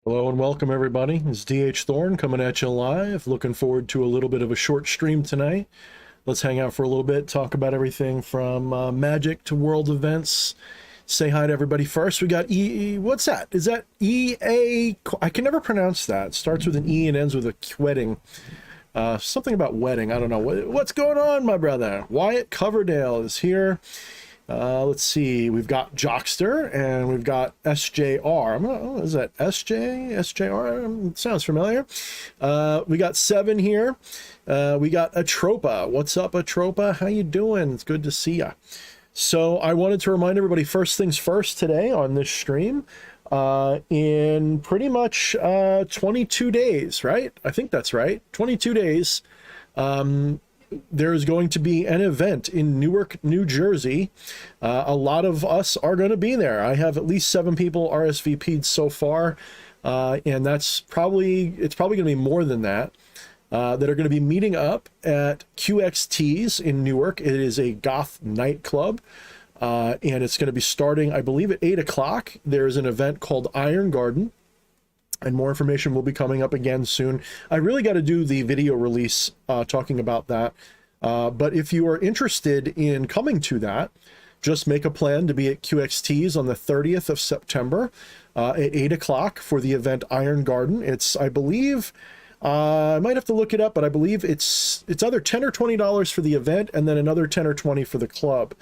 Hello and welcome everybody. It's DH Thorne coming at you live. Looking forward to a little bit of a short stream tonight. Let's hang out for a little bit, talk about everything from magic to world events. Say hi to everybody first. We got what's that? Is that EA? I can never pronounce that. It starts with an E and ends with a wedding. Something about wedding. I don't know. What's going on, my brother? Wyatt Coverdale is here. Let's see, we've got Jockster and we've got SJR. Is that SJ? SJR? It sounds familiar. We got Seven here. We got Etropa. What's up, Etropa? How you doing? It's good to see ya. So I wanted to remind everybody, first things first today on this stream, in pretty much 22 days, right? I think that's right. 22 days. There is going to be an event in Newark, New Jersey. A lot of us are going to be there. I have at least 7 people RSVP'd so far, and it's probably going to be more than that, that are going to be meeting up at QXT's in Newark. It is a goth nightclub, and it's going to be starting, I believe, at 8 o'clock. There's an event called Iron Garden, and more information will be coming up again soon. I really got to do the video release talking about that. But if you are interested in coming to that, just make a plan to be at QXT's on the 30th of September at 8 o'clock for the event Iron Garden. It's, I believe, I might have to look it up, but I believe it's either $10 or $20 for the event and then another 10 or 20 for the club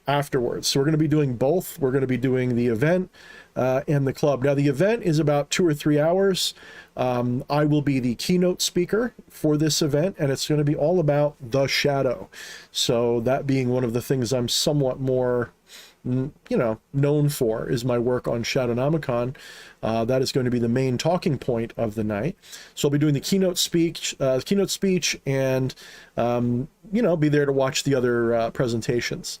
afterwards. So we're going to be doing both. We're going to be doing the event and the club. Now, the event is about 2 or 3 hours. I will be the keynote speaker for this event, and it's going to be all about the shadow. So that being one of the things I'm somewhat more, known for is my work on Shadownomicon. That is going to be the main talking point of the night. So I'll be doing the keynote speech, and, be there to watch the other presentations.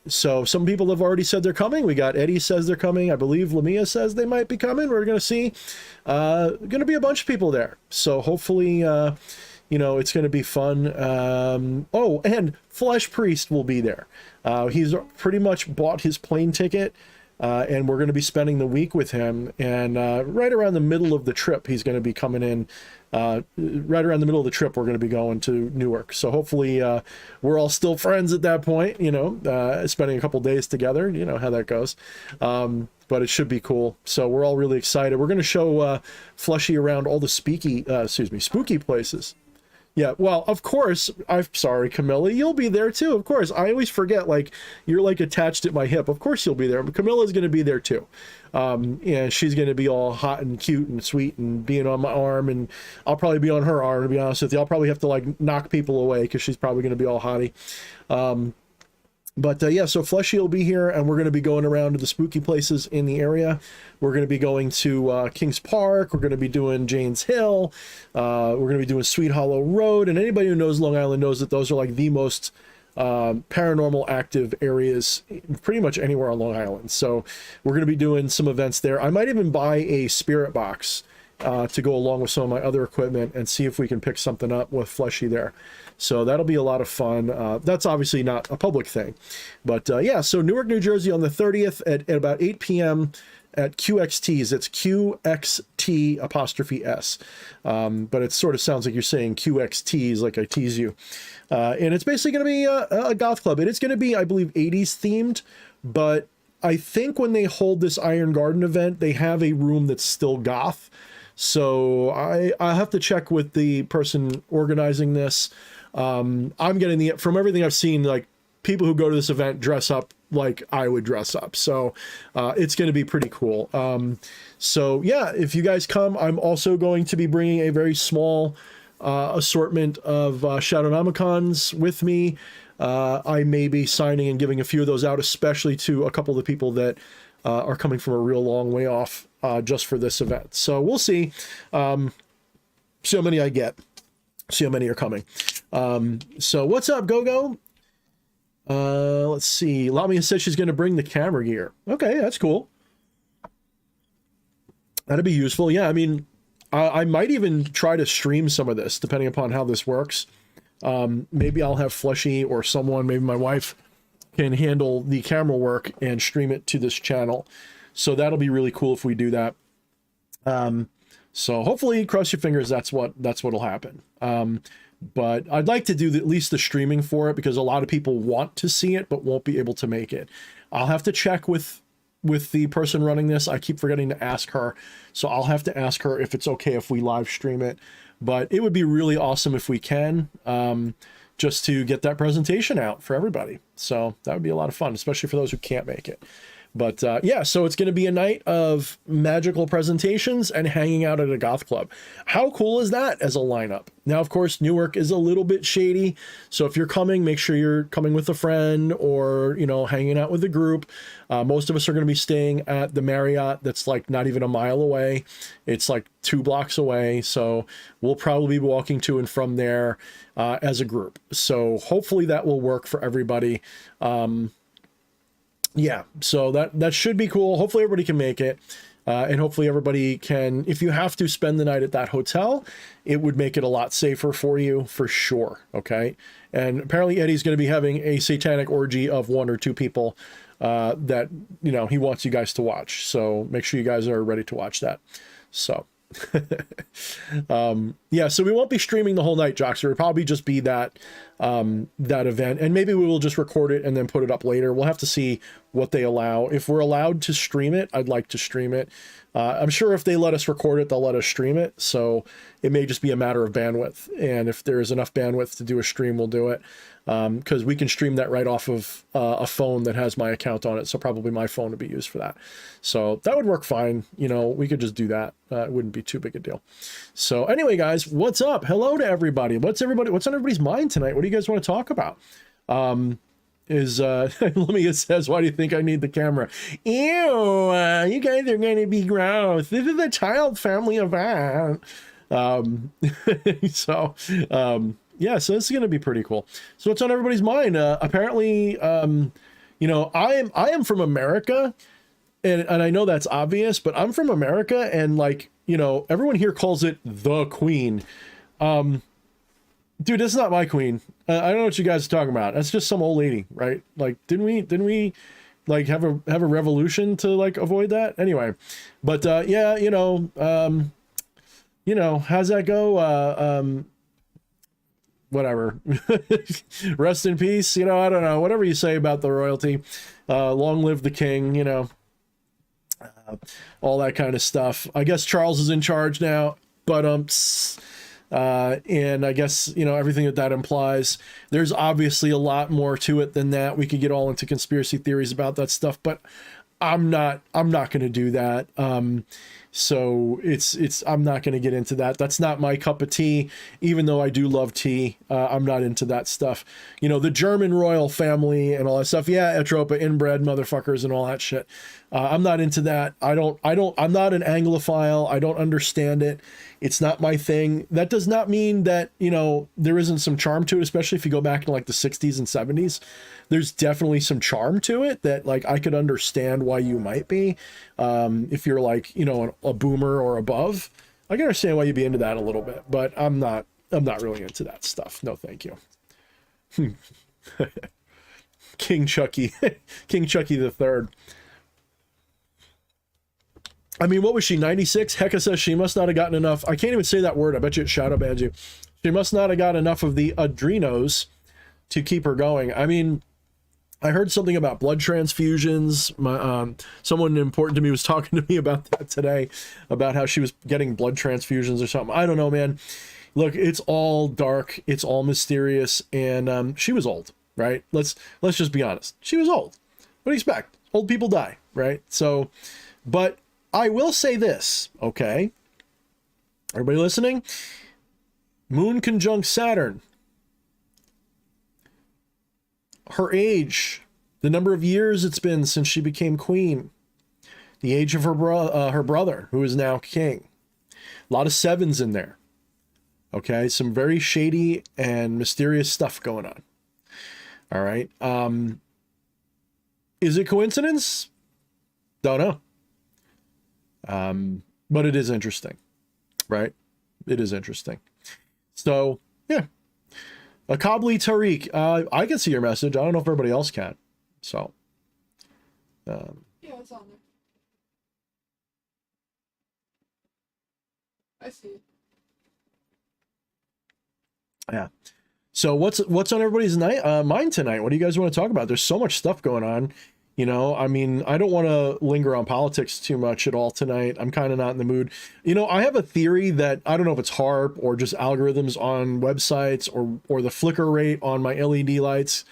So some people have already said they're coming. We got Eddie says they're coming. I believe Lamia says they might be coming. We're going to see. Going to be a bunch of people there. So hopefully, it's going to be fun. Oh, and Flesh Priest will be there. He's pretty much bought his plane ticket, and we're going to be spending the week with him. And right around the middle of the trip, he's going to be coming in. Right around the middle of the trip, we're going to be going to Newark. So hopefully we're all still friends at that point, spending a couple days together, how that goes. But it should be cool. So we're all really excited. We're going to show Fleshy around all the spooky places. Yeah, well, of course, I'm sorry, Camilla, you'll be there too, of course. I always forget, you're attached at my hip. Of course you'll be there. But Camilla's going to be there too. And she's going to be all hot and cute and sweet and being on my arm, and I'll probably be on her arm, to be honest with you. I'll probably have to, knock people away because she's probably going to be all hottie. Yeah, so Fleshy will be here, and we're going to be going around to the spooky places in the area. We're going to be going to Kings Park. We're going to be doing Jane's Hill. We're going to be doing Sweet Hollow Road. And anybody who knows Long Island knows that those are the most paranormal active areas pretty much anywhere on Long Island. So we're going to be doing some events there. I might even buy a spirit box to go along with some of my other equipment and see if we can pick something up with Fleshy there. So that'll be a lot of fun. That's obviously not a public thing. But yeah, so Newark, New Jersey on the 30th at about 8 p.m. at QXT's. It's QXT''S. But it sort of sounds like you're saying QXT's, like I tease you. And it's basically going to be a goth club. And it's going to be, I believe, 80s themed. But I think when they hold this Iron Garden event, they have a room that's still goth. So I have to check with the person organizing this. I'm getting from everything I've seen, people who go to this event dress up like I would dress up. So it's going to be pretty cool. So yeah, if you guys come, I'm also going to be bringing a very small assortment of Shadownomicons with me. I may be signing and giving a few of those out, especially to a couple of the people that are coming from a real long way off just for this event. So we'll see. See how many I get. See how many are coming. So what's up, Go-Go? Let's see. Lamia said she's going to bring the camera gear. Okay, that's cool. That'd be useful. Yeah, I mean, I might even try to stream some of this, depending upon how this works. Maybe I'll have Fleshy or someone, maybe my wife, can handle the camera work and stream it to this channel. So that'll be really cool if we do that. So hopefully, cross your fingers, that's what'll happen. But I'd like to do at least the streaming for it, because a lot of people want to see it but won't be able to make it. I'll have to check with the person running this. I keep forgetting to ask her, so I'll have to ask her if it's okay if we live stream it. But it would be really awesome if we can, just to get that presentation out for everybody. So that would be a lot of fun, especially for those who can't make it. But yeah, so it's going to be a night of magical presentations and hanging out at a goth club. How cool is that as a lineup? Now, of course, Newark is a little bit shady. So if you're coming, make sure you're coming with a friend, or, you know, hanging out with a group. Most of us are going to be staying at the Marriott that's like not even a mile away. It's like 2 blocks away. So we'll probably be walking to and from there as a group. So hopefully that will work for everybody. Yeah, so that should be cool. Hopefully everybody can make it. And hopefully everybody can, if you have to spend the night at that hotel, it would make it a lot safer for you, for sure. Okay. And apparently Eddie's going to be having a satanic orgy of 1 or 2 people that, you know, he wants you guys to watch. So make sure you guys are ready to watch that. So yeah, so we won't be streaming the whole night, Joxer. It'll probably just be that that event, and maybe we will just record it and then put it up later. We'll have to see what they allow. If we're allowed to stream it, I'd like to stream it. I'm sure if they let us record it, they'll let us stream it. So it may just be a matter of bandwidth, and if there's enough bandwidth to do a stream, we'll do it. Because we can stream that right off of a phone that has my account on it. So probably my phone would be used for that. So that would work fine. You know, we could just do that. It wouldn't be too big a deal. So anyway, guys, what's up? Hello to everybody. What's on everybody's mind tonight? What do you guys want to talk about? Lumia says, why do you think I need the camera? Ew, you guys are going to be gross. This is a child family event. Yeah, so this is going to be pretty cool. So what's on everybody's mind? Apparently, you know, I am from America, and I know that's obvious, but I'm from America, and like, you know, everyone here calls it the Queen. Dude, that's not my queen. I don't know what you guys are talking about. That's just some old lady, right? Like, didn't we like have a revolution to like avoid that? Anyway, but yeah, you know, how's that go? Whatever. Rest in peace. You know, I don't know. Whatever you say about the royalty. Long live the king. You know, all that kind of stuff. I guess Charles is in charge now, but and I guess, you know, everything that implies. There's obviously a lot more to it than that. We could get all into conspiracy theories about that stuff, but I'm not going to do that. So I'm not going to get into that. That's not my cup of tea, even though I do love tea. I'm not into that stuff. You know, the German royal family and all that stuff. Yeah, Etropa, inbred motherfuckers and all that shit. I'm not into that. I'm not an Anglophile. I don't understand it. It's not my thing. That does not mean that, you know, there isn't some charm to it, especially if you go back to like the 60s and 70s. There's definitely some charm to it that like I could understand why you might be. If you're like, you know, a boomer or above, I can understand why you'd be into that a little bit, but I'm not really into that stuff. No, thank you. King Chucky, King Chucky the Third. I mean, what was she, 96? Hecka says she must not have gotten enough. I can't even say that word. I bet you it shadow bans you. She must not have got enough of the adrenos to keep her going. I mean, I heard something about blood transfusions. Someone important to me was talking to me about that today, about how she was getting blood transfusions or something. I don't know, man. Look, it's all dark. It's all mysterious. And she was old, right? Let's just be honest. She was old. What do you expect? Old people die, right? So, but I will say this, okay? Everybody listening? Moon conjunct Saturn. Her age, the number of years it's been since she became queen, the age of her brother, who is now king. A lot of sevens in there. Okay, some very shady and mysterious stuff going on. All right. Is it coincidence? Don't know. But it is interesting, right? It is interesting. So, yeah. Akabli Tariq, I can see your message. I don't know if everybody else can. So, yeah, it's on there. I see it. Yeah. So what's on everybody's mind tonight? What do you guys want to talk about? There's so much stuff going on. You know, I mean, I don't want to linger on politics too much at all tonight. I'm kind of not in the mood. You know, I have a theory that I don't know if it's HARP or just algorithms on websites or the flicker rate on my LED lights.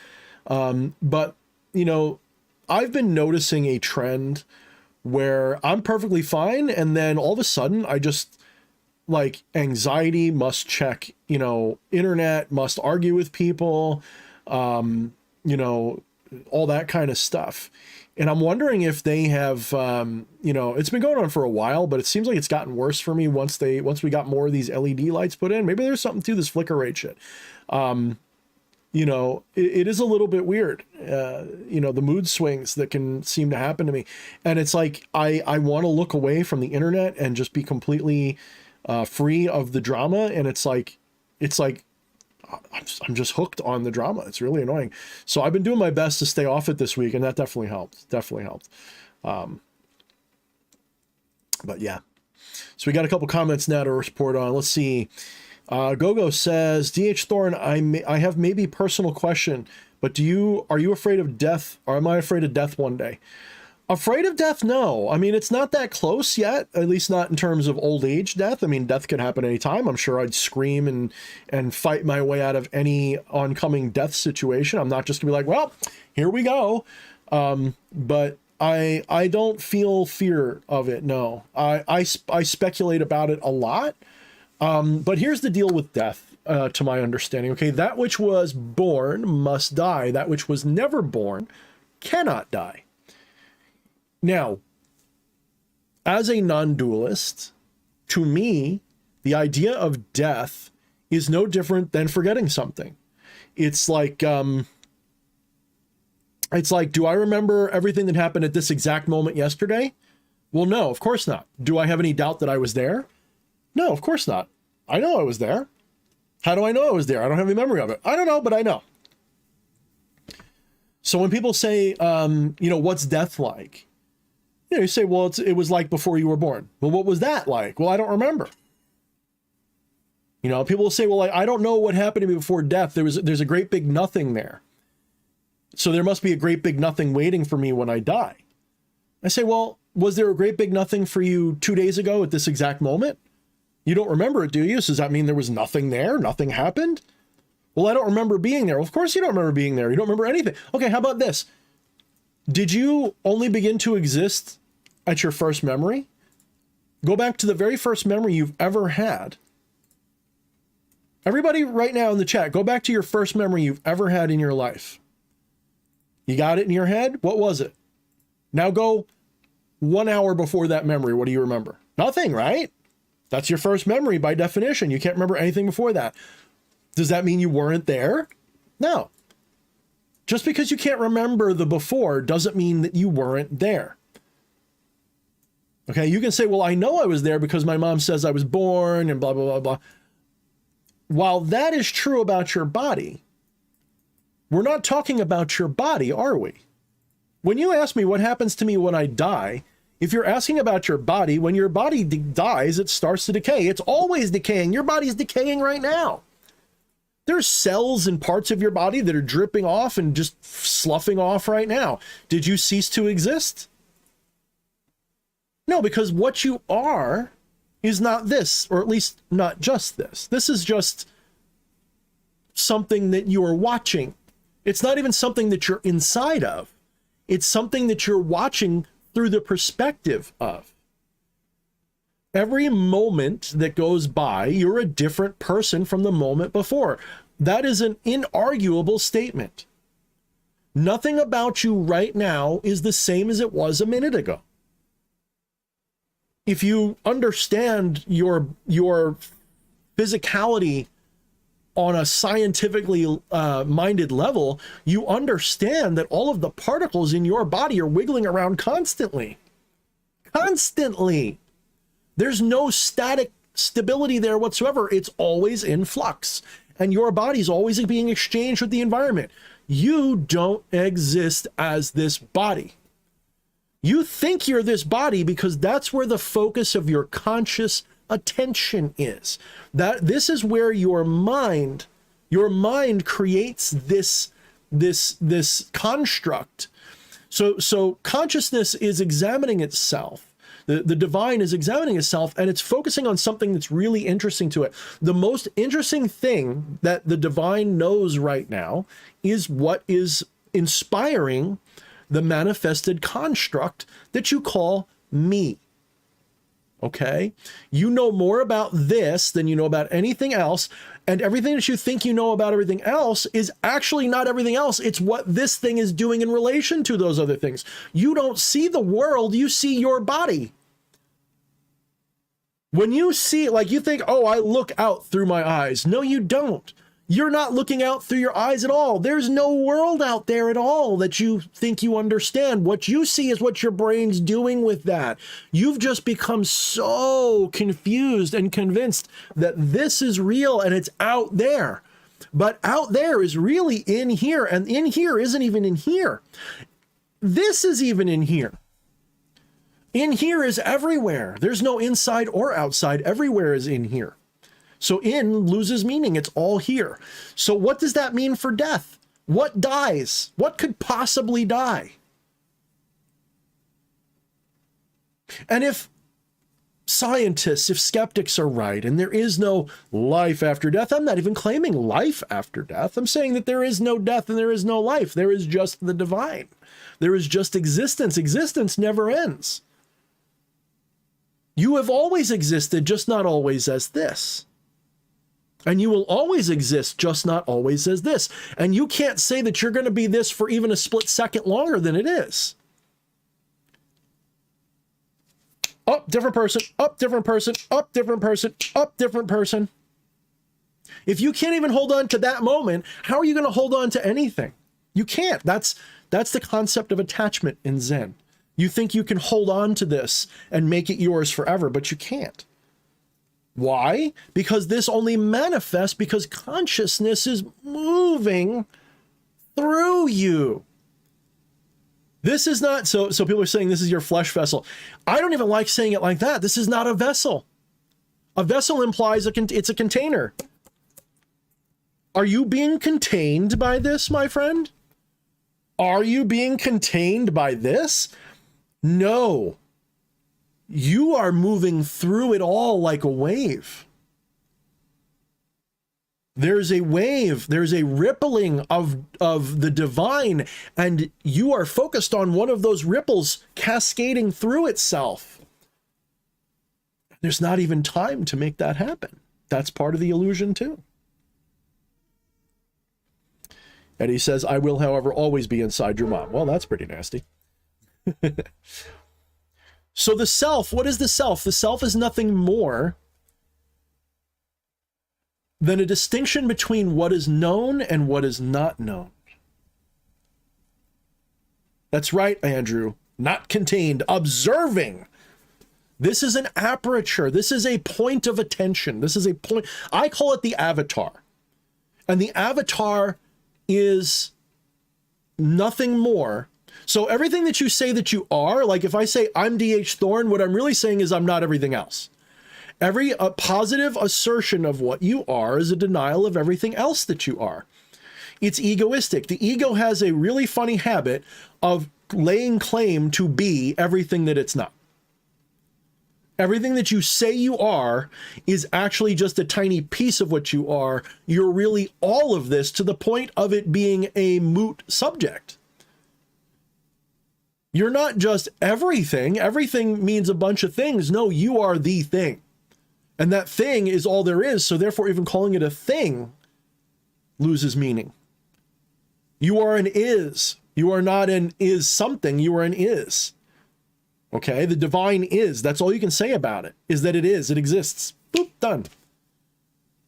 But, you know, I've been noticing a trend where I'm perfectly fine. And then all of a sudden I just like anxiety must check, you know, internet must argue with people, you know, all that kind of stuff. And I'm wondering if they have, you know, it's been going on for a while, but it seems like it's gotten worse for me once we got more of these LED lights put in. Maybe there's something to this flicker rate shit. You know, it is a little bit weird, you know, the mood swings that can seem to happen to me. And it's like, I want to look away from the internet and just be completely free of the drama. And it's like, I'm just hooked on the drama. It's really annoying. So I've been doing my best to stay off it this week, and that definitely helped. But yeah. So we got a couple comments now to report on. Let's see. Gogo says, DH Thorne, I have maybe personal question, but are you afraid of death, or am I afraid of death one day? Afraid of death? No. I mean, it's not that close yet, at least not in terms of old age death. I mean, death could happen anytime. I'm sure I'd scream and fight my way out of any oncoming death situation. I'm not just gonna be like, well, here we go. But I don't feel fear of it. No, I speculate about it a lot. But here's the deal with death, to my understanding. Okay, that which was born must die. That which was never born cannot die. Now, as a non-dualist, to me, the idea of death is no different than forgetting something. It's like, do I remember everything that happened at this exact moment yesterday? Well, no, of course not. Do I have any doubt that I was there? No, of course not. I know I was there. How do I know I was there? I don't have any memory of it. I don't know, but I know. So when people say, you know, what's death like? You know, you say, well, it was like before you were born. Well, what was that like? Well, I don't remember. You know, people will say, well, I don't know what happened to me before death. There's a great big nothing there. So there must be a great big nothing waiting for me when I die. I say, well, was there a great big nothing for you 2 days ago at this exact moment? You don't remember it, do you? So does that mean there was nothing there? Nothing happened? Well, I don't remember being there. Well, of course you don't remember being there. You don't remember anything. Okay, how about this? Did you only begin to exist at your first memory? Go back to the very first memory you've ever had. Everybody right now in the chat, go back to your first memory you've ever had in your life. You got it in your head? What was it? Now go 1 hour before that memory. What do you remember? Nothing, right? That's your first memory by definition. You can't remember anything before that. Does that mean you weren't there? No. Just because you can't remember the before doesn't mean that you weren't there. Okay, you can say, well, I know I was there because my mom says I was born and blah, blah, blah, blah. While that is true about your body, we're not talking about your body, are we? When you ask me what happens to me when I die, if you're asking about your body, when your body dies, it starts to decay. It's always decaying. Your body's decaying right now. There's cells and parts of your body that are dripping off and just sloughing off right now. Did you cease to exist? No, because what you are is not this, or at least not just this. This is just something that you are watching. It's not even something that you're inside of. It's something that you're watching through the perspective of. Every moment that goes by, you're a different person from the moment before. That is an inarguable statement. Nothing about you right now is the same as it was a minute ago. If you understand your physicality on a scientifically minded level, you understand that all of the particles in your body are wiggling around constantly. Constantly. There's no static stability there whatsoever. It's always in flux. And your body's always being exchanged with the environment. You don't exist as this body. You think you're this body because that's where the focus of your conscious attention is. That this is where your mind creates this construct. So consciousness is examining itself. The divine is examining itself, and it's focusing on something that's really interesting to it. The most interesting thing that the divine knows right now is what is inspiring the manifested construct that you call me. Okay? You know more about this than you know about anything else, and everything that you think you know about everything else is actually not everything else. It's what this thing is doing in relation to those other things. You don't see the world, you see your body. When you see, like, you think, oh, I look out through my eyes. No, you don't. You're not looking out through your eyes at all. There's no world out there at all that you think you understand. What you see is what your brain's doing with that. You've just become so confused and convinced that this is real and it's out there. But out there is really in here, and in here isn't even in here. This is even in here. In here is everywhere. There's no inside or outside. Everywhere is in here. So in loses meaning. It's all here. So what does that mean for death? What dies? What could possibly die? And if scientists, if skeptics are right, and there is no life after death, I'm not even claiming life after death. I'm saying that there is no death and there is no life. There is just the divine. There is just existence. Existence never ends. You have always existed, just not always as this. And you will always exist, just not always as this. And you can't say that you're going to be this for even a split second longer than it is. Up, different person, up, different person, up, different person, up, different person. If you can't even hold on to that moment, how are you going to hold on to anything? You can't. That's the concept of attachment in Zen. You think you can hold on to this and make it yours forever, but you can't. Why? Because this only manifests because consciousness is moving through you. This is not, so people are saying this is your flesh vessel. I don't even like saying it like that. This is not a vessel. A vessel implies it's a container. Are you being contained by this, my friend? Are you being contained by this? No, you are moving through it all like a wave. There's a wave, there's a rippling of the divine, and you are focused on one of those ripples cascading through itself. There's not even time to make that happen. That's part of the illusion too. And he says, I will, however, always be inside your mom. Well, that's pretty nasty. So the self, what is the self? The self is nothing more than a distinction between what is known and what is not known. That's right, Andrew. Not contained, observing. This is an aperture. This is a point of attention. This is a point. I call it the avatar. And the avatar is nothing more. So everything that you say that you are, like if I say I'm D.H. Thorne, what I'm really saying is I'm not everything else. Every positive assertion of what you are is a denial of everything else that you are. It's egoistic. The ego has a really funny habit of laying claim to be everything that it's not. Everything that you say you are is actually just a tiny piece of what you are. You're really all of this, to the point of it being a moot subject. You're not just everything. Everything means a bunch of things. No, you are the thing. And that thing is all there is. So therefore, even calling it a thing loses meaning. You are an is. You are not an is something. You are an is. Okay? The divine is. That's all you can say about it, is that it is. It exists. Boop, done.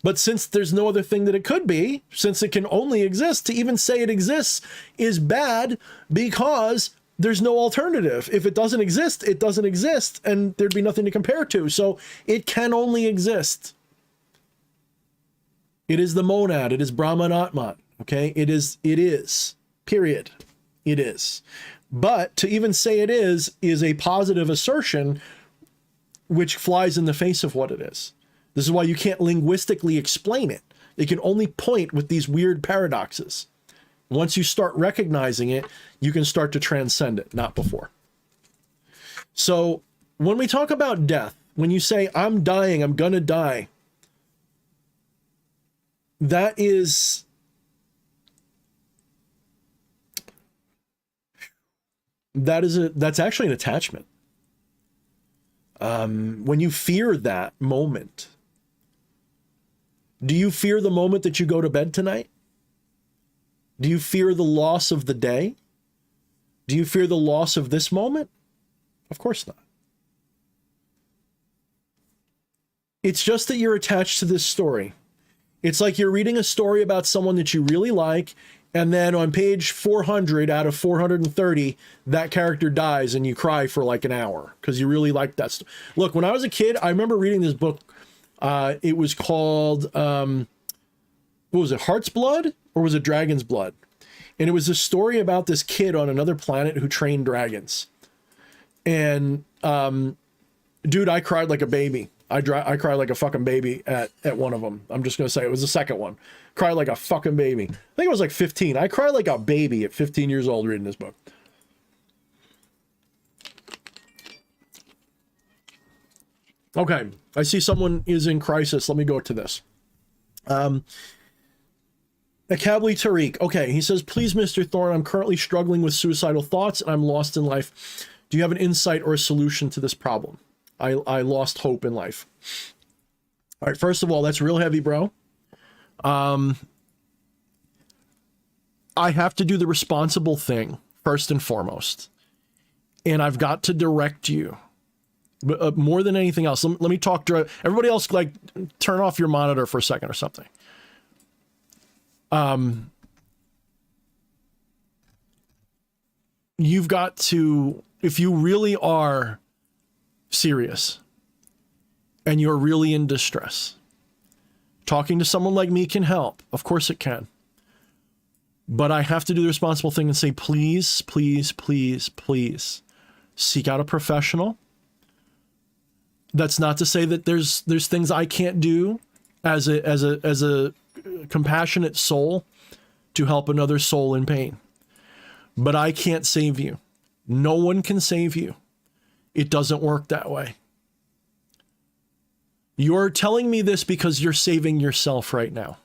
But since there's no other thing that it could be, since it can only exist, to even say it exists is bad, because there's no alternative. If it doesn't exist, it doesn't exist, and there'd be nothing to compare to. So it can only exist. It is the monad. It is Brahman Atman. Okay? It is. Period. It is. But to even say it is a positive assertion which flies in the face of what it is. This is why you can't linguistically explain it. It can only point with these weird paradoxes. Once you start recognizing it, you can start to transcend it, not before. So when we talk about death, when you say, I'm dying, I'm gonna die, that's actually an attachment. When you fear that moment, do you fear the moment that you go to bed tonight? Do you fear the loss of the day? Do you fear the loss of this moment? Of course not. It's just that you're attached to this story. It's like you're reading a story about someone that you really like, and then on page 400 out of 430, that character dies and you cry for like an hour because you really like that. Look, when I was a kid, I remember reading this book. It was called, what was it, Heart's Blood or was it Dragon's Blood? And it was a story about this kid on another planet who trained dragons. And dude, I cried like a baby. I cried like a fucking baby at one of them. I'm just going to say it was the second one. Cried like a fucking baby. I think it was like 15. I cried like a baby at 15 years old reading this book. Okay, I see someone is in crisis. Let me go to this. Akabli Tariq. Okay, he says, please, Mr. Thorne, I'm currently struggling with suicidal thoughts and I'm lost in life. Do you have an insight or a solution to this problem? I lost hope in life. All right, first of all, that's real heavy, bro. I have to do the responsible thing first and foremost. And I've got to direct you. But more than anything else, let me talk to everybody else. Like, turn off your monitor for a second or something. You've got to, if you really are serious and you're really in distress, talking to someone like me can help. Of course it can. But I have to do the responsible thing and say, please, please, please, please seek out a professional. That's not to say that there's things I can't do as a compassionate soul to help another soul in pain. But I can't save you. No one can save you. It doesn't work that way. You're telling me this because you're saving yourself right now.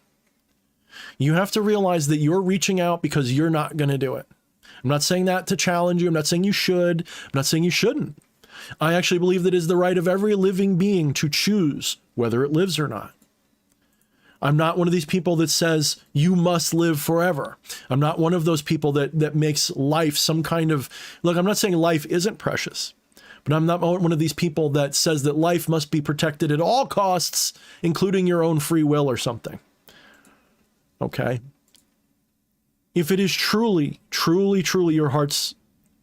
You have to realize that you're reaching out because you're not going to do it. I'm not saying that to challenge you. I'm not saying you should. I'm not saying you shouldn't. I actually believe that it is the right of every living being to choose whether it lives or not. I'm not one of these people that says you must live forever. I'm not one of those people that makes life some kind of, look, I'm not saying life isn't precious, but I'm not one of these people that says that life must be protected at all costs, including your own free will or something. Okay? If it is truly, truly, truly your heart's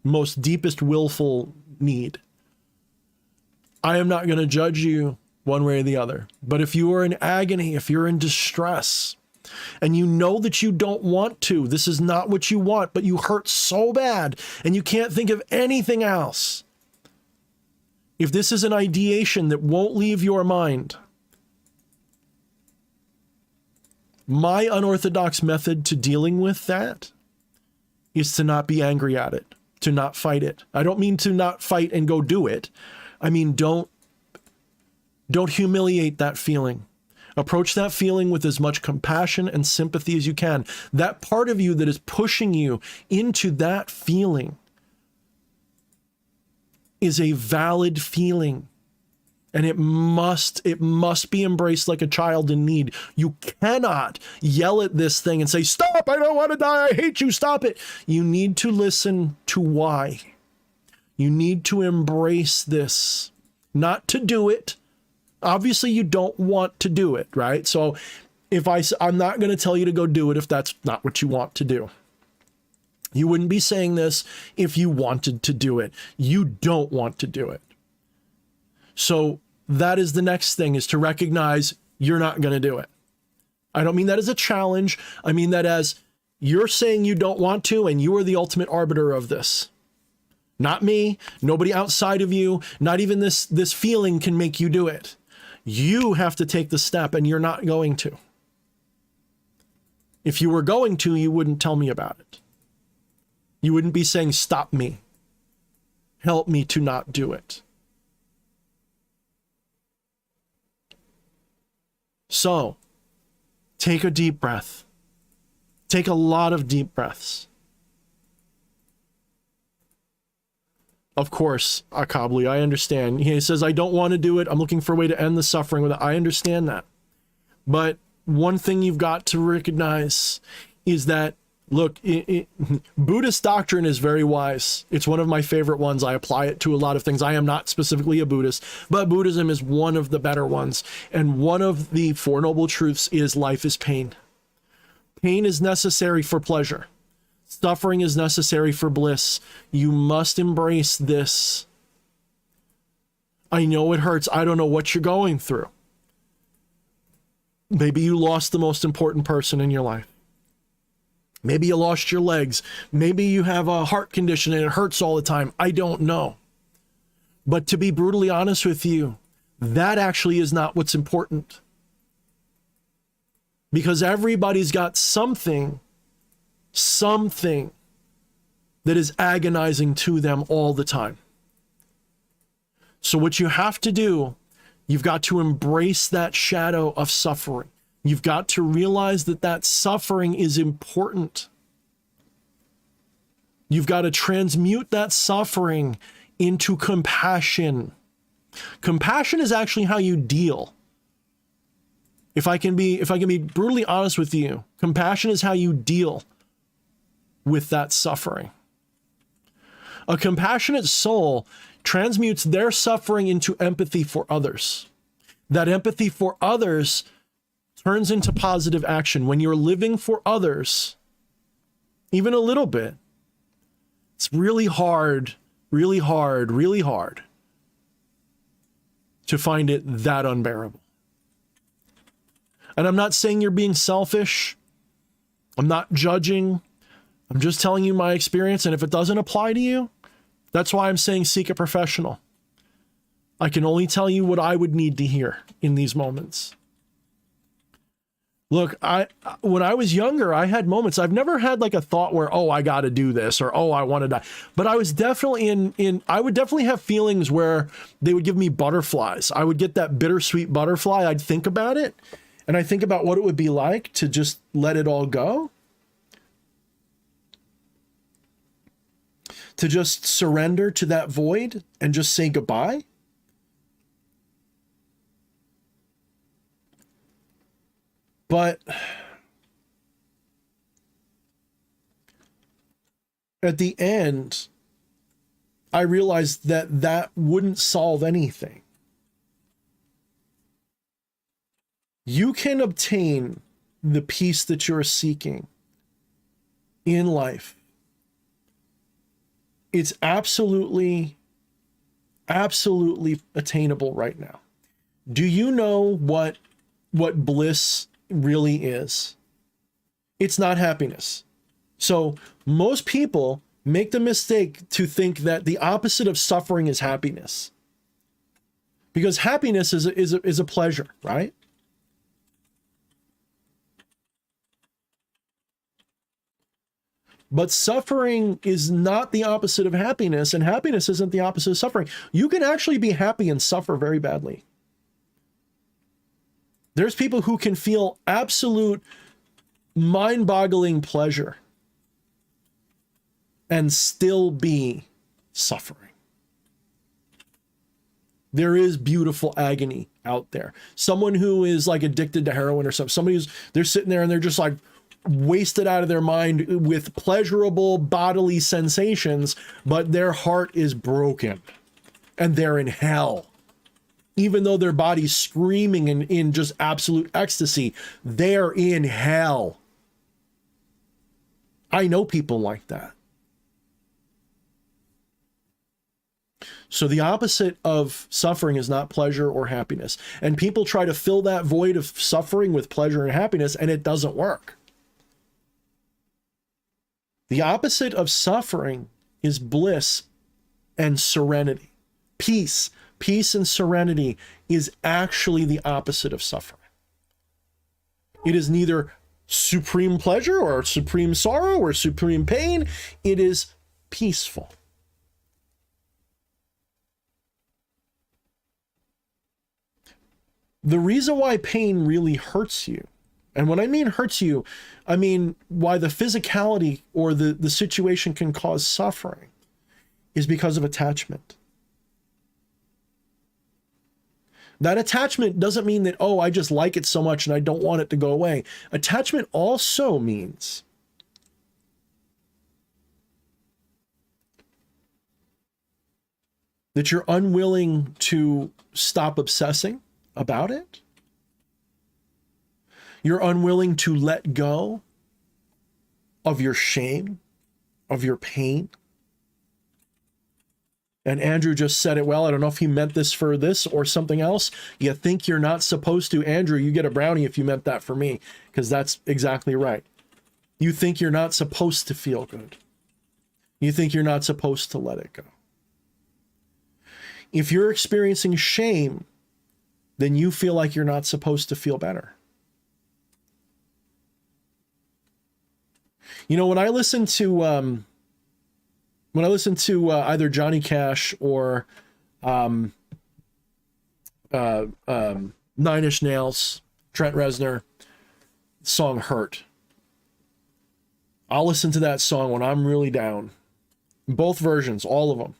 most deepest willful need, I am not going to judge you one way or the other. But if you are in agony, if you're in distress, and you know that you don't want to, this is not what you want, but you hurt so bad and you can't think of anything else. If this is an ideation that won't leave your mind, my unorthodox method to dealing with that is to not be angry at it, to not fight it. I don't mean to not fight and go do it. I mean, don't humiliate that feeling. Approach that feeling with as much compassion and sympathy as you can. That part of you that is pushing you into that feeling is a valid feeling. And it must be embraced like a child in need. You cannot yell at this thing and say, stop, I don't want to die, I hate you, stop it. You need to listen to why. You need to embrace this, not to do it. Obviously, you don't want to do it, right? So if I'm not going to tell you to go do it if that's not what you want to do. You wouldn't be saying this if you wanted to do it. You don't want to do it. So that is the next thing, is to recognize you're not going to do it. I don't mean that as a challenge. I mean that as you're saying you don't want to, and you are the ultimate arbiter of this. Not me, nobody outside of you, not even this feeling can make you do it. You have to take the step, and you're not going to. If you were going to, you wouldn't tell me about it. You wouldn't be saying, stop me. Help me to not do it. So, take a deep breath. Take a lot of deep breaths. Of course, Akabli, I understand. He says, I don't want to do it. I'm looking for a way to end the suffering with it. I understand that. But one thing you've got to recognize is that, look, Buddhist doctrine is very wise. It's one of my favorite ones. I apply it to a lot of things. I am not specifically a Buddhist, but Buddhism is one of the better ones. And one of the Four Noble Truths is life is pain. Pain is necessary for pleasure. Suffering is necessary for bliss. You must embrace this. I know it hurts. I don't know what you're going through. Maybe you lost the most important person in your life. Maybe you lost your legs. Maybe you have a heart condition and it hurts all the time. I don't know. But to be brutally honest with you, that actually is not what's important. Because everybody's got something that is agonizing to them all the time. So what you have to do, you've got to embrace that shadow of suffering. You've got to realize that that suffering is important. You've got to transmute that suffering into compassion. Compassion is actually how you deal. If I can be brutally honest with you, compassion is how you deal with that suffering. A compassionate soul transmutes their suffering into empathy for others. That empathy for others turns into positive action. When you're living for others, even a little bit, it's really hard to find it that unbearable. And I'm not saying you're being selfish. I'm not judging. I'm just telling you my experience. And if it doesn't apply to you, that's why I'm saying seek a professional. I can only tell you what I would need to hear in these moments. Look, when I was younger, I had moments. I've never had like a thought where, oh, I got to do this, or oh, I want to die. But I was definitely I would definitely have feelings where they would give me butterflies. I would get that bittersweet butterfly. I'd think about it. And I think about what it would be like to just let it all go. To just surrender to that void and just say goodbye. But at the end, I realized that that wouldn't solve anything. You can obtain the peace that you're seeking in life. It's absolutely attainable right now. Do you know what bliss really is? It's not happiness. So most people make the mistake to think that the opposite of suffering is happiness. Because happiness is a pleasure, right? But suffering is not the opposite of happiness, and happiness isn't the opposite of suffering. You can actually be happy and suffer very badly. There's people who can feel absolute mind-boggling pleasure and still be suffering. There is beautiful agony out there. Someone who is like addicted to heroin or something, somebody they're sitting there and they're just like wasted out of their mind with pleasurable bodily sensations, but their heart is broken and they're in hell. Even though their body's screaming in just absolute ecstasy, they're in hell. I know people like that. So the opposite of suffering is not pleasure or happiness. And people try to fill that void of suffering with pleasure and happiness, and it doesn't work. The opposite of suffering is bliss and serenity. Peace and serenity is actually the opposite of suffering. It is neither supreme pleasure or supreme sorrow or supreme pain. It is peaceful. The reason why pain really hurts you, and when I mean hurts you, I mean why the physicality or the situation can cause suffering, is because of attachment. That attachment doesn't mean that, oh, I just like it so much and I don't want it to go away. Attachment also means that you're unwilling to stop obsessing about it. You're unwilling to let go of your shame, of your pain. And Andrew just said it well. I don't know if he meant this for this or something else. You think you're not supposed to. Andrew, you get a brownie if you meant that for me, because that's exactly right. You think you're not supposed to feel good. You think you're not supposed to let it go. If you're experiencing shame, then you feel like you're not supposed to feel better. You know, when I listen to either Johnny Cash or Nine Inch Nails, Trent Reznor, song Hurt. I'll listen to that song when I'm really down. Both versions, all of them.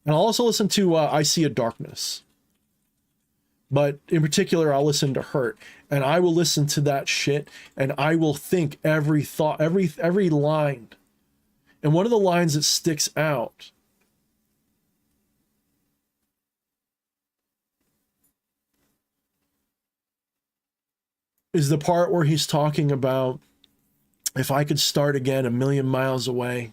And I'll also listen to I See a Darkness. But in particular, I'll listen to Hurt. And I will listen to that shit and I will think every thought, every line. And one of the lines that sticks out is the part where he's talking about, if I could start again a million miles away.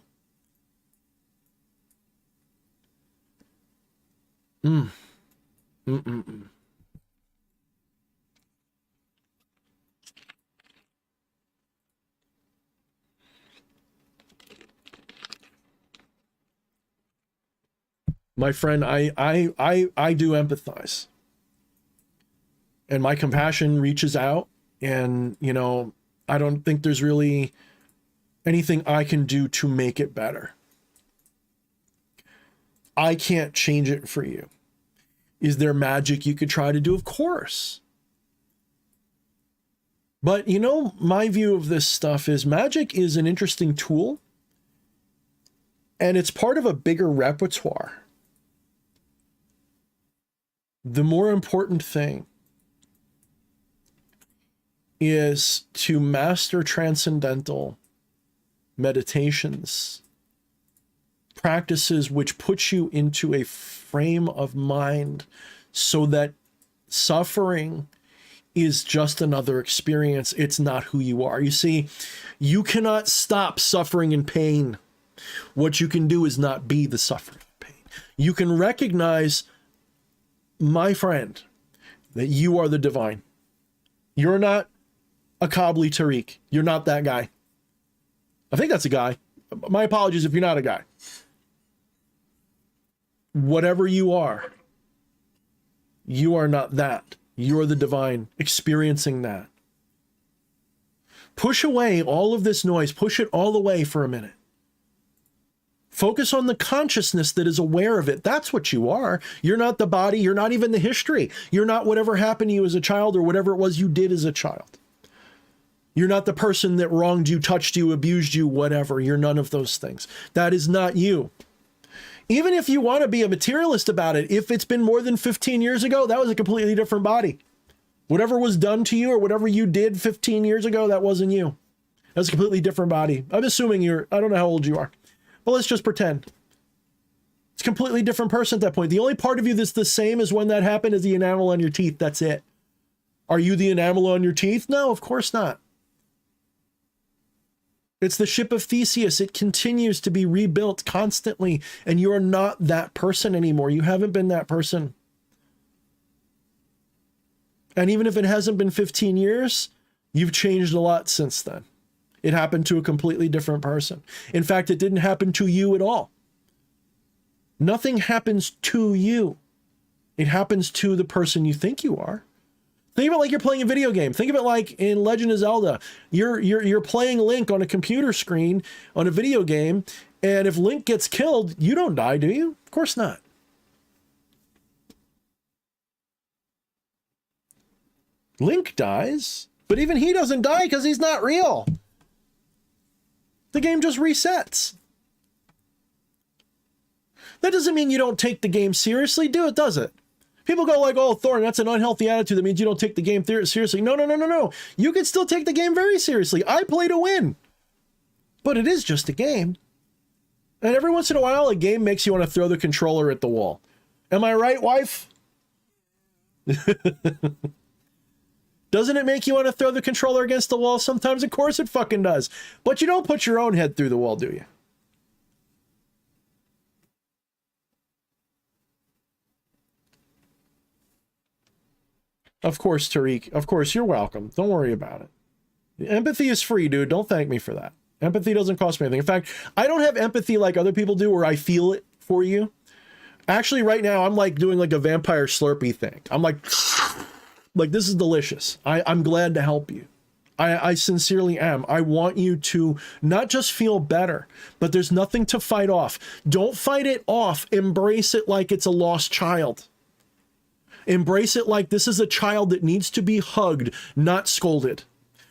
My friend, I do empathize. And my compassion reaches out, and, you know, I don't think there's really anything I can do to make it better. I can't change it for you. Is there magic you could try to do? Of course. But, you know, my view of this stuff is magic is an interesting tool, and it's part of a bigger repertoire. The more important thing is to master transcendental meditations, practices which put you into a frame of mind so that suffering is just another experience. It's not who you are. You see, you cannot stop suffering and pain. What you can do is not be the suffering and pain. You can recognize, my friend, that you are the divine. You're not a Qabli Tariq. You're not that guy. I think that's a guy. My apologies if you're not a guy. Whatever you are not that. You're the divine experiencing that. Push away all of this noise. Push it all away for a minute. Focus on the consciousness that is aware of it. That's what you are. You're not the body. You're not even the history. You're not whatever happened to you as a child or whatever it was you did as a child. You're not the person that wronged you, touched you, abused you, whatever. You're none of those things. That is not you. Even if you want to be a materialist about it, if it's been more than 15 years ago, that was a completely different body. Whatever was done to you or whatever you did 15 years ago, that wasn't you. That was a completely different body. I'm assuming I don't know how old you are, but let's just pretend. It's a completely different person at that point. The only part of you that's the same as when that happened is the enamel on your teeth. That's it. Are you the enamel on your teeth? No, of course not. It's the ship of Theseus. It continues to be rebuilt constantly, and you're not that person anymore. You haven't been that person. And even if it hasn't been 15 years, you've changed a lot since then. It happened to a completely different person. In fact, it didn't happen to you at all. Nothing happens to you. It happens to the person you think you are. Think of it like you're playing a video game. Think of it like in Legend of Zelda. You're playing Link on a computer screen on a video game, and if Link gets killed, you don't die, do you? Of course not. Link dies, but even he doesn't die because he's not real. The game just resets. That doesn't mean you don't take the game seriously, do it, does it? People go like, oh, Thorne, that's an unhealthy attitude. That means you don't take the game seriously. No, no, no, no, no. You can still take the game very seriously. I play to win. But it is just a game. And every once in a while, a game makes you want to throw the controller at the wall. Am I right, wife? Doesn't it make you want to throw the controller against the wall sometimes? Of course it fucking does. But you don't put your own head through the wall, do you? Of course, Tariq. Of course, you're welcome. Don't worry about it. Empathy is free, dude. Don't thank me for that. Empathy doesn't cost me anything. In fact, I don't have empathy like other people do where I feel it for you. Actually, right now, I'm like doing like a vampire Slurpee thing. I'm like this is delicious. I'm glad to help you. I sincerely am. I want you to not just feel better, but there's nothing to fight off. Don't fight it off. Embrace it like it's a lost child. Embrace it like this is a child that needs to be hugged, not scolded.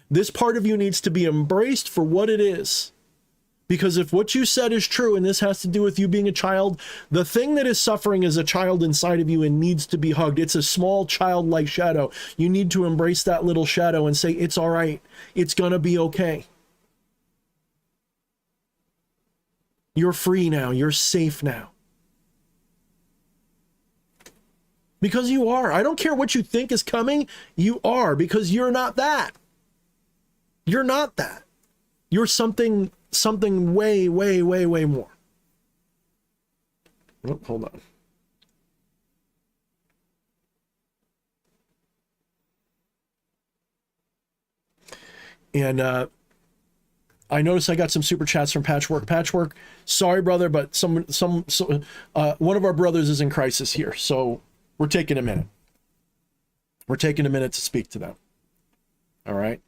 This part of you needs to be embraced for what it is. Because if what you said is true, and this has to do with you being a child, the thing that is suffering is a child inside of you and needs to be hugged. It's a small childlike shadow. You need to embrace that little shadow and say, it's all right. It's gonna be okay. You're free now. You're safe now. Because you are. I don't care what you think is coming. You are, because you're not that. You're not that. You're something way, way, way, way more. Oh, hold on. And I noticed I got some super chats from Patchwork. Patchwork, sorry, brother, but one of our brothers is in crisis here, so we're taking a minute. We're taking a minute to speak to them. All right?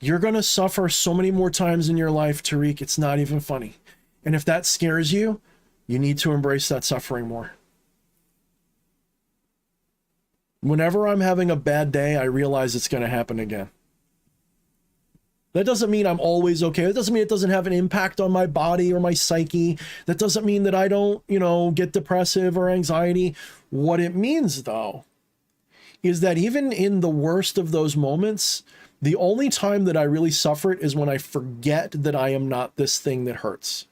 You're going to suffer so many more times in your life, Tariq, it's not even funny. And if that scares you, you need to embrace that suffering more. Whenever I'm having a bad day, I realize it's going to happen again. That doesn't mean I'm always okay. That doesn't mean it doesn't have an impact on my body or my psyche. That doesn't mean that I don't, get depressive or anxiety. What it means, though, is that even in the worst of those moments, the only time that I really suffer it is when I forget that I am not this thing that hurts.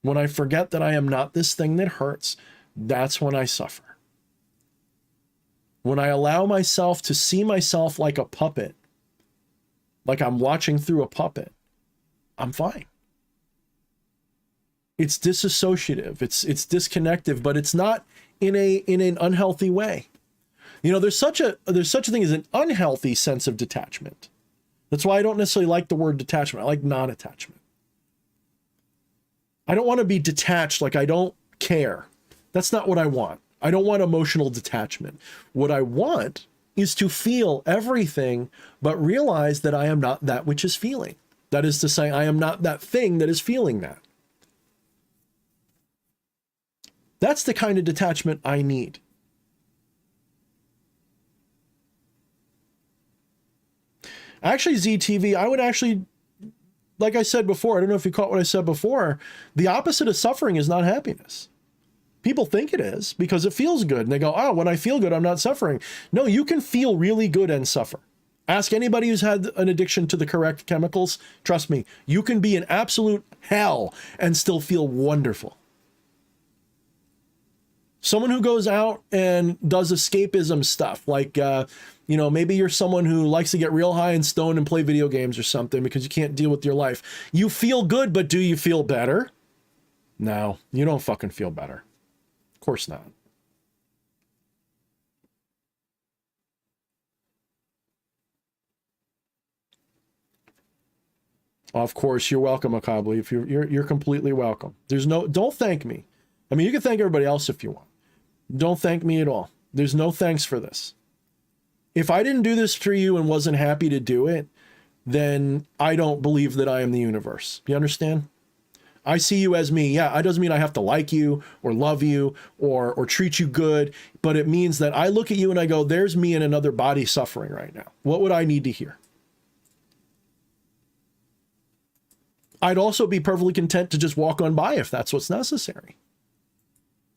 When I forget that I am not this thing that hurts, that's when I suffer. When I allow myself to see myself like a puppet, like I'm watching through a puppet, I'm fine. It's disassociative, it's disconnective, but it's not in an unhealthy way. There's such a thing as an unhealthy sense of detachment. That's why I don't necessarily like the word detachment. I like non-attachment. I don't want to be detached, like I don't care. That's not what I want. I don't want emotional detachment. What I want is to feel everything, but realize that I am not that which is feeling. That is to say, I am not that thing that is feeling that. That's the kind of detachment I need. Actually, ZTV, I would actually, like I said before, I don't know if you caught what I said before, the opposite of suffering is not happiness. People think it is because it feels good. And they go, oh, when I feel good, I'm not suffering. No, you can feel really good and suffer. Ask anybody who's had an addiction to the correct chemicals. Trust me, you can be in absolute hell and still feel wonderful. Someone who goes out and does escapism stuff, like, maybe you're someone who likes to get real high and stoned and play video games or something because you can't deal with your life. You feel good, but do you feel better? No, you don't fucking feel better. Of course not. Of course, you're welcome, Akabli. If you're completely welcome. Don't thank me. I mean, you can thank everybody else if you want. Don't thank me at all. There's no thanks for this. If I didn't do this for you and wasn't happy to do it, then I don't believe that I am the universe. You understand? I see you as me. Yeah, it doesn't mean I have to like you or love you or treat you good, but it means that I look at you and I go, there's me in another body suffering right now. What would I need to hear? I'd also be perfectly content to just walk on by if that's what's necessary.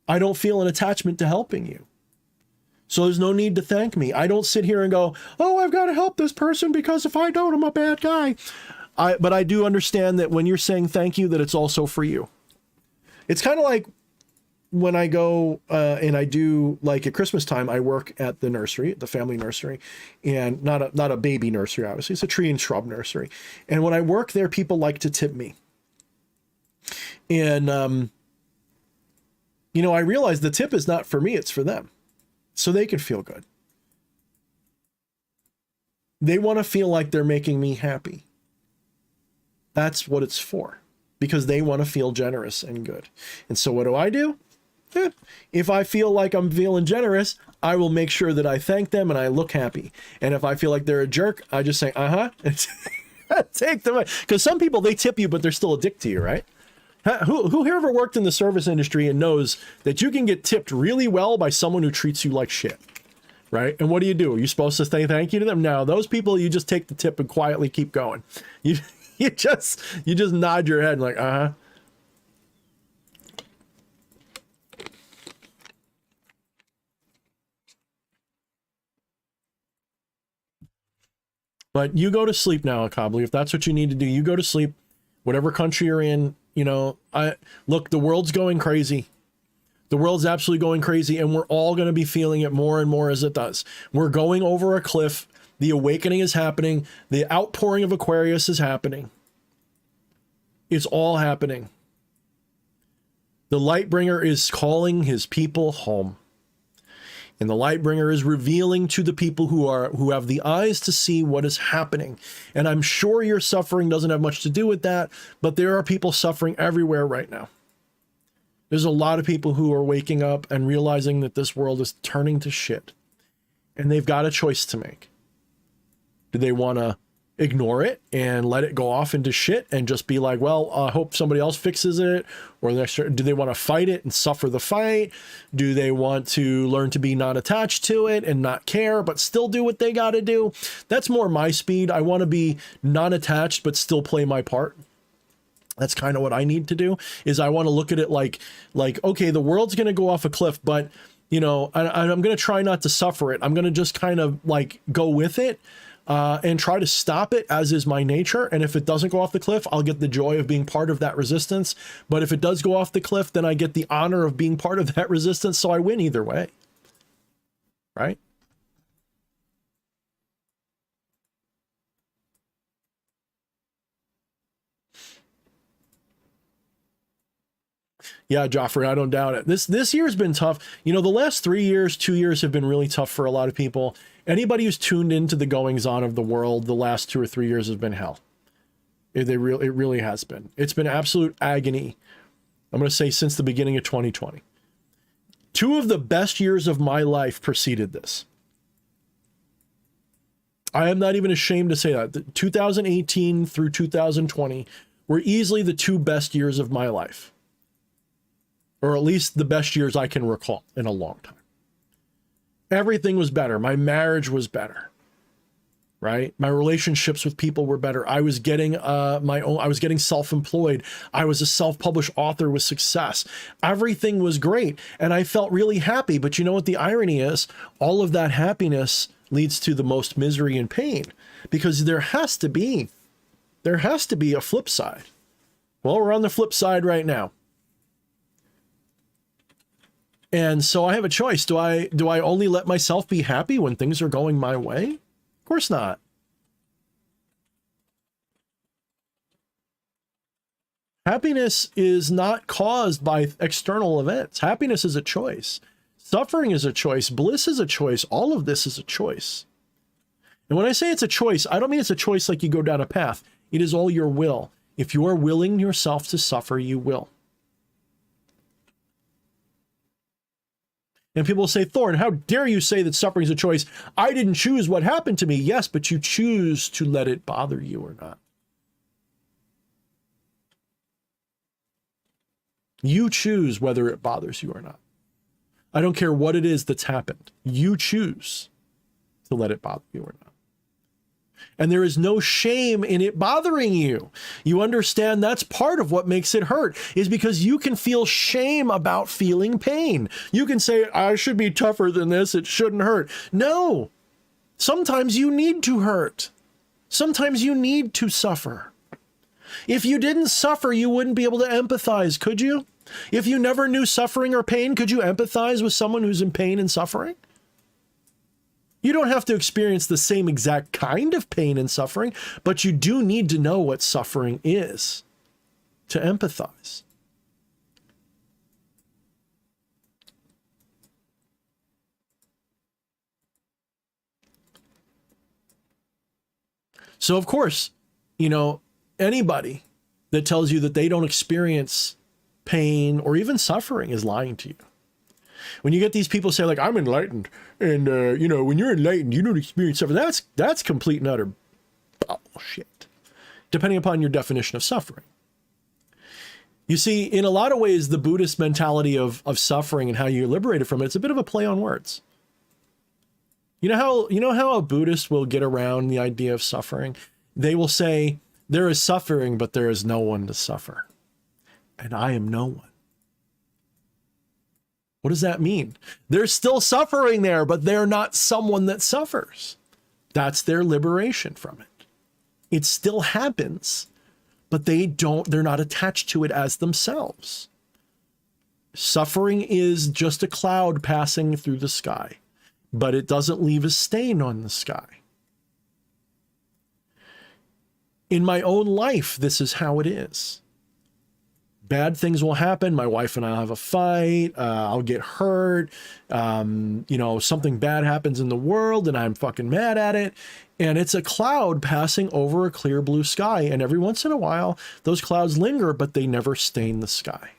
I don't feel an attachment to helping you. So there's no need to thank me. I don't sit here and go, oh, I've got to help this person because if I don't, I'm a bad guy. But I do understand that when you're saying thank you, that it's also for you. It's kind of like when I go and I do, like at Christmas time, I work at the nursery, the family nursery, and not a baby nursery, obviously. It's a tree and shrub nursery. And when I work there, people like to tip me. And, you know, I realize the tip is not for me, it's for them. So they can feel good. They want to feel like they're making me happy. That's what it's for, because they want to feel generous and good. And so what do? If I feel like I'm feeling generous, I will make sure that I thank them and I look happy. And if I feel like they're a jerk, I just say, and take them. Because some people, they tip you, but they're still a dick to you, right? Who ever worked in the service industry and knows that you can get tipped really well by someone who treats you like shit, right? And what do? Are you supposed to say thank you to them? No, those people, you just take the tip and quietly keep going. You just nod your head like, But you go to sleep now, Akabli. If that's what you need to do, you go to sleep. Whatever country you're in, you know, look, the world's going crazy. The world's absolutely going crazy, and we're all going to be feeling it more and more as it does. We're going over a cliff. The awakening is happening. The outpouring of Aquarius is happening. It's all happening. The Lightbringer is calling his people home. And the Lightbringer is revealing to the people who have the eyes to see what is happening. And I'm sure your suffering doesn't have much to do with that, but there are people suffering everywhere right now. There's a lot of people who are waking up and realizing that this world is turning to shit. And they've got a choice to make. Do they want to ignore it and let it go off into shit and just be like, well, I hope somebody else fixes it? Or do they want to fight it and suffer the fight? Do they want to learn to be not attached to it and not care, but still do what they got to do? That's more my speed. I want to be non-attached, but still play my part. That's kind of what I need to do, is I want to look at it like, okay, the world's going to go off a cliff, but you know, I'm going to try not to suffer it. I'm going to just kind of like go with it. And try to stop it, as is my nature. And if it doesn't go off the cliff, I'll get the joy of being part of that resistance. But if it does go off the cliff, then I get the honor of being part of that resistance. So I win either way. Right? Yeah, Joffrey, I don't doubt it. This year's been tough. You know, the last 3 years, 2 years have been really tough for a lot of people. Anybody who's tuned into the goings on of the world, the last 2 or 3 years has been hell. It really has been. It's been absolute agony. I'm going to say since the beginning of 2020. 2 of the best years of my life preceded this. I am not even ashamed to say that. 2018 through 2020 were easily the 2 best years of my life. Or at least the best years I can recall in a long time. Everything was better. My marriage was better, right? My relationships with people were better. I was getting I was getting self-employed. I was a self-published author with success. Everything was great. And I felt really happy. But you know what the irony is? All of that happiness leads to the most misery and pain, because there has to be a flip side. Well, we're on the flip side right now. And so I have a choice. Do I only let myself be happy when things are going my way? Of course not. Happiness is not caused by external events. Happiness is a choice. Suffering is a choice. Bliss is a choice. All of this is a choice. And when I say it's a choice, I don't mean it's a choice like you go down a path. It is all your will. If you are willing yourself to suffer, you will. And people say, Thorne, how dare you say that suffering is a choice? I didn't choose what happened to me. Yes, but you choose to let it bother you or not. You choose whether it bothers you or not. I don't care what it is that's happened. You choose to let it bother you or not. And there is no shame in it bothering you. You understand that's part of what makes it hurt, is because you can feel shame about feeling pain. You can say, I should be tougher than this. It shouldn't hurt. No, sometimes you need to hurt. Sometimes you need to suffer. If you didn't suffer, you wouldn't be able to empathize, could you? If you never knew suffering or pain, could you empathize with someone who's in pain and suffering? You don't have to experience the same exact kind of pain and suffering, but you do need to know what suffering is to empathize. So, of course, you know, anybody that tells you that they don't experience pain or even suffering is lying to you. When you get these people say, like, I'm enlightened, and, you know, when you're enlightened, you don't experience suffering. That's complete and utter bullshit, depending upon your definition of suffering. You see, in a lot of ways, the Buddhist mentality of suffering and how you're liberated from it, it's a bit of a play on words. You know how a Buddhist will get around the idea of suffering? They will say, there is suffering, but there is no one to suffer. And I am no one. What does that mean? There's still suffering there, but they're not someone that suffers. That's their liberation from it. It still happens, but they're not attached to it as themselves. Suffering is just a cloud passing through the sky, but it doesn't leave a stain on the sky. In my own life, this is how it is. Bad things will happen. My wife and I will have a fight. I'll get hurt. You know, something bad happens in the world and I'm fucking mad at it. And it's a cloud passing over a clear blue sky. And every once in a while, those clouds linger, but they never stain the sky.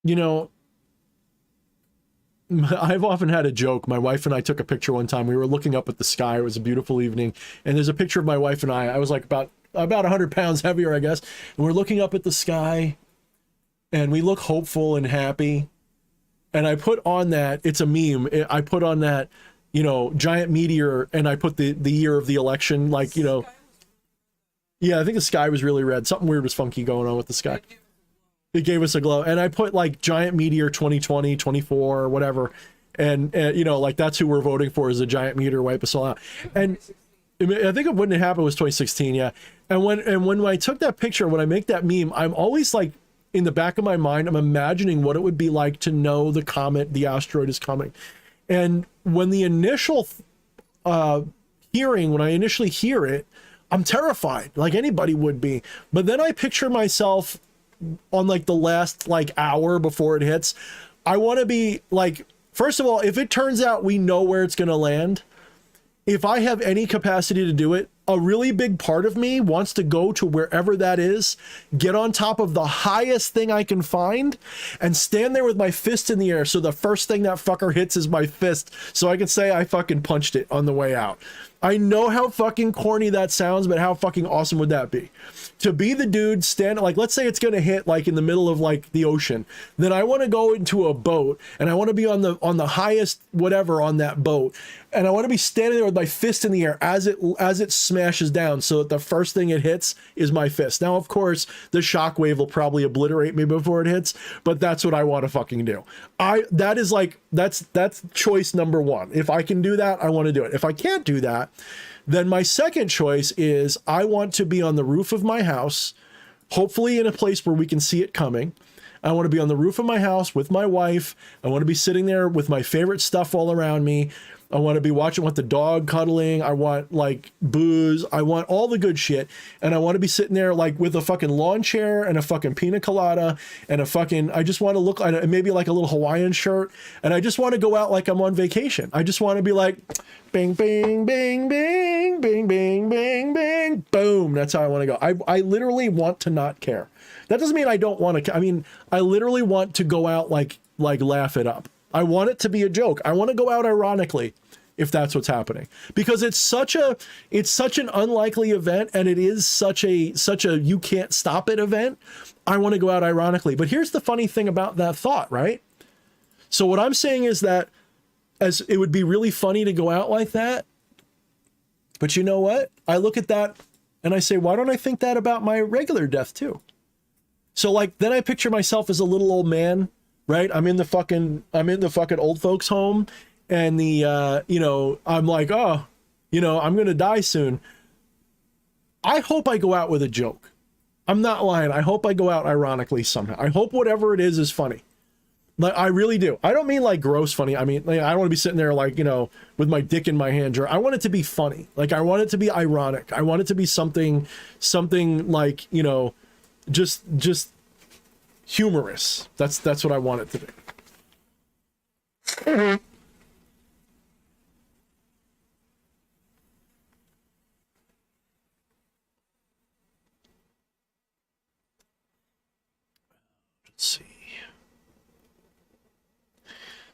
You know, I've often had a joke. My wife and I took a picture one time. We were looking up at the sky. It was a beautiful evening. And there's a picture of my wife and I. I was like about 100 pounds heavier, I guess. And we're looking up at the sky and we look hopeful and happy. And I put on that, it's a meme. I put on that, you know, giant meteor, and I put the year of the election, like, you know, yeah, I think the sky was really red. Something weird was funky going on with the sky. It gave us a glow. And I put like giant meteor 2020, 24, whatever. And you know, like that's who we're voting for, is a giant meteor wipe us all out. And I think when it happened was 2016. Yeah. And when I took that picture, when I make that meme, I'm always like, in the back of my mind, I'm imagining what it would be like to know the comet, the asteroid is coming. And when the initial when I initially hear it, I'm terrified, like anybody would be. But then I picture myself on like the last like hour before it hits. I want to be like, first of all, if it turns out we know where it's going to land, if I have any capacity to do it, a really big part of me wants to go to wherever that is, get on top of the highest thing I can find, and stand there with my fist in the air. So the first thing that fucker hits is my fist, so I can say I fucking punched it on the way out. I know how fucking corny that sounds, but how fucking awesome would that be? To be the dude standing, like, let's say it's going to hit like in the middle of like the ocean. Then I want to go into a boat and I want to be on the highest whatever on that boat. And I want to be standing there with my fist in the air as it smashes down, so that the first thing it hits is my fist. Now, of course, the shockwave will probably obliterate me before it hits, but that's what I want to fucking do. That's choice number one. If I can do that, I want to do it. If I can't do that, then my second choice is I want to be on the roof of my house, hopefully in a place where we can see it coming. I want to be on the roof of my house with my wife. I want to be sitting there with my favorite stuff all around me. I want to be watching with the dog cuddling. I want like booze. I want all the good shit. And I want to be sitting there like with a fucking lawn chair and a fucking pina colada and a fucking, I just want to look like maybe like a little Hawaiian shirt. And I just want to go out like I'm on vacation. I just want to be like, bing, bing, bing, bing, bing, bing, bing, bing, boom. That's how I want to go. I literally want to not care. That doesn't mean I don't want to, I mean, I literally want to go out like laugh it up. I want it to be a joke. I want to go out ironically if that's what's happening, because it's such an unlikely event, and it is such a you can't stop it event. I want to go out ironically. But here's the funny thing about that thought, right? So what I'm saying is that as it would be really funny to go out like that. But you know what? I look at that and I say, why don't I think that about my regular death too? So like, then I picture myself as a little old man, right? I'm in the fucking old folks home, and the, you know, I'm like, oh, you know, I'm going to die soon. I hope I go out with a joke. I'm not lying. I hope I go out ironically somehow. I hope whatever it is funny. Like, I really do. I don't mean like gross funny. I mean, like, I don't want to be sitting there like, you know, with my dick in my hand. I want it to be funny. Like, I want it to be ironic. I want it to be something like, you know, just humorous. That's what I want it to be. Let's see.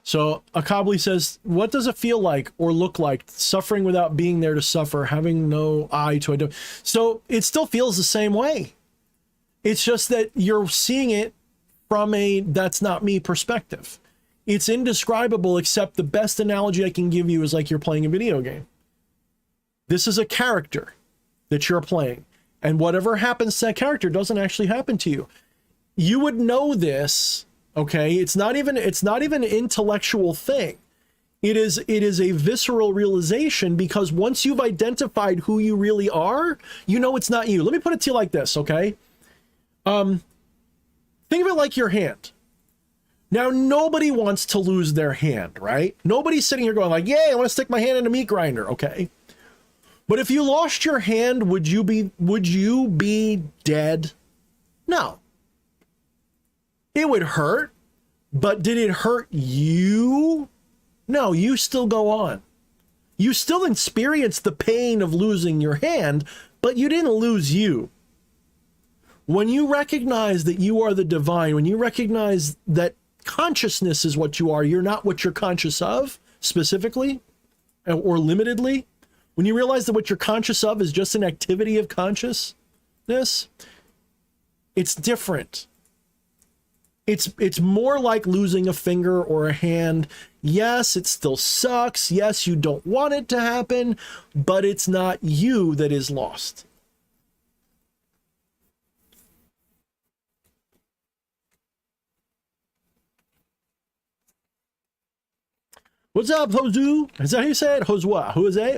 So Akabli says, what does it feel like or look like suffering without being there to suffer, having no eye to identify? So it still feels the same way. It's just that you're seeing it from a that's not me perspective. It's indescribable, except the best analogy I can give you is like you're playing a video game. This is a character that you're playing, and whatever happens to that character doesn't actually happen to you. You would know this, okay? It's not even an intellectual thing. It is a visceral realization, because once you've identified who you really are, you know it's not you. Let me put it to you like this, okay? Think of it like your hand. Now, nobody wants to lose their hand, right? Nobody's sitting here going like, yay, I want to stick my hand in a meat grinder, okay? But if you lost your hand, would you be dead? No. It would hurt, but did it hurt you? No, you still go on. You still experience the pain of losing your hand, but you didn't lose you. When you recognize that you are the divine, when you recognize that consciousness is what you are, you're not what you're conscious of specifically or limitedly. When you realize that what you're conscious of is just an activity of consciousness, it's different. It's more like losing a finger or a hand. Yes, it still sucks. Yes, you don't want it to happen, but it's not you that is lost. What's up, Josu? Is that how you say it? Josua? Jose?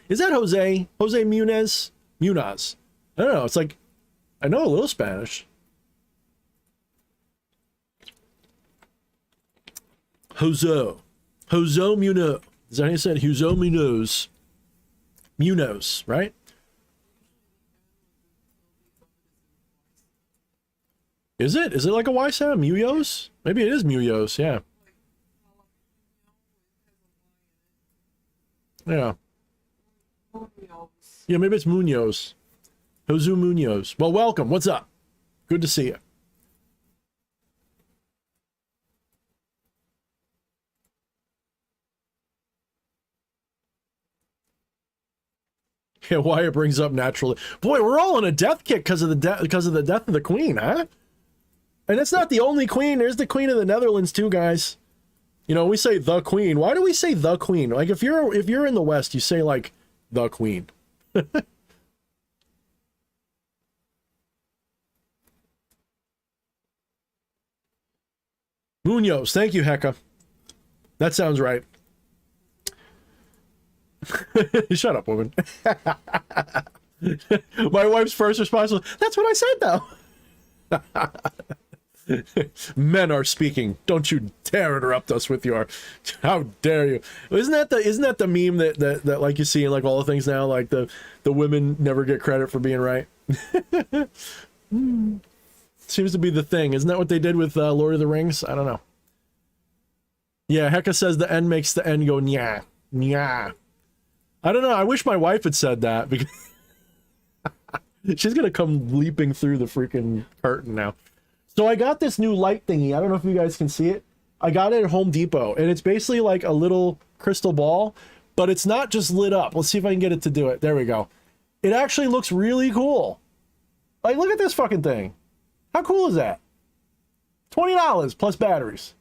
Is that Jose? Jose Munez? Munaz? I don't know. It's like, I know a little Spanish. Jose Munoz. Is that how you said? Jose Munoz. Munoz, right? Is it? Is it like a Y sound? Munoz? Maybe it is Munoz, yeah. Yeah. Yeah, maybe it's Munoz. Jose Munoz. Well, welcome. What's up? Good to see you. Yeah, why it brings up naturally. Boy, we're all on a death kick because of the death of the queen, huh? And it's not the only queen. There's the queen of the Netherlands too, guys. You know, we say the queen. Why do we say the queen? Like if you're in the West, you say like the queen. Munoz, thank you, Hecka. That sounds right. Shut up, woman. My wife's first response was, that's what I said, though. Men are speaking. Don't you dare interrupt us with your, how dare you. Isn't that the meme that like you see in like all the things now, like the women never get credit for being right? Seems to be the thing. Isn't that what they did with Lord of the Rings? I don't know. Yeah, Hecka says the N makes the N go nya. Nya. I don't know. I wish my wife had said that because she's going to come leaping through the freaking curtain now. So I got this new light thingy. I don't know if you guys can see it. I got it at Home Depot, and it's basically like a little crystal ball, but it's not just lit up. Let's see if I can get it to do it. There we go. It actually looks really cool. Like, look at this fucking thing. How cool is that? $20 plus batteries.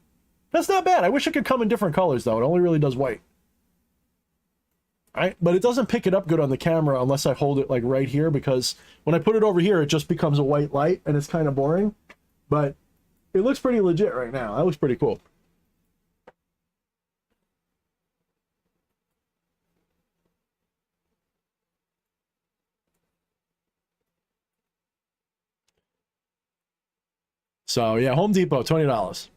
That's not bad. I wish it could come in different colors, though. It only really does white. All right, but it doesn't pick it up good on the camera unless I hold it like right here, because when I put it over here, it just becomes a white light, and it's kind of boring. But it looks pretty legit right now. That looks pretty cool. So yeah, Home Depot, $20.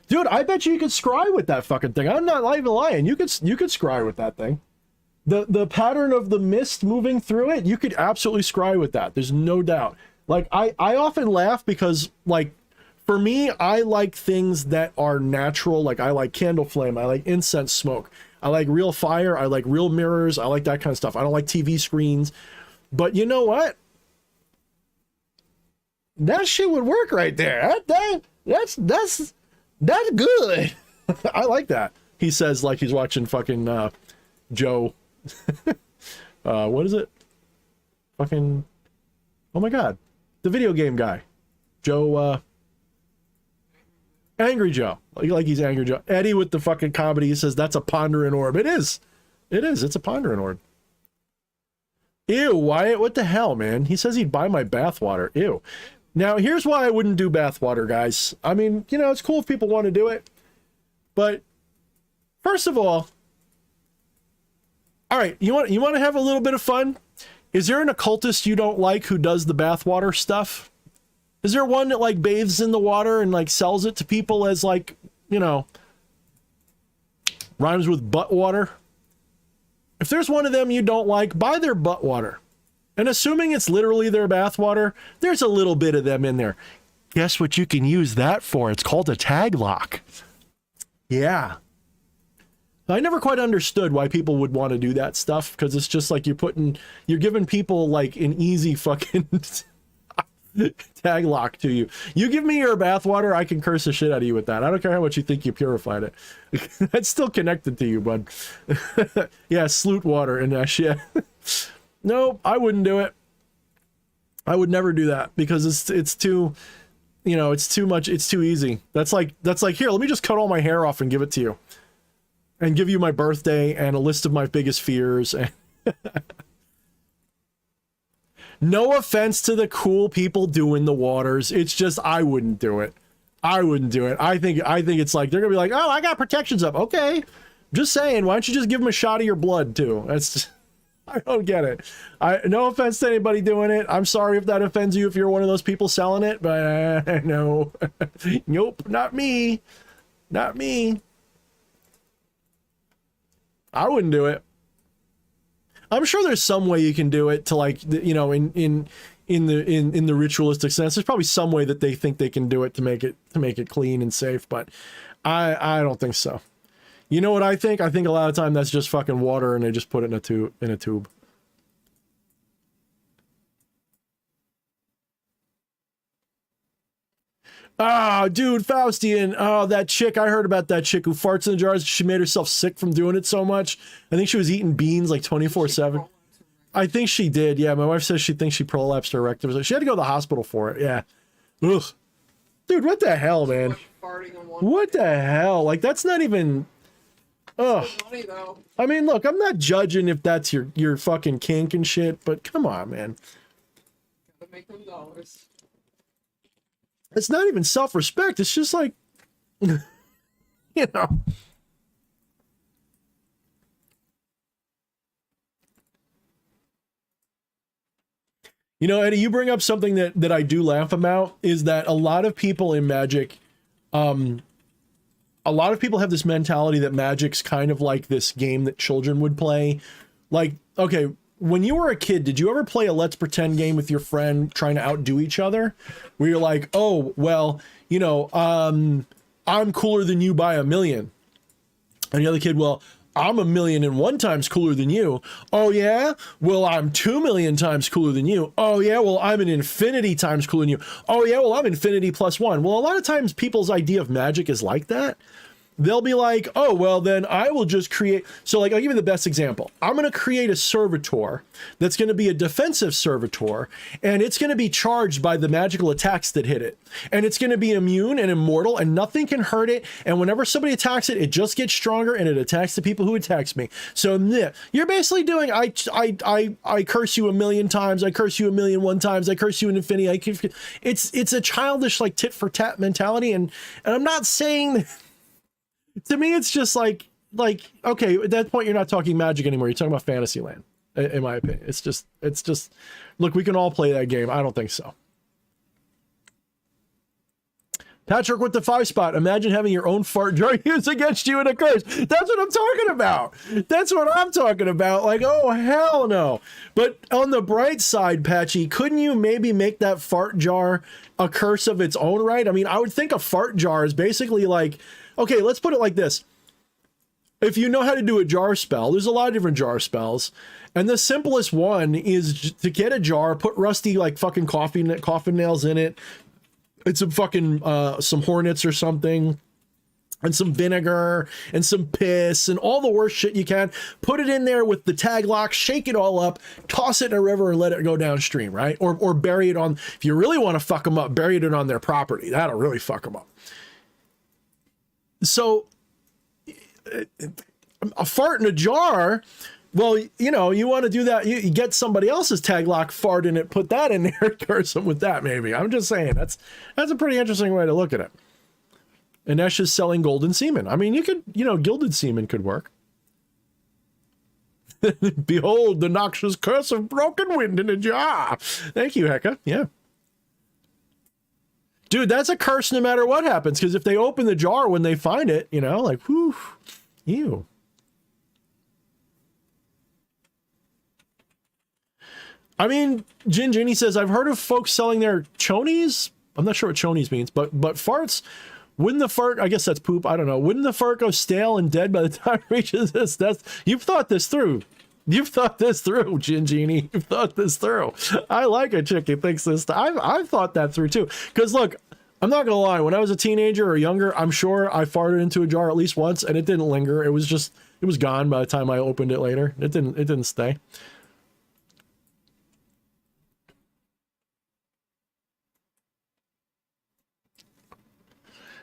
Dude, I bet you could scry with that fucking thing. I'm not even lying. You could scry with that thing. The pattern of the mist moving through it, you could absolutely scry with that. There's no doubt. Like, I often laugh because, like, for me, I like things that are natural. Like, I like candle flame. I like incense smoke. I like real fire. I like real mirrors. I like that kind of stuff. I don't like TV screens. But you know what? That shit would work right there. That's good. I like that. He says like he's watching fucking Joe. What is it? Fucking, oh my god. The video game guy. Joe, Angry Joe. Like he's Angry Joe. Eddie with the fucking comedy, he says that's a pondering orb. It is. It is. It's a pondering orb. Ew, Wyatt, what the hell, man? He says he'd buy my bathwater. Ew. Now, here's why I wouldn't do bathwater, guys. I mean, you know, it's cool if people want to do it. But, first of all right, you want to have a little bit of fun? Is there an occultist you don't like who does the bathwater stuff? Is there one that, like, bathes in the water and, like, sells it to people as, like, you know, rhymes with butt water? If there's one of them you don't like, buy their butt water. And assuming it's literally their bathwater, there's a little bit of them in there. Guess what you can use that for? It's called a tag lock. Yeah. I never quite understood why people would want to do that stuff, because it's just like you're giving people like an easy fucking tag lock to you. You give me your bathwater, I can curse the shit out of you with that. I don't care how much you think you purified it. That's still connected to you, bud. Yeah, sloot water and that shit. No, I wouldn't do it. I would never do that because it's too, you know, it's too much. It's too easy. That's like, here, let me just cut all my hair off and give it to you. And give you my birthday and a list of my biggest fears. No offense to the cool people doing the waters. It's just, I wouldn't do it. I wouldn't do it. I think it's like, they're gonna be like, oh, I got protections up. Okay. Just saying, why don't you just give them a shot of your blood too? That's just, I don't get it. No offense to anybody doing it. I'm sorry if that offends you if you're one of those people selling it, but no. Nope, not me. Not me. I wouldn't do it. I'm sure there's some way you can do it to, like, you know, in the ritualistic sense. There's probably some way that they think they can do it to make it clean and safe, but I don't think so. You know what I think? I think a lot of time that's just fucking water and they just put it in a tube. Oh, dude, Faustian. Oh, that chick. I heard about that chick who farts in the jars. She made herself sick from doing it so much. I think she was eating beans like 24/7. I think she did. Yeah, my wife says she thinks she prolapsed her rectum. She had to go to the hospital for it. Yeah. Ugh. Dude, what the hell, man? What the hell? Like, that's not even... Ugh. I mean, look, I'm not judging if that's your fucking kink and shit, but come on, man. Gotta make them dollars. It's not even self-respect. It's just like, you know. You know, Eddie, you bring up something that I do laugh about, is that a lot of people in Magic, a lot of people have this mentality that Magic's kind of like this game that children would play. Like, okay, when you were a kid, did you ever play a let's pretend game with your friend trying to outdo each other? Where you're like, oh, well, you know, I'm cooler than you by 1,000,000. And the other kid, well, I'm 1,000,001 times cooler than you. Oh, yeah? Well, I'm 2,000,000 times cooler than you. Oh, yeah? Well, I'm an infinity times cooler than you. Oh, yeah? Well, I'm infinity plus 1. Well, a lot of times people's idea of Magic is like that. They'll be like, oh, well, then I will just create. So, like, I'll give you the best example. I'm going to create a servitor that's going to be a defensive servitor, and it's going to be charged by the magical attacks that hit it. And it's going to be immune and immortal, and nothing can hurt it. And whenever somebody attacks it, it just gets stronger, and it attacks the people who attacks me. So, you're basically doing, I curse you 1,000,000 times, I curse you 1,000,001 times, I curse you in infinity. It's a childish, like, tit-for-tat mentality, and I'm not saying... To me, it's just like, okay, at that point, you're not talking Magic anymore. You're talking about Fantasyland, in my opinion. It's just, look, we can all play that game. I don't think so. Patrick with the 5-spot. Imagine having your own fart jar used against you in a curse. That's what I'm talking about. That's what I'm talking about. Like, oh, hell no. But on the bright side, Patchy, couldn't you maybe make that fart jar a curse of its own right? I mean, I would think a fart jar is basically like, okay, let's put it like this. If you know how to do a jar spell, there's a lot of different jar spells. And the simplest one is to get a jar, put rusty, like, fucking coffin nails in it, and some fucking, some hornets or something, and some vinegar, and some piss, and all the worst shit you can. Put it in there with the tag lock, shake it all up, toss it in a river, and let it go downstream, right? Or bury it on, if you really want to fuck them up, bury it on their property. That'll really fuck them up. So, a fart in a jar, well, you know, you want to do that, you get somebody else's tag lock fart in it, put that in there, curse them with that, maybe. I'm just saying, that's a pretty interesting way to look at it. And Ash is selling golden semen. I mean, you could, you know, gilded semen could work. Behold, the noxious curse of broken wind in a jar. Thank you, Hecka. Yeah. Dude, that's a curse no matter what happens, because if they open the jar when they find it, you know, like, whew, ew. I mean, Ginny says, I've heard of folks selling their chonies. I'm not sure what chonies means, but farts, wouldn't the fart, I guess that's poop, I don't know. Wouldn't the fart go stale and dead by the time it reaches this? You've thought this through. You've thought this through, Genie. You've thought this through. I like a chick who thinks this. I've thought that through too. Because look, I'm not gonna lie. When I was a teenager or younger, I'm sure I farted into a jar at least once, and it didn't linger. It was gone by the time I opened it later. It didn't stay.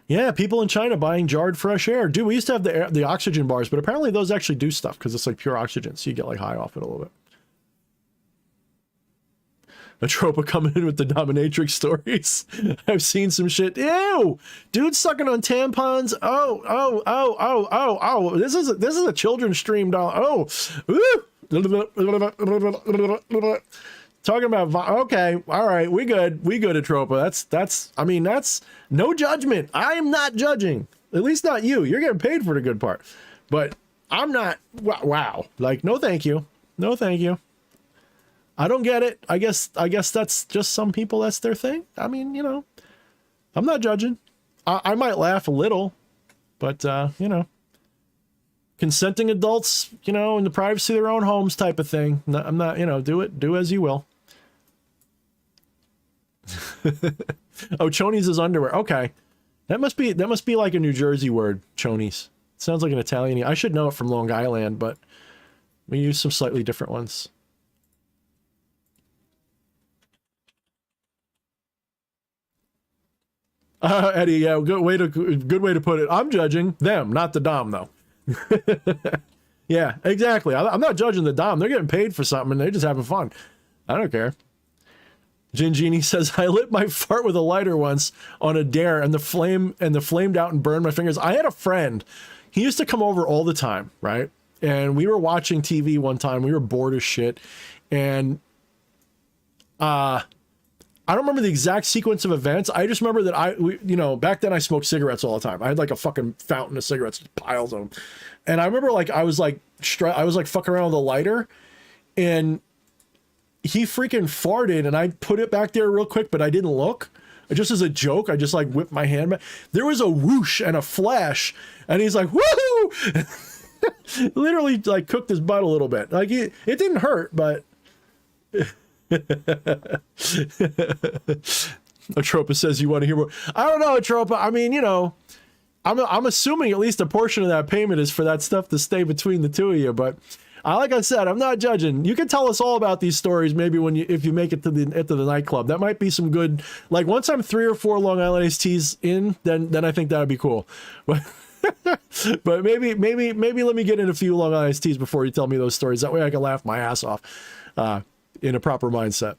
Yeah, people in China buying jarred fresh air. Dude, we used to have the oxygen bars, but apparently those actually do stuff because it's like pure oxygen, so you get like high off it a little bit. Etropa coming in with the dominatrix stories. I've seen some shit. Ew! Dude sucking on tampons. Oh. This is a children's stream, doll. Oh. Talking about, okay, all right, we good, Etropa. That's, I mean, that's no judgment. I am not judging, at least not you. You're getting paid for the good part, but I'm not, wow. Like, no, thank you. No, thank you. I don't get it. I guess that's just some people, that's their thing. I mean, you know, I'm not judging. I might laugh a little, but, you know, consenting adults, you know, in the privacy of their own homes type of thing. I'm not, you know, do as you will. Oh, chonies is underwear. Okay. That must be like a New Jersey word, chonies. Sounds like an Italian. I should know it from Long Island, but we use some slightly different ones. Eddie, yeah, good way to put it. I'm judging them, not the Dom, though. Yeah, exactly. I'm not judging the Dom. They're getting paid for something, and they're just having fun. I don't care. Gingini says, I lit my fart with a lighter once on a dare, and the flamed out and burned my fingers. I had a friend. He used to come over all the time, right? And we were watching TV one time. We were bored as shit, and I don't remember the exact sequence of events. I just remember that you know, back then I smoked cigarettes all the time. I had like a fucking fountain of cigarettes, piles of them. And I remember like I was like fucking around with a lighter, and he freaking farted, and I put it back there real quick, but I didn't look. Just as a joke, I just like whipped my hand back. There was a whoosh and a flash, and he's like, woohoo! Literally like cooked his butt a little bit. Like it didn't hurt, but Etropa says you want to hear more. I don't know, Etropa. I mean, you know, I'm assuming at least a portion of that payment is for that stuff to stay between the two of you. But like I said, I'm not judging. You can tell us all about these stories maybe if you make it to the nightclub. That might be some good. Like once I'm 3 or 4 Long Island iced teas in, then I think that'd be cool. But maybe let me get in a few Long Island iced teas before you tell me those stories. That way I can laugh my ass off. In a proper mindset.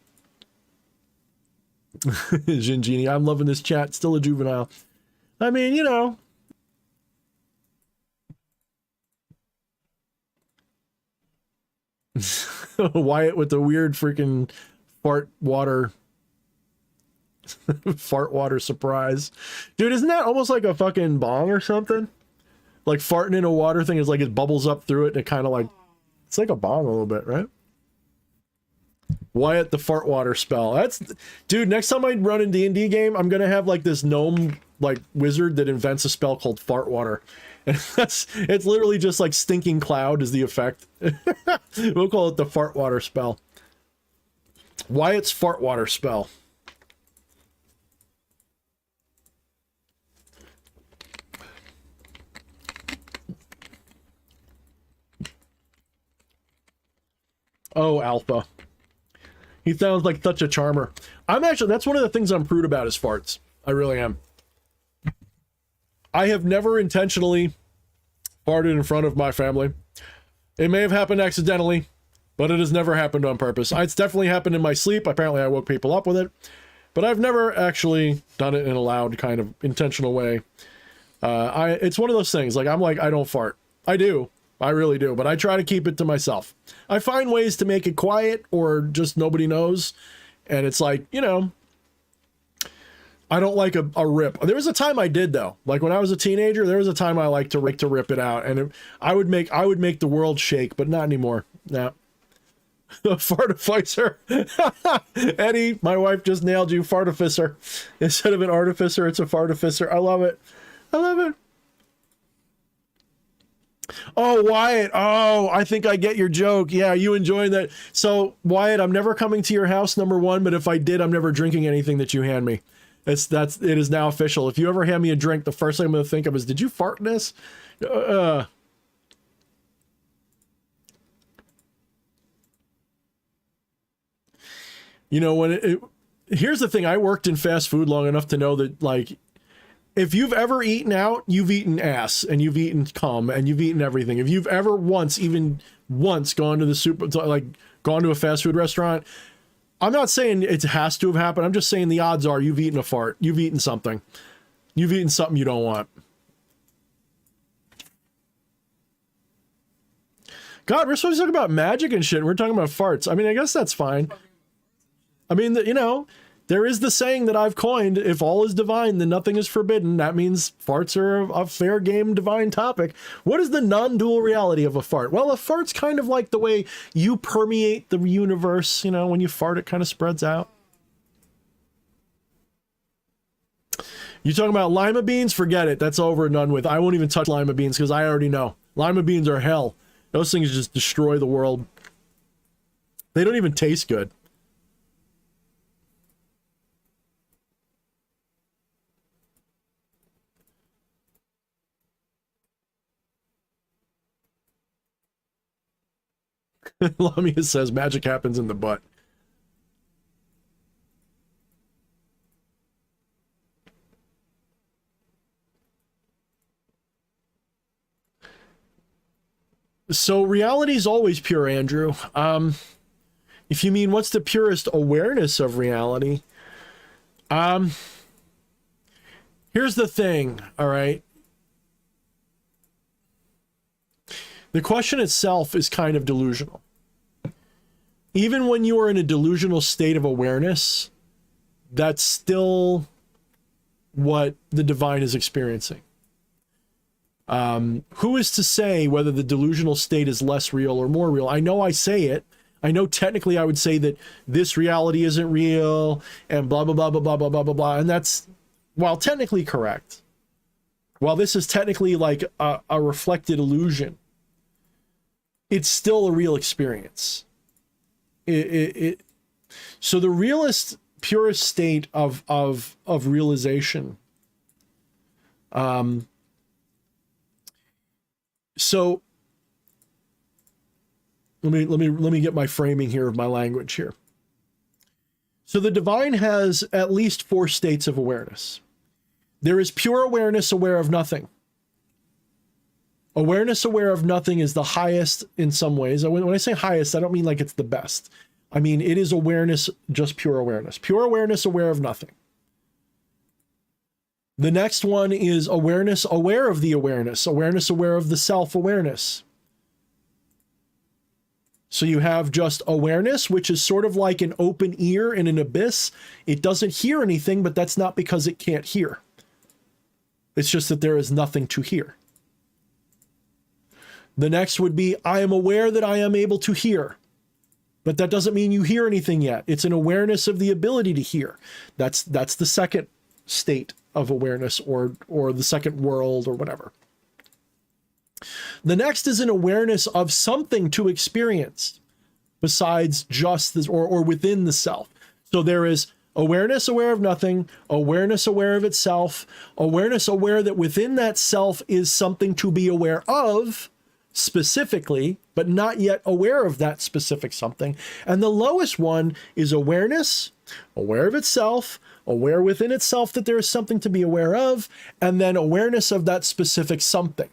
Gingini, I'm loving this chat. Still a juvenile. I mean, you know. Wyatt with the weird freaking fart water surprise. Dude, isn't that almost like a fucking bong or something? Like farting in a water thing is like it bubbles up through it and it kind of like, it's like a bong a little bit, right? Wyatt the fart water spell. That's, dude, next time I run a D&D game, I'm gonna have like this gnome like wizard that invents a spell called fart water, and it's literally just like stinking cloud is the effect. We'll call it the fart water spell. Wyatt's fart water spell. Oh, Alpha. He sounds like such a charmer. That's one of the things I'm prude about is farts. I really am. I have never intentionally farted in front of my family. It may have happened accidentally, but it has never happened on purpose. It's definitely happened in my sleep. Apparently I woke people up with it, but I've never actually done it in a loud kind of intentional way. It's one of those things, like, I'm like, I don't fart. I do. I really do, but I try to keep it to myself. I find ways to make it quiet or just nobody knows. And it's like, you know, I don't like a rip. There was a time I did though. Like when I was a teenager, there was a time I liked to rip it out, and I would make the world shake, but not anymore. No. Fartificer. Eddie, my wife just nailed you. Fartificer. Instead of an artificer, it's a fartificer. I love it. I love it. Oh, Wyatt. Oh, I think I get your joke. Yeah, you enjoying that. So, Wyatt, I'm never coming to your house, number one, but if I did, I'm never drinking anything that you hand me. It is now official. If you ever hand me a drink, the first thing I'm going to think of is, did you fart in this? You know, here's the thing. I worked in fast food long enough to know that, like, if you've ever eaten out, you've eaten ass, and you've eaten cum, and you've eaten everything. If you've ever even once gone to gone to a fast food restaurant, I'm not saying it has to have happened. I'm just saying the odds are you've eaten a fart. You've eaten something. You've eaten something you don't want. God, we're supposed to talk about magic and shit. We're talking about farts. I mean, I guess that's fine. I mean, you know, there is the saying that I've coined, if all is divine, then nothing is forbidden. That means farts are a fair game divine topic. What is the non-dual reality of a fart? Well, a fart's kind of like the way you permeate the universe. You know, when you fart, it kind of spreads out. You talking about lima beans? Forget it. That's over and done with. I won't even touch lima beans because I already know. Lima beans are hell. Those things just destroy the world. They don't even taste good. Lamia says magic happens in the butt. So reality is always pure, Andrew. If you mean what's the purest awareness of reality, here's the thing, all right? The question itself is kind of delusional. even when you are in a delusional state of awareness, that's still what the divine is experiencing. Who is to say whether the delusional state is less real or more real? I know I say it. I know technically I would say that this reality isn't real and blah, blah, blah, blah, blah, blah, blah, blah, blah. And that's, while technically correct, while this is technically like a reflected illusion, it's still a real experience. So the realist, purest state of realization. So let me get my framing here of my language here. So the divine has at least 4 states of awareness. There is pure awareness, aware of nothing. Awareness aware of nothing is the highest in some ways. When I say highest, I don't mean like it's the best. I mean, it is awareness, just pure awareness. Pure awareness aware of nothing. The next one is awareness aware of the awareness. Awareness aware of the self-awareness. So you have just awareness, which is sort of like an open ear in an abyss. It doesn't hear anything, but that's not because it can't hear. It's just that there is nothing to hear. The next would be, I am aware that I am able to hear, but that doesn't mean you hear anything yet. It's an awareness of the ability to hear. That's the second state of awareness, or the second world, or whatever. The next is an awareness of something to experience besides just this, or within the self. So there is awareness aware of nothing, awareness aware of itself, awareness aware that within that self is something to be aware of specifically, but not yet aware of that specific something. And the lowest one is awareness, aware of itself, aware within itself that there is something to be aware of, and then awareness of that specific something.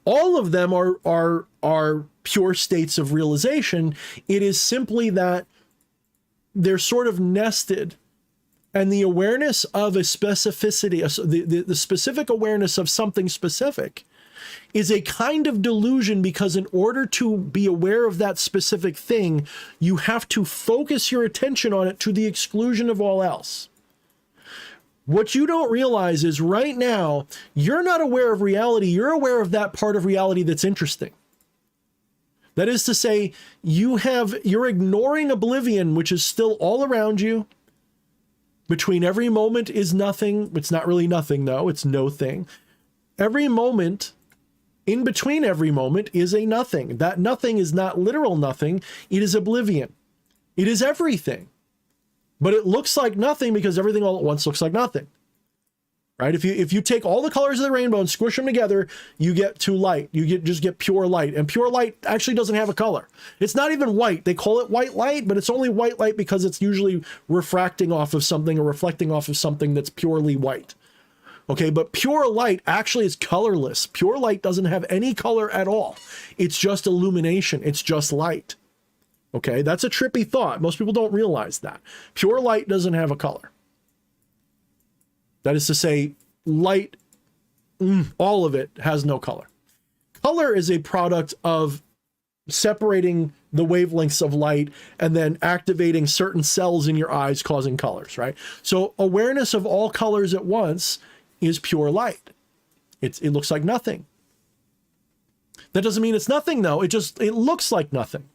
All of them are pure states of realization. It is simply that they're sort of nested, and the awareness of a specificity, the specific awareness of something specific, is a kind of delusion, because in order to be aware of that specific thing, you have to focus your attention on it to the exclusion of all else. What you don't realize is right now, you're not aware of reality. You're aware of that part of reality that's interesting. That is to say, you're ignoring oblivion, which is still all around you. Between every moment is nothing. It's not really nothing, though. It's no thing. Every moment, in between every moment, is a nothing. That nothing is not literal nothing. It is oblivion. It is everything. But it looks like nothing because everything all at once looks like nothing. Right? If you take all the colors of the rainbow and squish them together, you get to light. You just get pure light. And pure light actually doesn't have a color. It's not even white. They call it white light, but it's only white light because it's usually refracting off of something or reflecting off of something that's purely white. Okay, but pure light actually is colorless. Pure light doesn't have any color at all. It's just illumination. It's just light. Okay, that's a trippy thought. Most people don't realize that. Pure light doesn't have a color. That is to say, light, all of it has no color. Color is a product of separating the wavelengths of light and then activating certain cells in your eyes, causing colors, right? So awareness of all colors at once is pure light. It looks like nothing. That doesn't mean it's nothing, though. It looks like nothing,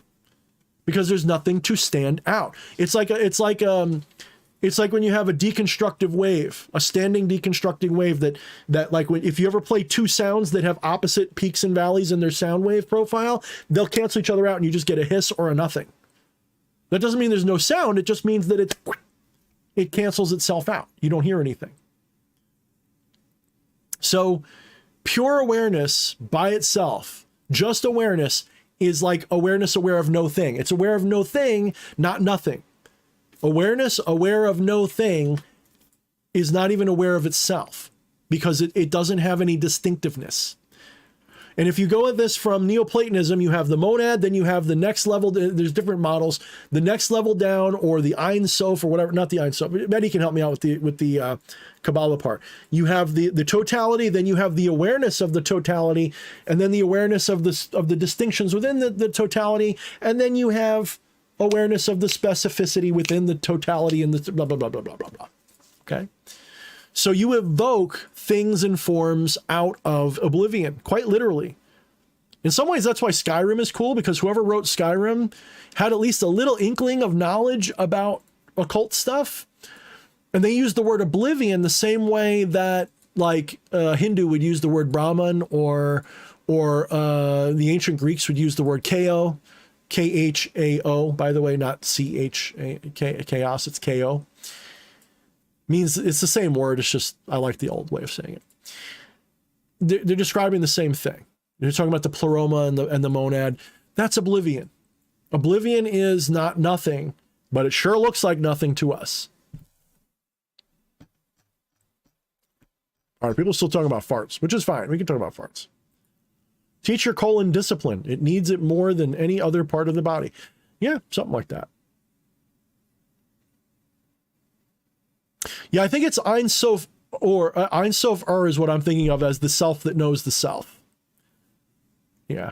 because there's nothing to stand out. It's like when you have a deconstructive wave, a standing deconstructing wave that like if you ever play two sounds that have opposite peaks and valleys in their sound wave profile, they'll cancel each other out and you just get a hiss or a nothing. That doesn't mean there's no sound. It just means that it cancels itself out. You don't hear anything. So pure awareness by itself, just awareness, is like awareness aware of no thing. It's aware of no thing, not nothing. Awareness aware of no thing is not even aware of itself, because it doesn't have any distinctiveness. And if you go at this from Neoplatonism, you have the monad, then you have the next level. There's different models. The next level down, or the Ein Sof, or whatever, not the Ein Sof. Betty can help me out with the Kabbalah part. You have the totality, then you have the awareness of the totality, and then the awareness of the distinctions within the totality, and then you have awareness of the specificity within the totality and the blah, blah, blah, blah, blah, blah, blah. Okay. So you evoke things and forms out of oblivion, quite literally. In some ways, that's why Skyrim is cool, because whoever wrote Skyrim had at least a little inkling of knowledge about occult stuff. And they used the word oblivion the same way that like Hindu would use the word Brahman, or the ancient Greeks would use the word Ko, Khao, by the way, not chaos, it's Ko. Means it's the same word. It's just, I like the old way of saying it. They're describing the same thing. They're talking about the pleroma and the monad. That's oblivion. Oblivion is not nothing, but it sure looks like nothing to us. All right, people are still talking about farts, which is fine. We can talk about farts. Teach your colon discipline. It needs it more than any other part of the body. Yeah, something like that. Yeah, I think it's Ein Sof, or Ein Sof is what I'm thinking of as the self that knows the self. Yeah,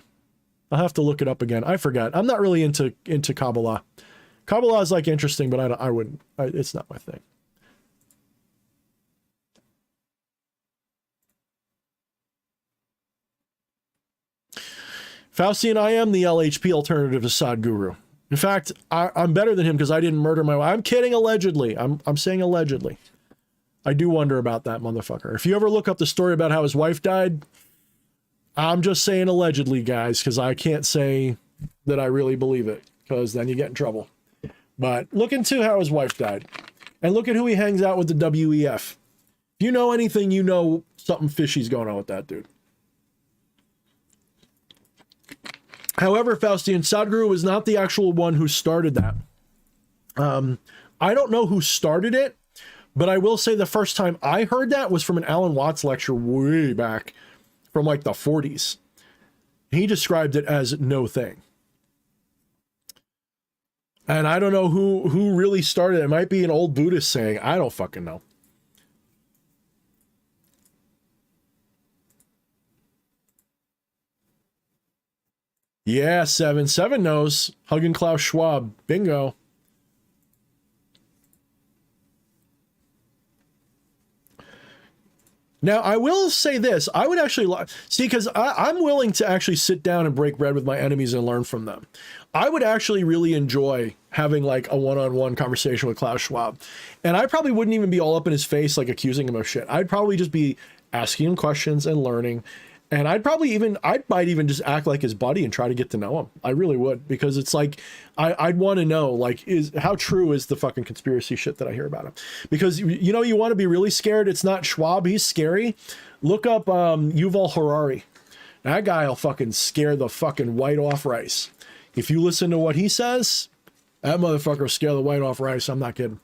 I'll have to look it up again. I forgot. I'm not really into Kabbalah. Kabbalah is like interesting, but I wouldn't. It's not my thing. Faustian, I am the LHP alternative to Sadhguru. In fact, I'm better than him because I didn't murder my wife. I'm kidding, allegedly. I'm saying allegedly. I do wonder about that motherfucker. If you ever look up the story about how his wife died, I'm just saying allegedly, guys, because I can't say that I really believe it, because then you get in trouble. But look into how his wife died. And look at who he hangs out with, the WEF. If you know anything, you know something fishy's going on with that dude. However, Faustian, Sadhguru was not the actual one who started that. I don't know who started it, but I will say the first time I heard that was from an Alan Watts lecture way back from like the 40s. He described it as no thing. And I don't know who really started it. It might be an old Buddhist saying. I don't fucking know. Yeah, 7 knows. Hugging Klaus Schwab. Bingo. Now, I will say this. I would actually see, because I'm willing to actually sit down and break bread with my enemies and learn from them. I would actually really enjoy having like a one-on-one conversation with Klaus Schwab. And I probably wouldn't even be all up in his face, like accusing him of shit. I'd probably just be asking him questions and learning. And I might even just act like his buddy and try to get to know him. I really would, because it's like, I'd want to know, like, how true is the fucking conspiracy shit that I hear about him? Because, you know, you want to be really scared. It's not Schwab. He's scary. Look up Yuval Harari. That guy will fucking scare the fucking white off rice. If you listen to what he says, that motherfucker will scare the white off rice. I'm not kidding.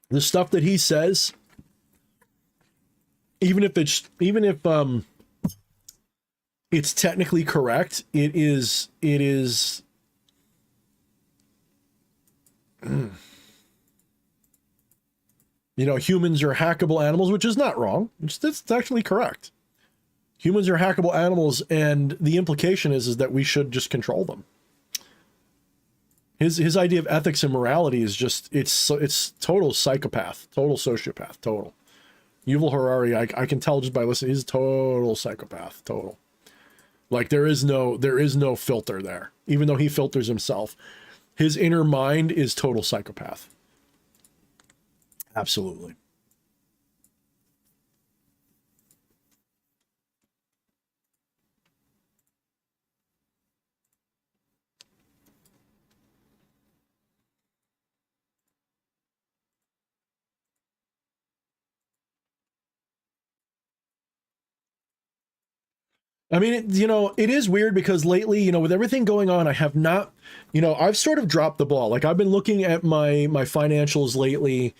The stuff that he says, even if it's technically correct, it is you know, humans are hackable animals, which is not wrong. It's actually correct. Humans are hackable animals, and the implication is that we should just control them. His idea of ethics and morality is just, it's total psychopath, total sociopath, total. Yuval Harari, I can tell just by listening, he's a total psychopath, total. Like there is no filter there. Even though he filters himself, his inner mind is total psychopath. Absolutely. I mean, you know, it is weird because lately, you know, with everything going on, I have not, you know, I've sort of dropped the ball. Like I've been looking at my financials lately,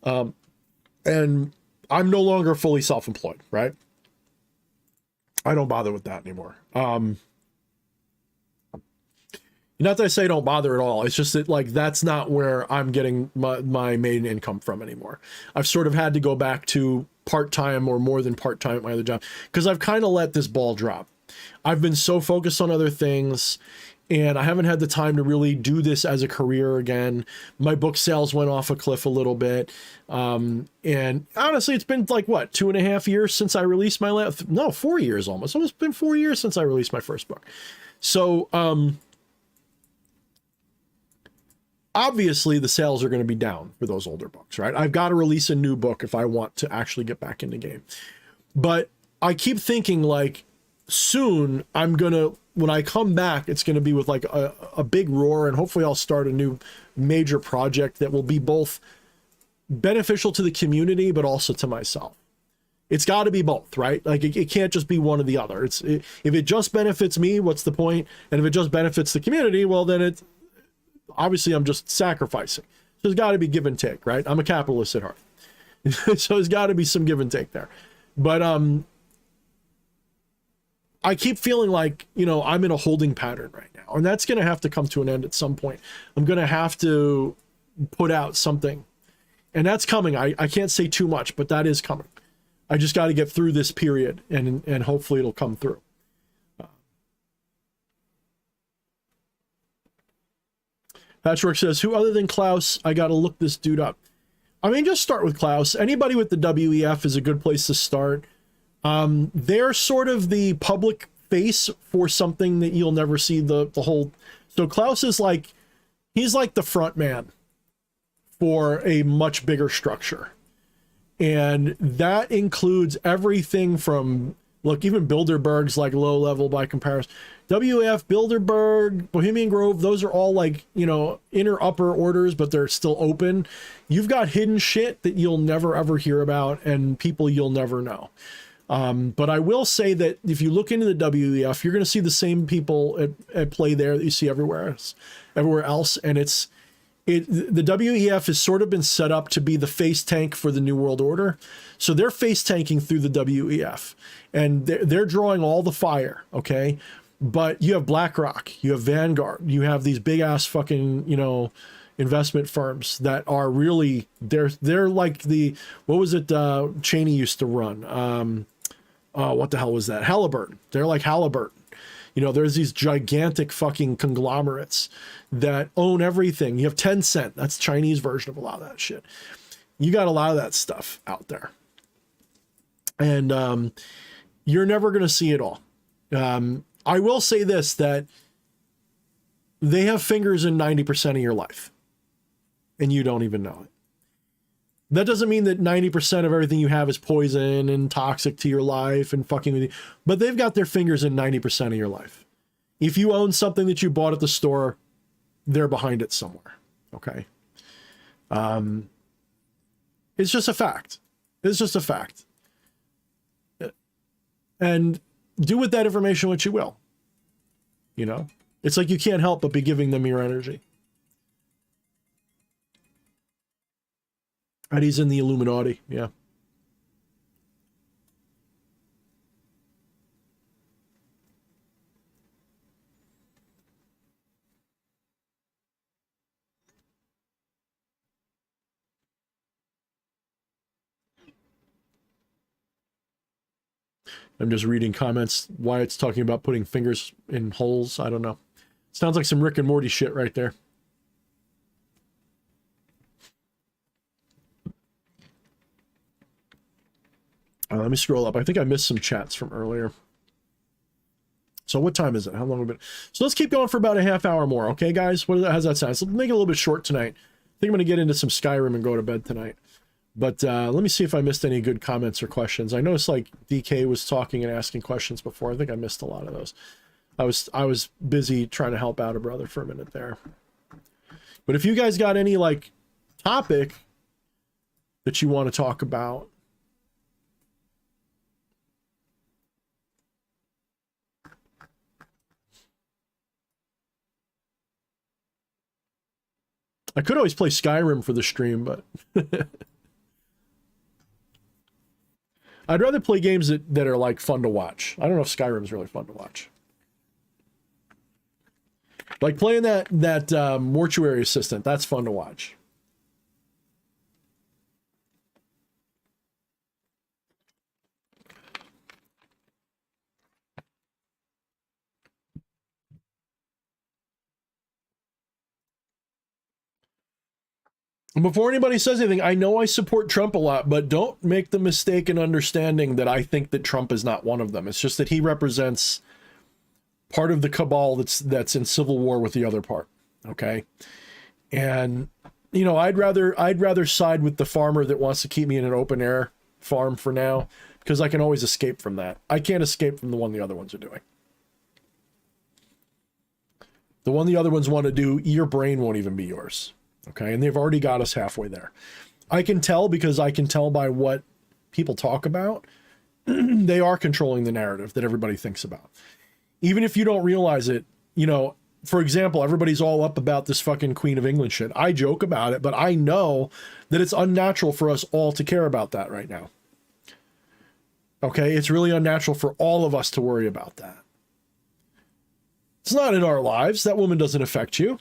and I'm no longer fully self-employed, right? I don't bother with that anymore. Not that I say don't bother at all. It's just that like, that's not where I'm getting my main income from anymore. I've sort of had to go back to part-time or more than part-time at my other job, because I've kind of let this ball drop. I've been so focused on other things, and I haven't had the time to really do this as a career again. My book sales went off a cliff a little bit. And honestly, it's been like, what, 2.5 years since I released my last, no, 4 years almost. Almost been 4 years since I released my first book. So, obviously the sales are going to be down for those older books, right? I've got to release a new book if I want to actually get back in the game. But I keep thinking, like, soon I'm going to, when I come back, it's going to be with like a big roar, and hopefully I'll start a new major project that will be both beneficial to the community, but also to myself. It's got to be both, right? Like it can't just be one or the other. If it just benefits me, what's the point? And if it just benefits the community, well, then obviously I'm just sacrificing. So there's got to be give and take, right? I'm a capitalist at heart. So there's got to be some give and take there. But I keep feeling like, I'm in a holding pattern right now, and that's going to have to come to an end at some point. I'm going to have to put out something, and that's coming. I can't say too much, but that is coming. I just got to get through this period, and hopefully it'll come through. Patchwork says, who other than Klaus? I got to look this dude up. I mean, just start with Klaus. Anybody with the WEF is a good place to start. They're sort of the public face for something that you'll never see the whole. So Klaus is like, he's like the front man for a much bigger structure. And that includes everything from, look, even Bilderberg's like low level by comparison. WF, Bilderberg, Bohemian Grove, those are all like, inner upper orders, but they're still open. You've got hidden shit that you'll never ever hear about, and people you'll never know. But I will say that if you look into the WEF, you're going to see the same people at play there that you see everywhere else. And the WEF has sort of been set up to be the face tank for the New World Order. So they're face tanking through the WEF, and they're drawing all the fire. Okay. But you have BlackRock, you have Vanguard, you have these big ass fucking, investment firms that are really, they're like what was it? Cheney used to run. What the hell was that? Halliburton. They're like Halliburton. There's these gigantic fucking conglomerates that own everything. You have Tencent. That's Chinese version of a lot of that shit. You got a lot of that stuff out there. And you're never going to see it all. I will say this, that they have fingers in 90% of your life, and you don't even know it. That doesn't mean that 90% of everything you have is poison and toxic to your life and fucking with you, but they've got their fingers in 90% of your life. If you own something that you bought at the store, they're behind it somewhere. Okay. It's just a fact. It's just a fact. And do with that information what you will. It's like you can't help but be giving them your energy. And he's in the Illuminati, yeah. I'm just reading comments, why it's talking about putting fingers in holes. I don't know. Sounds like some Rick and Morty shit right there. Let me scroll up. I think I missed some chats from earlier. So what time is it? How long have we been? So let's keep going for about a half hour more. Okay, guys? How's that sound? So let's make it a little bit short tonight. I think I'm going to get into some Skyrim and go to bed tonight. But let me see if I missed any good comments or questions. I noticed like DK was talking and asking questions before. I think I missed a lot of those. I was busy trying to help out a brother for a minute there. But if you guys got any like topic that you want to talk about, I could always play Skyrim for the stream, but I'd rather play games that are like fun to watch. I don't know if Skyrim's really fun to watch. Like playing that mortuary assistant, that's fun to watch. Before anybody says anything, I know I support Trump a lot, but don't make the mistake in understanding that I think that Trump is not one of them. It's just that he represents part of the cabal that's in civil war with the other part. Okay. And, you know, I'd rather side with the farmer that wants to keep me in an open air farm for now, because I can always escape from that. I can't escape from the one the other ones are doing. The one the other ones want to do, your brain won't even be yours. Okay. And they've already got us halfway there. I can tell because I can tell by what people talk about. They are controlling the narrative that everybody thinks about. Even if you don't realize it, you know, for example, everybody's all up about this fucking Queen of England shit. I joke about it, but I know that it's unnatural for us all to care about that right now. Okay. It's really unnatural for all of us to worry about that. It's not in our lives. That woman doesn't affect you.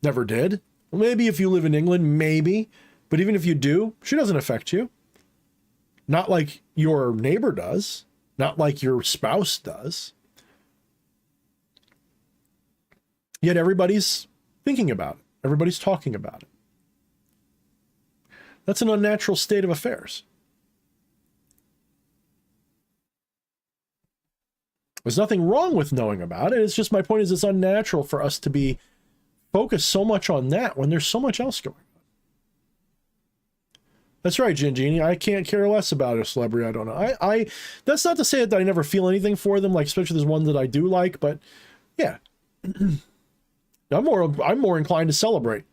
Never did. Well, maybe if you live in England, maybe. But even if you do, she doesn't affect you. Not like your neighbor does. Not like your spouse does. Yet everybody's thinking about it. Everybody's talking about it. That's an unnatural state of affairs. There's nothing wrong with knowing about it. It's just, my point is, it's unnatural for us to be focused so much on that when there's so much else going on. That's right, Gingini. I can't care less about a celebrity I don't know. I that's not to say that I never feel anything for them, like especially there's one that I do like, but yeah. I'm more inclined to celebrate.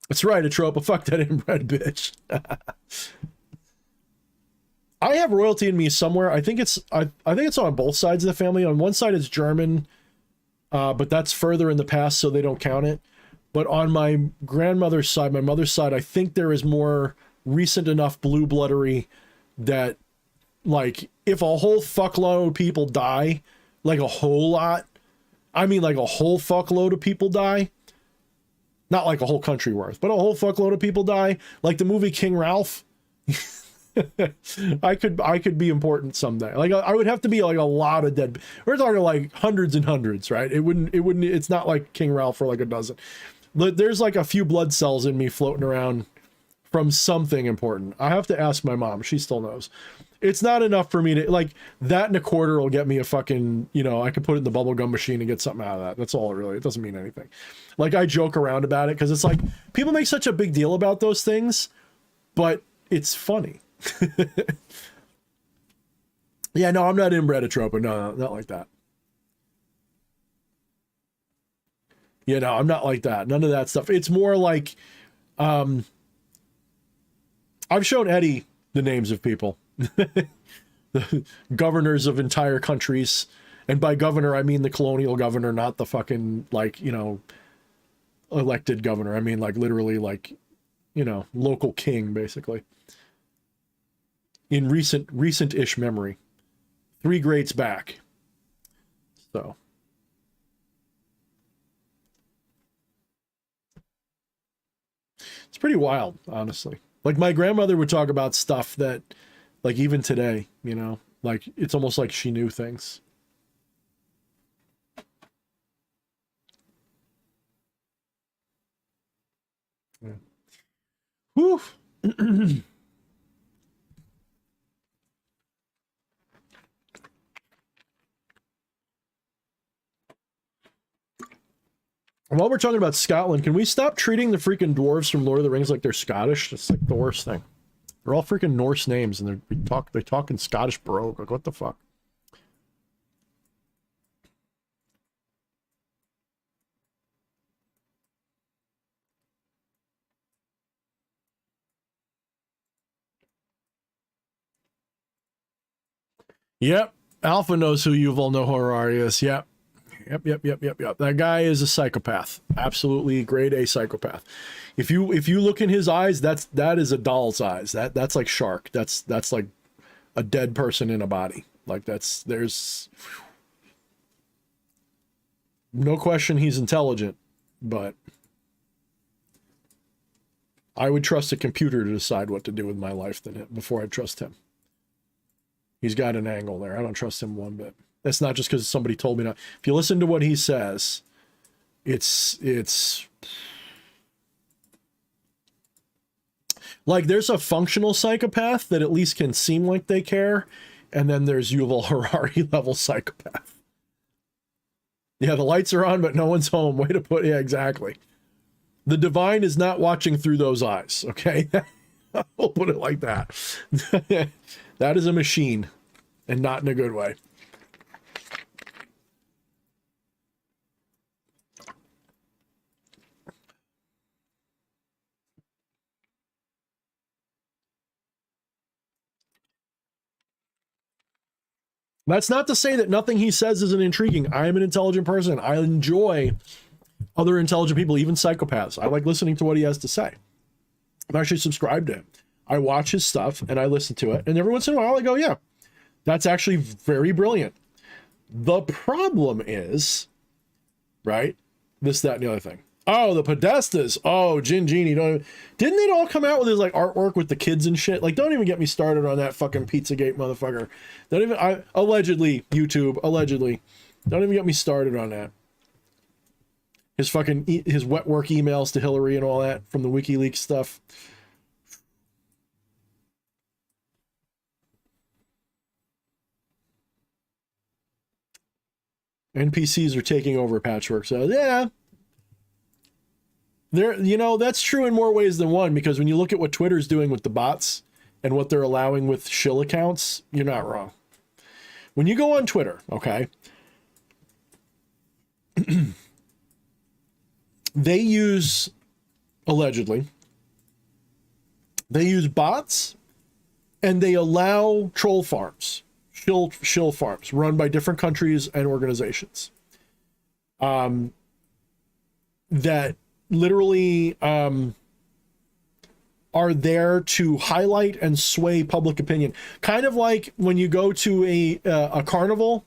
That's right, Etropa. Fuck that inbred bitch. I have royalty in me somewhere. I think it's on both sides of the family. On one side it's German, but that's further in the past, so they don't count it. But on my grandmother's side, my mother's side, I think there is more recent enough blue bloodery that, like, if a whole fuckload of people die, like a whole lot, I mean like a whole fuckload of people die, not like a whole country worth, but a whole fuckload of people die, like the movie King Ralph. I could be important someday. Like, I would have to be like a lot of dead. We're talking like hundreds and hundreds, right? It's not like King Ralph for like a dozen. There's like a few blood cells in me floating around from something important. I have to ask my mom. She still knows. It's not enough for me to, like, that and a quarter will get me a fucking, you know, I could put it in the bubble gum machine and get something out of that. That's all it doesn't mean anything. Like, I joke around about it because it's like, people make such a big deal about those things, but it's funny. Yeah, no, I'm not inbred Etropa. No, not like that. Yeah, no, I'm not like that. None of that stuff. It's more like, I've shown Eddie the names of people. The governors of entire countries. And by governor, I mean the colonial governor, not the fucking, like, you know, elected governor. I mean, like, literally, like, you know, local king, basically. In recent-ish memory. 3 greats back. So. It's pretty wild, honestly. Like, my grandmother would talk about stuff that, like, even today, you know, like, it's almost like she knew things. Yeah. Whew. While we're talking about Scotland, can we stop treating the freaking dwarves from Lord of the Rings like they're Scottish? It's like the worst thing. They're all freaking Norse names, and they talk in Scottish brogue. Like, what the fuck? Yep. Alpha knows who Yuval Noah Harari is. Yep. Yep. That guy is a psychopath. Absolutely grade A psychopath. If you look in his eyes, that is a doll's eyes. That's like shark. That's like a dead person in a body. Like, there's no question he's intelligent, but I would trust a computer to decide what to do with my life before I'd trust him. He's got an angle there. I don't trust him one bit. That's not just because somebody told me not. If you listen to what he says, It's like there's a functional psychopath that at least can seem like they care, and then there's Yuval Harari level psychopath. Yeah, the lights are on, but no one's home. Way to put, yeah, exactly. The divine is not watching through those eyes, okay? We'll put it like that. That is a machine, and not in a good way. That's not to say that nothing he says isn't intriguing. I am an intelligent person. I enjoy other intelligent people, even psychopaths. I like listening to what he has to say. I'm actually subscribed to him. I watch his stuff and I listen to it. And every once in a while I go, yeah, that's actually very brilliant. The problem is, right? This, that, and the other thing. Oh, the Podestas. Oh, Gin Genie. Didn't it all come out with his like artwork with the kids and shit? Like, don't even get me started on that fucking Pizzagate motherfucker. Don't even, allegedly, YouTube, allegedly. Don't even get me started on that. His fucking, his wet work emails to Hillary and all that from the WikiLeaks stuff. NPCs are taking over Patchwork. So, yeah. There, you know, that's true in more ways than one, because when you look at what Twitter's doing with the bots and what they're allowing with shill accounts, you're not wrong. When you go on Twitter, okay, they use, allegedly, they use bots and they allow troll farms, shill farms run by different countries and organizations that literally are there to highlight and sway public opinion. Kind of like when you go to a carnival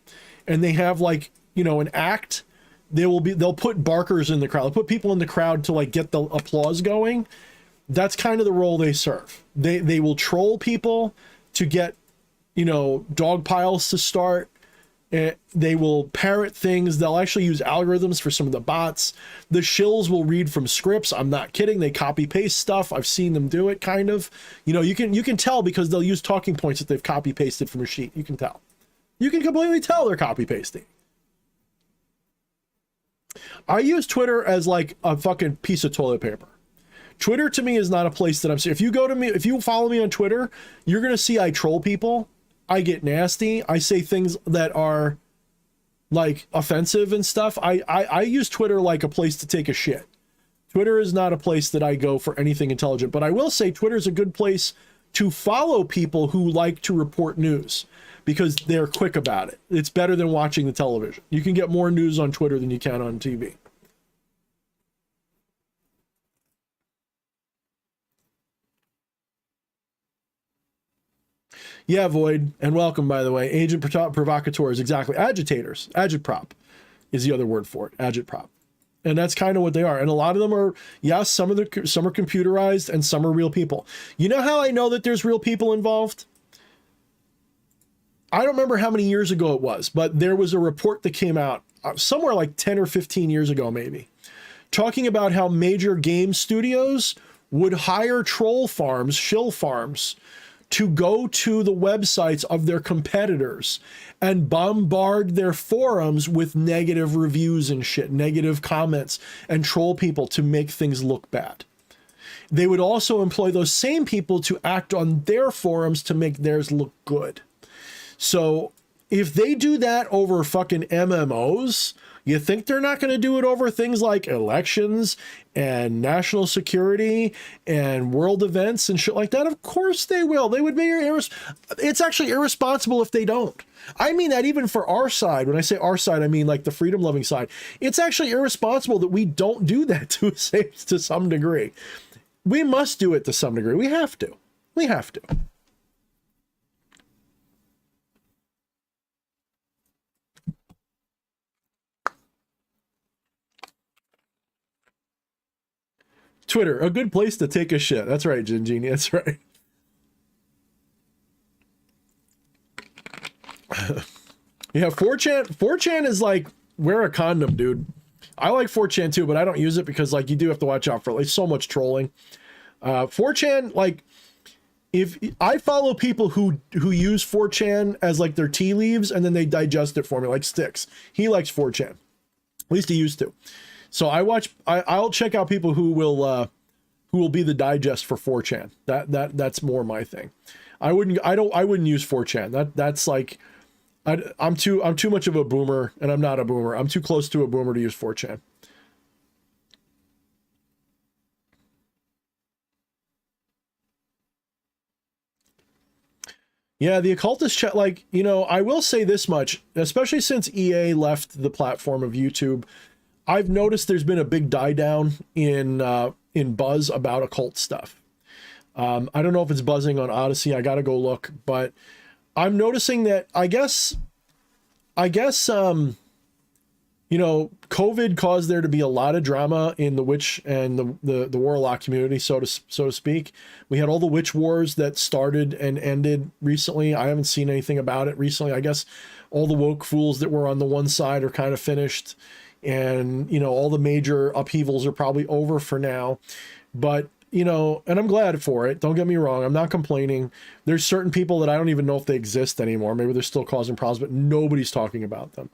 and they have like, you know, an act, they'll put barkers in the crowd. They'll put people in the crowd to like get the applause going. That's kind of the role they serve. They will troll people to get, you know, dog piles to start. They will parrot things. They'll actually use algorithms for some of the bots. The shills will read from scripts. I'm not kidding. They copy paste stuff. I've seen them do it, kind of. You know, you can tell because they'll use talking points that they've copy pasted from a sheet. You can tell. You can completely tell they're copy pasting. I use Twitter as like a fucking piece of toilet paper. Twitter to me is not a place that I'm saying. If you follow me on Twitter, you're gonna see I troll people. I get nasty. I say things that are like offensive and stuff. I use Twitter like a place to take a shit. Twitter is not a place that I go for anything intelligent, but I will say Twitter is a good place to follow people who like to report news because they're quick about it. It's better than watching the television. You can get more news on Twitter than you can on TV. Yeah, Void, and welcome, by the way. Agent provocateurs, exactly. Agitators. Agitprop is the other word for it. Agitprop. And that's kind of what they are. And a lot of them are, yes, some are computerized and some are real people. You know how I know that there's real people involved? I don't remember how many years ago it was, but there was a report that came out somewhere like 10 or 15 years ago, maybe, talking about how major game studios would hire troll farms, shill farms, to go to the websites of their competitors and bombard their forums with negative reviews and shit, negative comments, and troll people to make things look bad. They would also employ those same people to act on their forums to make theirs look good. So if they do that over fucking MMOs, you think they're not going to do it over things like elections and national security and world events and shit like that? Of course they will. They would be it's actually irresponsible if they don't. I mean that even for our side. When I say our side, I mean like the freedom loving side. It's actually irresponsible that we don't do that to some degree. We must do it to some degree. We have to. We have to. Twitter, a good place to take a shit. That's right, Gin Genie. That's right. Yeah, 4chan is like, wear a condom, dude. I like 4chan too, but I don't use it because like you do have to watch out for like so much trolling. 4chan, like if I follow people who use 4chan as like their tea leaves and then they digest it for me, like Sticks. He likes 4chan. At least he used to. So I'll check out people who will be the digest for 4chan. That's more my thing. I wouldn't use 4chan. That's like I'm too much of a boomer, and I'm not a boomer. I'm too close to a boomer to use 4chan. Yeah, the occultist chat, like, you know, I will say this much, especially since EA left the platform of YouTube, I've noticed there's been a big die down in buzz about occult stuff. I don't know if it's buzzing on Odyssey. I got to go look, but I'm noticing that I guess you know, COVID caused there to be a lot of drama in the witch and the warlock community, so to speak. We had all the witch wars that started and ended recently. I haven't seen anything about it recently. I guess all the woke fools that were on the one side are kind of finished, and you know, all the major upheavals are probably over for now. But you know, and I'm glad for it. Don't get me wrong. I'm not complaining. There's certain people that I don't even know if they exist anymore. Maybe they're still causing problems, but nobody's talking about them.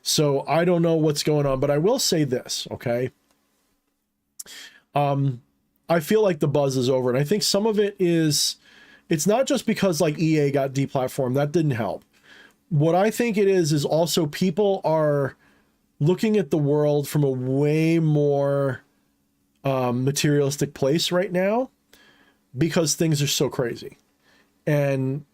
So I don't know what's going on, but I will say this, okay? I feel like the buzz is over, and I think some of it is, it's not just because like EA got deplatformed. That didn't help. What I think it is also people are looking at the world from a way more materialistic place right now because things are so crazy. And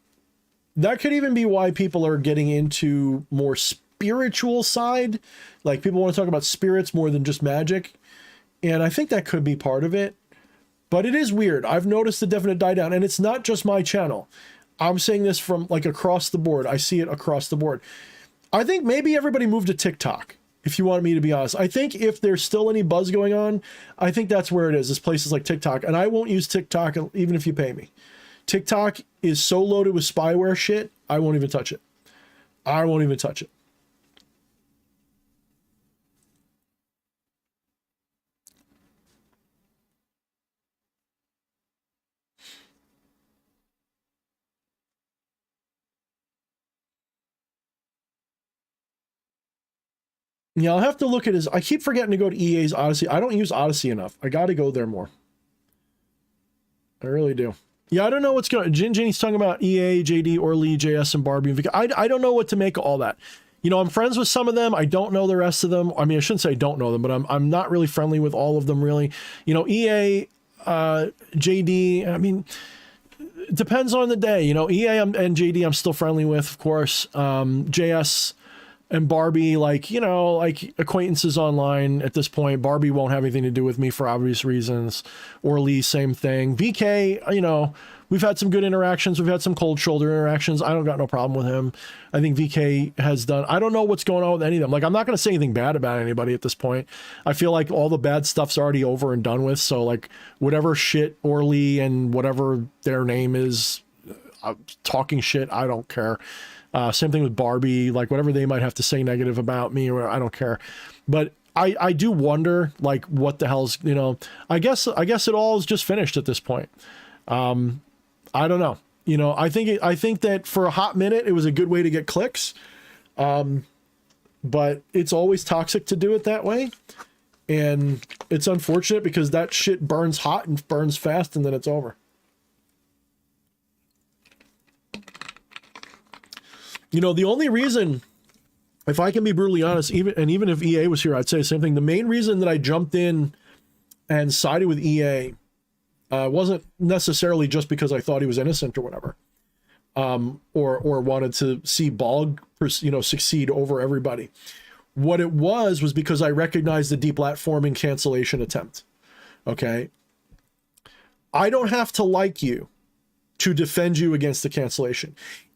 that could even be why people are getting into more spiritual side. Like people want to talk about spirits more than just magic. And I think that could be part of it. But it is weird. I've noticed a definite die down, and it's not just my channel. I'm saying this from like across the board. I see it across the board. I think maybe everybody moved to TikTok. If you want me to be honest, I think if there's still any buzz going on, I think that's where it is places like TikTok. And I won't use TikTok even if you pay me. TikTok is so loaded with spyware shit, I won't even touch it. I won't even touch it. Yeah, I'll have to look at his. I keep forgetting to go to EA's Odyssey. I don't use Odyssey enough. I got to go there more. I really do. Yeah, I don't know what's going on. Ginny's talking about EA, JD, Orly, JS, and Barbie. And I don't know what to make of all that. You know, I'm friends with some of them. I don't know the rest of them. I mean, I shouldn't say I don't know them, but I'm not really friendly with all of them, really. You know, EA, JD, I mean, it depends on the day. You know, EA and JD I'm still friendly with, of course. JS and Barbie, like, you know, like acquaintances online at this point. Barbie won't have anything to do with me for obvious reasons. Orly, same thing. VK, you know, we've had some good interactions. We've had some cold shoulder interactions. I don't got no problem with him. I think VK has done, I don't know what's going on with any of them. Like, I'm not going to say anything bad about anybody at this point. I feel like all the bad stuff's already over and done with. So like whatever shit Orly and whatever their name is, talking shit, I don't care. Same thing with Barbie, like whatever they might have to say negative about me, or I don't care. But I do wonder, like, what the hell's, you know, I guess it all is just finished at this point. I don't know. You know, I think that for a hot minute, it was a good way to get clicks. But it's always toxic to do it that way. And it's unfortunate because that shit burns hot and burns fast and then it's over. You know, the only reason, if I can be brutally honest, even if EA was here, I'd say the same thing. The main reason that I jumped in and sided with EA wasn't necessarily just because I thought he was innocent or whatever, or wanted to see Bog, you know, succeed over everybody. What it was because I recognized the deplatforming cancellation attempt. Okay, I don't have to like you to defend you against the cancellation.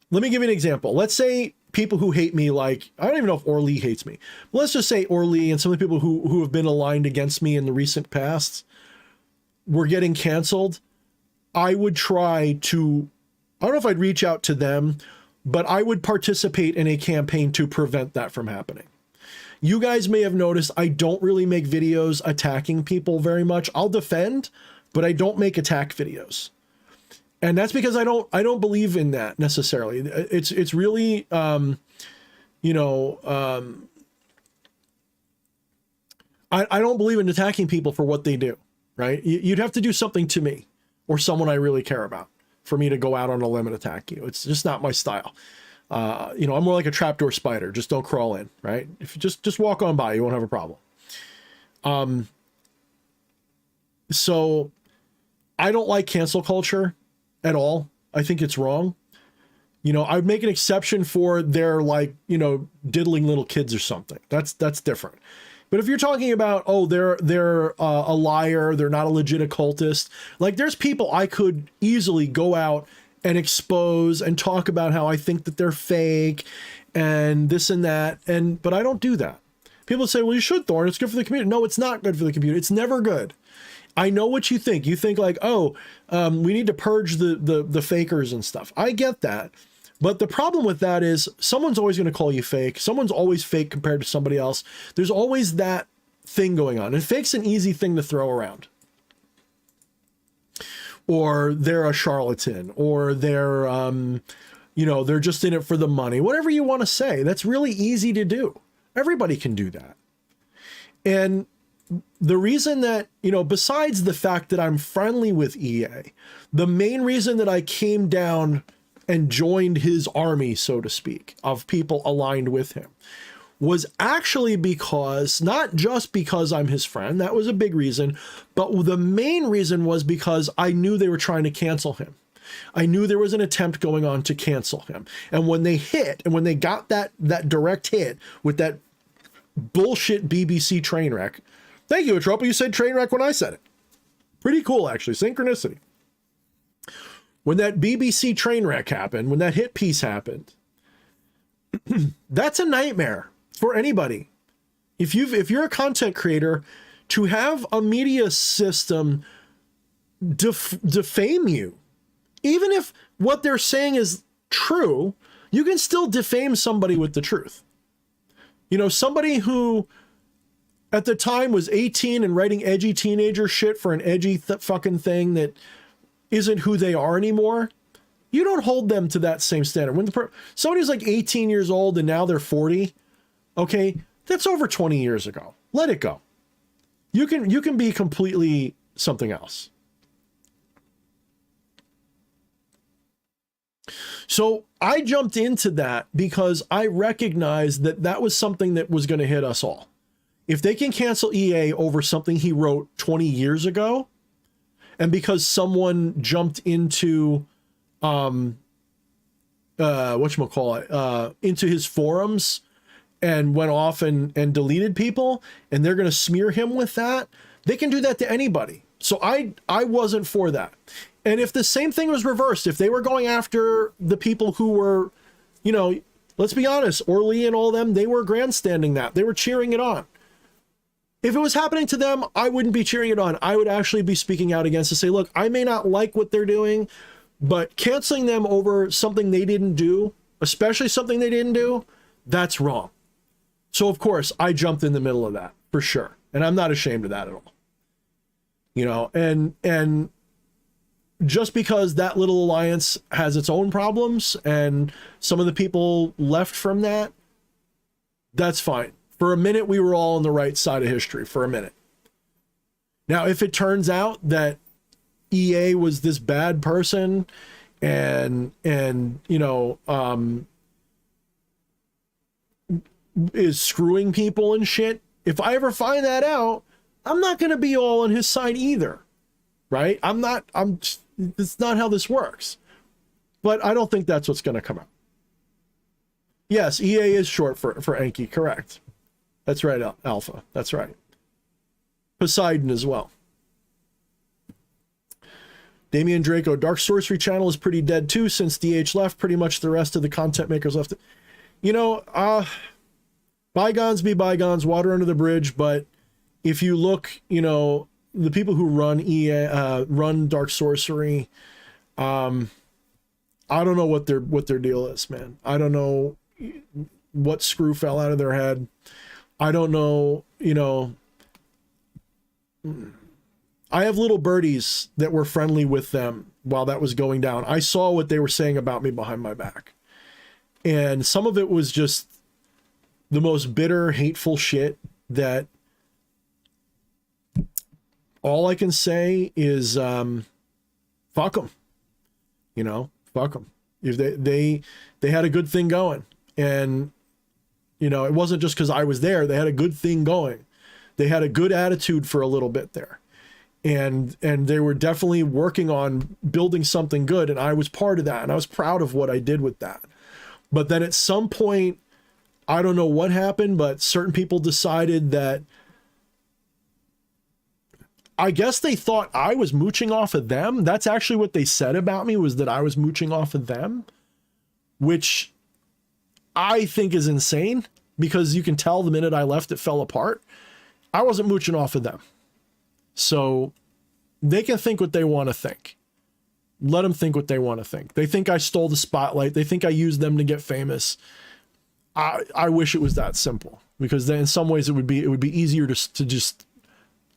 Let me give you an example. Let's say people who hate me, like, I don't even know if Orly hates me. But let's just say Orly and some of the people who have been aligned against me in the recent past were getting canceled. I would try to, I don't know if I'd reach out to them, but I would participate in a campaign to prevent that from happening. You guys may have noticed I don't really make videos attacking people very much. I'll defend, but I don't make attack videos. And that's because I don't believe in that necessarily. It's really, you know, I don't believe in attacking people for what they do, right? You'd have to do something to me or someone I really care about for me to go out on a limb and attack you. It's just not my style. You know, I'm more like a trapdoor spider. Just don't crawl in, right? If you just walk on by, you won't have a problem. So I don't like cancel culture at all. I think it's wrong. You know, I'd make an exception for their, like, you know, diddling little kids or something. That's different. But if you're talking about, oh, they're a liar, they're not a legit occultist, like there's people I could easily go out and expose and talk about how I think that they're fake and this and that. But I don't do that. People say, well, you should, Thorne. It's good for the community. No, it's not good for the community. It's never good. I know what you think. You think like, oh, we need to purge the fakers and stuff. I get that. But the problem with that is someone's always going to call you fake. Someone's always fake compared to somebody else. There's always that thing going on. And fake's an easy thing to throw around. Or they're a charlatan, or they're, you know, they're just in it for the money. Whatever you want to say, that's really easy to do. Everybody can do that. And the reason that, you know, besides the fact that I'm friendly with EA, the main reason that I came down and joined his army, so to speak, of people aligned with him, was actually because, not just because I'm his friend, that was a big reason, but the main reason was because I knew they were trying to cancel him. I knew there was an attempt going on to cancel him. And when they hit, and when they got that direct hit with that bullshit BBC train wreck, thank you, Etropa, you said train wreck when I said it. Pretty cool, actually, synchronicity. When that BBC train wreck happened, when that hit piece happened, that's a nightmare for anybody. If you're a content creator, to have a media system defame you, even if what they're saying is true, you can still defame somebody with the truth. You know, somebody who at the time was 18 and writing edgy teenager shit for an edgy fucking thing that isn't who they are anymore, you don't hold them to that same standard. When somebody's like 18 years old and now they're 40, okay, that's over 20 years ago. Let it go. You can be completely something else. So I jumped into that because I recognized that that was something that was going to hit us all. If they can cancel EA over something he wrote 20 years ago, and because someone jumped into, into his forums and went off and deleted people, and they're going to smear him with that, they can do that to anybody. So I wasn't for that. And if the same thing was reversed, if they were going after the people who were, you know, let's be honest, Orly and all them, they were grandstanding that. They were cheering it on. If it was happening to them, I wouldn't be cheering it on. I would actually be speaking out against to say, look, I may not like what they're doing, but canceling them over something they didn't do, especially something they didn't do, that's wrong. So of course I jumped in the middle of that for sure. And I'm not ashamed of that at all. You know, and just because that little alliance has its own problems and some of the people left from that, that's fine. For a minute, we were all on the right side of history for a minute. Now, if it turns out that EA was this bad person and you know, is screwing people and shit, if I ever find that out, I'm not going to be all on his side either, right? It's not how this works. But I don't think that's what's going to come out. Yes, EA is short for Enki, correct. That's right, Alpha. That's right. Poseidon as well. Damian Draco, Dark Sorcery channel is pretty dead too since DH left. Pretty much the rest of the content makers left. You know, bygones be bygones, water under the bridge. But if you look, you know, the people who run run Dark Sorcery, I don't know what their deal is, man. I don't know what screw fell out of their head. I don't know, I have little birdies that were friendly with them while that was going down. I saw what they were saying about me behind my back. And some of it was just the most bitter, hateful shit that all I can say is, fuck them, fuck them. If they had a good thing going, and, it wasn't just because I was there. They had a good thing going. They had a good attitude for a little bit there. And they were definitely working on building something good. And I was part of that. And I was proud of what I did with that. But then at some point, I don't know what happened, but certain people decided that, I guess they thought I was mooching off of them. That's actually what they said about me, was that I was mooching off of them, which I think is insane, because you can tell the minute I left, it fell apart. I wasn't mooching off of them. So they can think what they want to think. Let them think what they want to think. They think I stole the spotlight. They think I used them to get famous. I wish it was that simple, because then in some ways it would be easier to just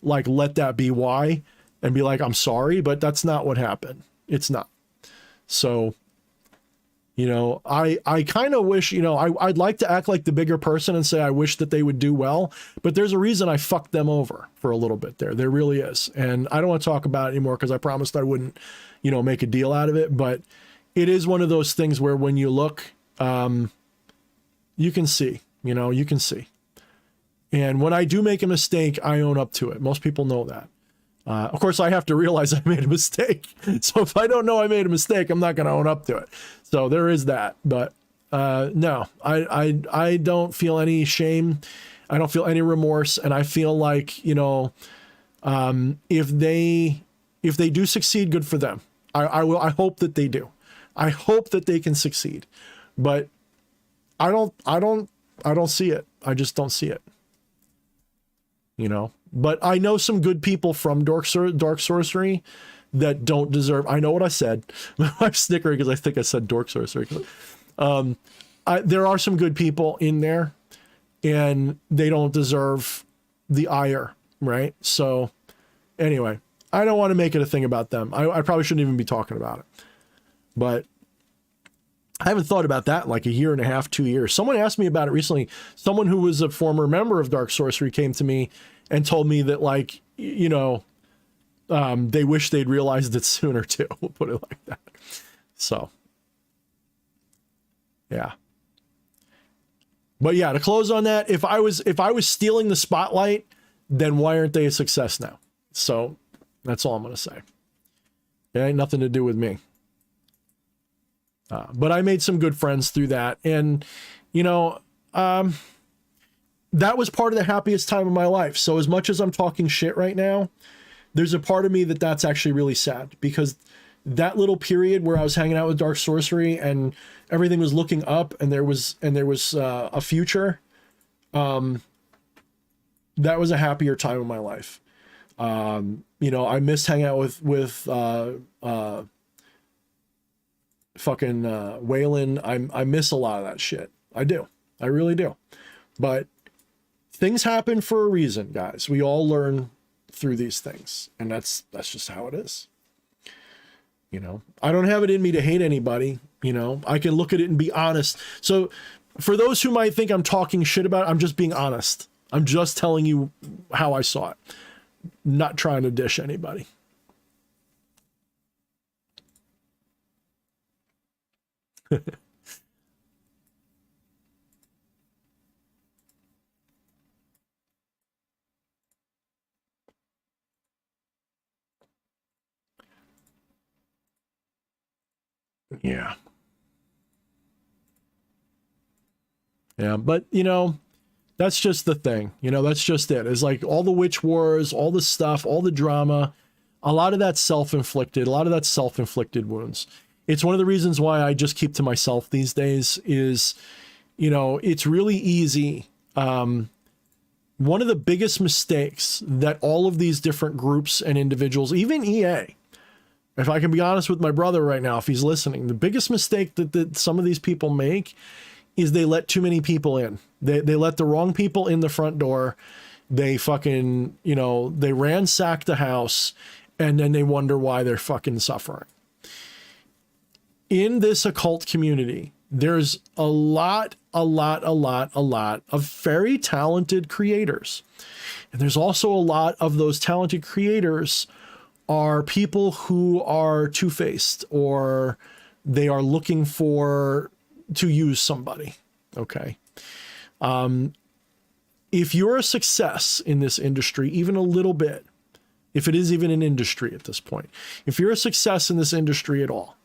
like let that be why and be like, I'm sorry, but that's not what happened. It's not. So, I kind of wish, I'd like to act like the bigger person and say I wish that they would do well, but there's a reason I fucked them over for a little bit there. There really is. And I don't want to talk about it anymore, because I promised I wouldn't, make a deal out of it. But it is one of those things where when you look, you can see, you can see. And when I do make a mistake, I own up to it. Most people know that. Of course, I have to realize I made a mistake. So if I don't know I made a mistake, I'm not going to own up to it. So there is that. But no, I don't feel any shame. I don't feel any remorse. And I feel like, if they do succeed, good for them. I hope that they do. I hope that they can succeed. But I don't see it. I just don't see it. But I know some good people from dark sorcery that don't deserve. I know what I said. I'm snickering because I think I said dork sorcery. There are some good people in there, and they don't deserve the ire, right? So anyway, I don't want to make it a thing about them. I probably shouldn't even be talking about it. But I haven't thought about that in like a year and a half, 2 years. Someone asked me about it recently. Someone who was a former member of dark sorcery came to me and told me that, like, they wish they'd realized it sooner too. We'll put it like that. So, yeah. But yeah, to close on that, if I was stealing the spotlight, then why aren't they a success now? So that's all I'm going to say. It ain't nothing to do with me. But I made some good friends through that. And, that was part of the happiest time of my life. So as much as I'm talking shit right now, there's a part of me that's actually really sad, because that little period where I was hanging out with dark sorcery and everything was looking up and there was a future, that was a happier time of my life. I missed hanging out with fucking Waylon. I miss a lot of that shit. I do. I really do. But things happen for a reason, guys. We all learn through these things, and that's just how it is. I don't have it in me to hate anybody. I can look at it and be honest. So for those who might think I'm talking shit about it, I'm just being honest. I'm just telling you how I saw it. Not trying to dish anybody. Yeah. Yeah, but that's just the thing. That's just it. It's like all the witch wars, all the stuff, all the drama, a lot of that's self-inflicted, a lot of that's self-inflicted wounds. It's one of the reasons why I just keep to myself these days is, it's really easy. One of the biggest mistakes that all of these different groups and individuals, even EA, if I can be honest with my brother right now, if he's listening, the biggest mistake that some of these people make is they let too many people in. They let the wrong people in the front door. They fucking, you know, they ransack the house, and then they wonder why they're fucking suffering. In this occult community, there's a lot of very talented creators. And there's also a lot of those talented creators are people who are two-faced, or they are looking for to use somebody. Okay. If you're a success in this industry, even a little bit, if it is even an industry at this point, if you're a success in this industry at all,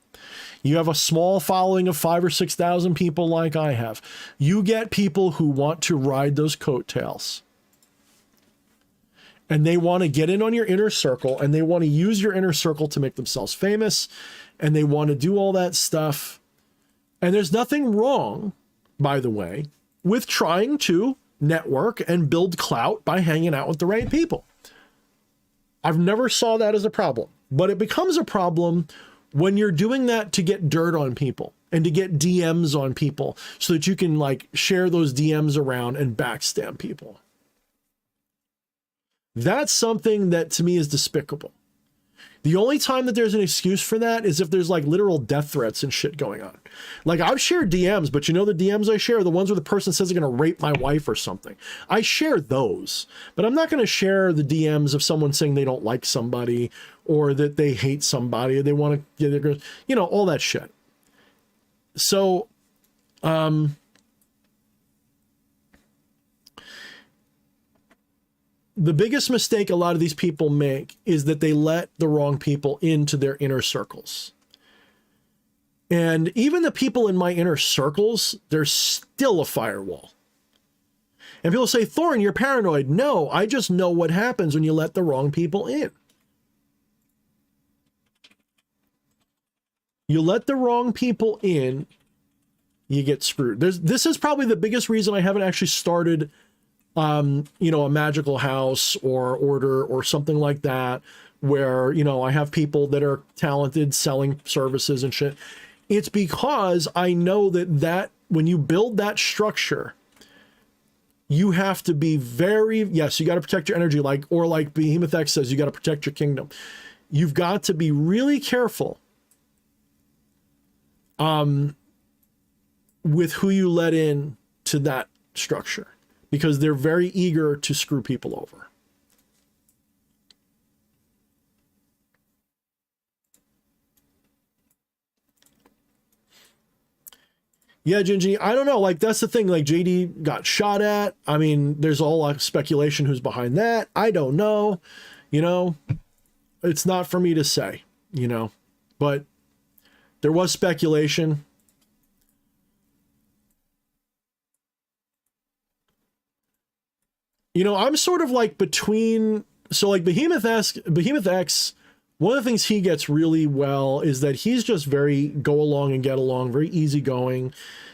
you have a small following of 5,000 or 6,000 people like I have, you get people who want to ride those coattails. And they want to get in on your inner circle, and they want to use your inner circle to make themselves famous, and they want to do all that stuff. And there's nothing wrong, by the way, with trying to network and build clout by hanging out with the right people. I've never saw that as a problem, but it becomes a problem when you're doing that to get dirt on people and to get DMs on people so that you can like share those DMs around and backstab people. That's something that to me is despicable. The only time that there's an excuse for that is if there's like literal death threats and shit going on. Like I've shared DMs, but you know the DMs I share, the ones where the person says they're going to rape my wife or something. I share those, but I'm not going to share the DMs of someone saying they don't like somebody or that they hate somebody or they want to, you know, all that shit. So, the biggest mistake a lot of these people make is that they let the wrong people into their inner circles. And even the people in my inner circles, there's still a firewall. And people say, Thorne, you're paranoid. No, I just know what happens when you let the wrong people in. You let the wrong people in, you get screwed. This is probably the biggest reason I haven't actually started you know, a magical house or order or something like that, where, you know, I have people that are talented selling services and shit. It's because I know that when you build that structure, you have to be very, yes, you got to protect your energy, like Behemoth X says, you got to protect your kingdom. You've got to be really careful with who you let in to that structure, because they're very eager to screw people over. Yeah, Gingy, I don't know. Like, that's the thing. Like, JD got shot at. I mean, there's all like speculation who's behind that. I don't know. You know, it's not for me to say, you know, but there was speculation. You know, I'm sort of like between, so like Behemoth X, one of the things he gets really well is that he's just very go along and get along, very easygoing.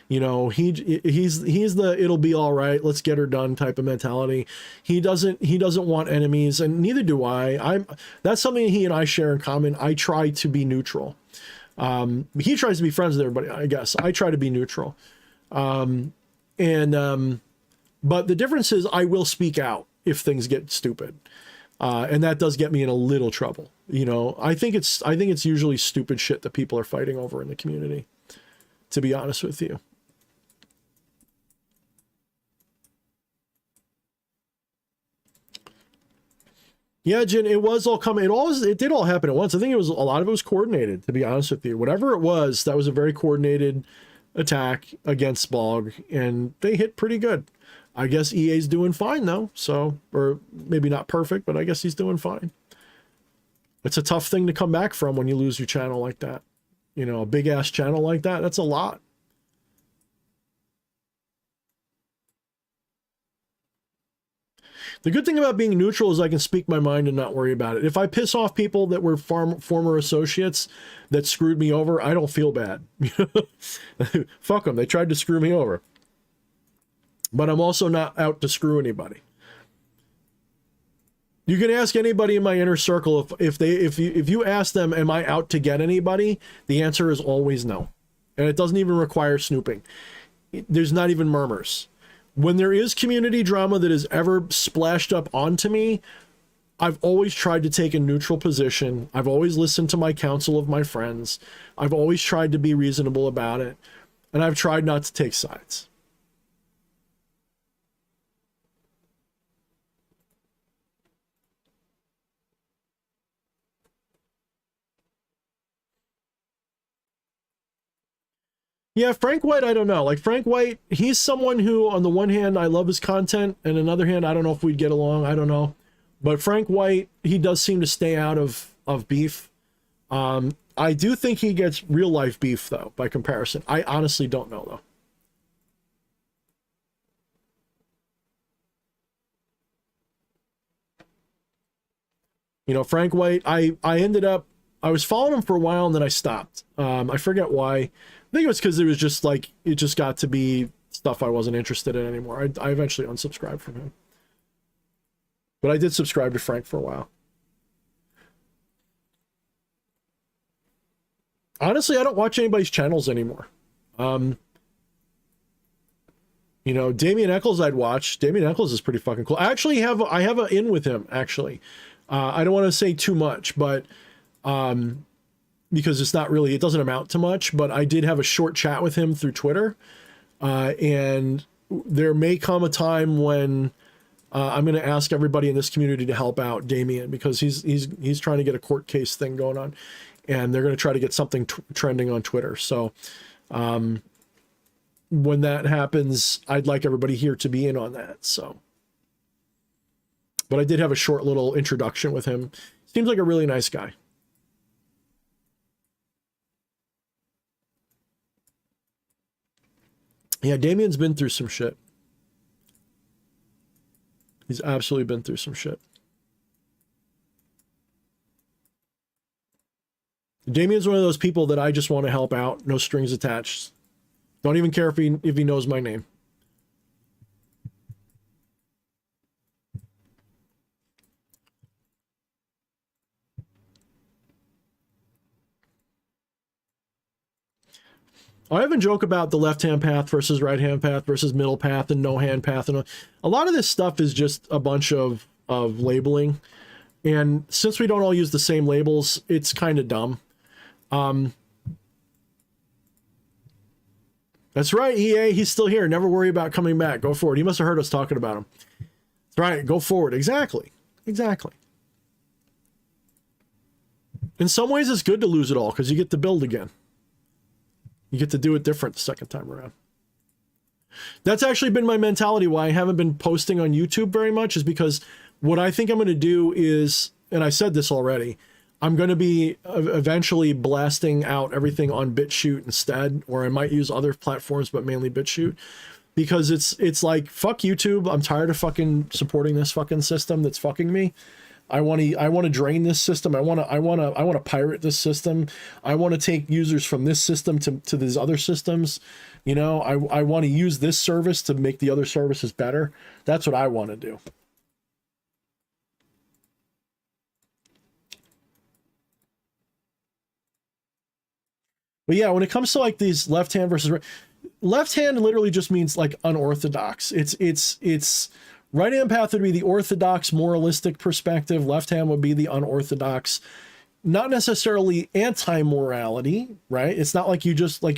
You know, he's the it'll be all right, let's get her done type of mentality. He doesn't want enemies, and neither do I. That's something he and I share in common. I try to be neutral. He tries to be friends with everybody, I guess. I try to be neutral. But the difference is I will speak out if things get stupid. And that does get me in a little trouble. You know, I think it's usually stupid shit that people are fighting over in the community, to be honest with you. Yeah, Jen, it was all coming. It did all happen at once. I think a lot of it was coordinated, to be honest with you. Whatever it was, that was a very coordinated attack against Bog, and they hit pretty good. I guess EA's doing fine though, so, or maybe not perfect, but I guess he's doing fine. It's a tough thing to come back from when you lose your channel like that. You know, a big ass channel like that, that's a lot. The good thing about being neutral is I can speak my mind and not worry about it. If I piss off people that were former associates that screwed me over, I don't feel bad. Fuck them, they tried to screw me over. But I'm also not out to screw anybody. You can ask anybody in my inner circle if you ask them, am I out to get anybody? The answer is always no. And it doesn't even require snooping. there's not even murmurs. When there is community drama that is ever splashed up onto me, I've always tried to take a neutral position. I've always listened to my counsel of my friends. I've always tried to be reasonable about it. And I've tried not to take sides. Yeah, Frank White, I don't know. Like, Frank White, he's someone who, on the one hand, I love his content, and on the other hand, I don't know if we'd get along. I don't know. But Frank White, he does seem to stay out of beef. I do think he gets real life beef, though, by comparison. I honestly don't know, though. You know, Frank White, I ended up, I was following him for a while, and then I stopped. I forget why. I think it was because it was just like, it just got to be stuff I wasn't interested in anymore. I eventually unsubscribed from him. But I did subscribe to Frank for a while. Honestly, I don't watch anybody's channels anymore. You know, Damien Eccles I'd watch. Damien Eccles is pretty fucking cool. I actually have an in with him, actually. I don't want to say too much, but because it's not really, it doesn't amount to much, but I did have a short chat with him through Twitter. And there may come a time when I'm going to ask everybody in this community to help out Damien, because he's trying to get a court case thing going on, and they're going to try to get something trending on Twitter. So when that happens, I'd like everybody here to be in on that. So, but I did have a short little introduction with him. Seems like a really nice guy. Yeah, Damien's been through some shit. He's absolutely been through some shit. Damien's one of those people that I just want to help out. No strings attached. Don't even care if he knows my name. I often joke about the left-hand path versus right-hand path versus middle path and no-hand path. And a lot of this stuff is just a bunch of labeling. And since we don't all use the same labels, it's kind of dumb. That's right, EA, he's still here. Never worry about coming back. Go forward. He must have heard us talking about him. That's right, go forward. Exactly. Exactly. In some ways, it's good to lose it all because you get to build again. You get to do it different the second time around. That's actually been my mentality why I haven't been posting on YouTube very much, is because what I think I'm going to do is, and I said this already, I'm going to be eventually blasting out everything on BitChute instead, or I might use other platforms, but mainly BitChute, because it's like, fuck YouTube. I'm tired of fucking supporting this fucking system that's fucking me. I want to drain this system. I want to pirate this system. I want to take users from this system to these other systems. You know, I want to use this service to make the other services better. That's what I want to do. But yeah, when it comes to like these left hand versus right, left hand literally just means like unorthodox. It's right hand path would be the orthodox moralistic perspective. Left hand would be the unorthodox, not necessarily anti-morality, right? It's not like you're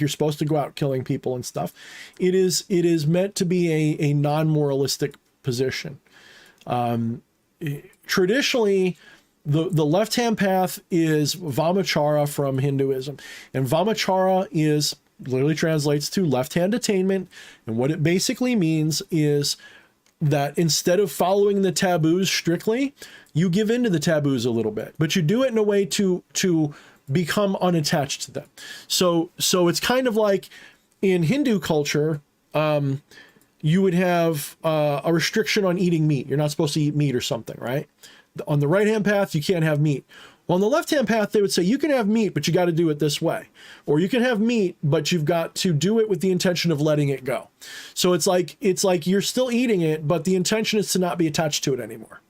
supposed to go out killing people and stuff. It is meant to be a non-moralistic position. Traditionally, the left-hand path is Vamachara from Hinduism, and Vamachara literally translates to left-hand attainment, and what it basically means is that instead of following the taboos strictly, you give in to the taboos a little bit, but you do it in a way to become unattached to them. So it's kind of like in Hindu culture, you would have a restriction on eating meat. You're not supposed to eat meat or something, right? On the right-hand path, you can't have meat. Well, on the left-hand path, they would say, you can have meat, but you got to do it this way. Or you can have meat, but you've got to do it with the intention of letting it go. So it's like you're still eating it, but the intention is to not be attached to it anymore.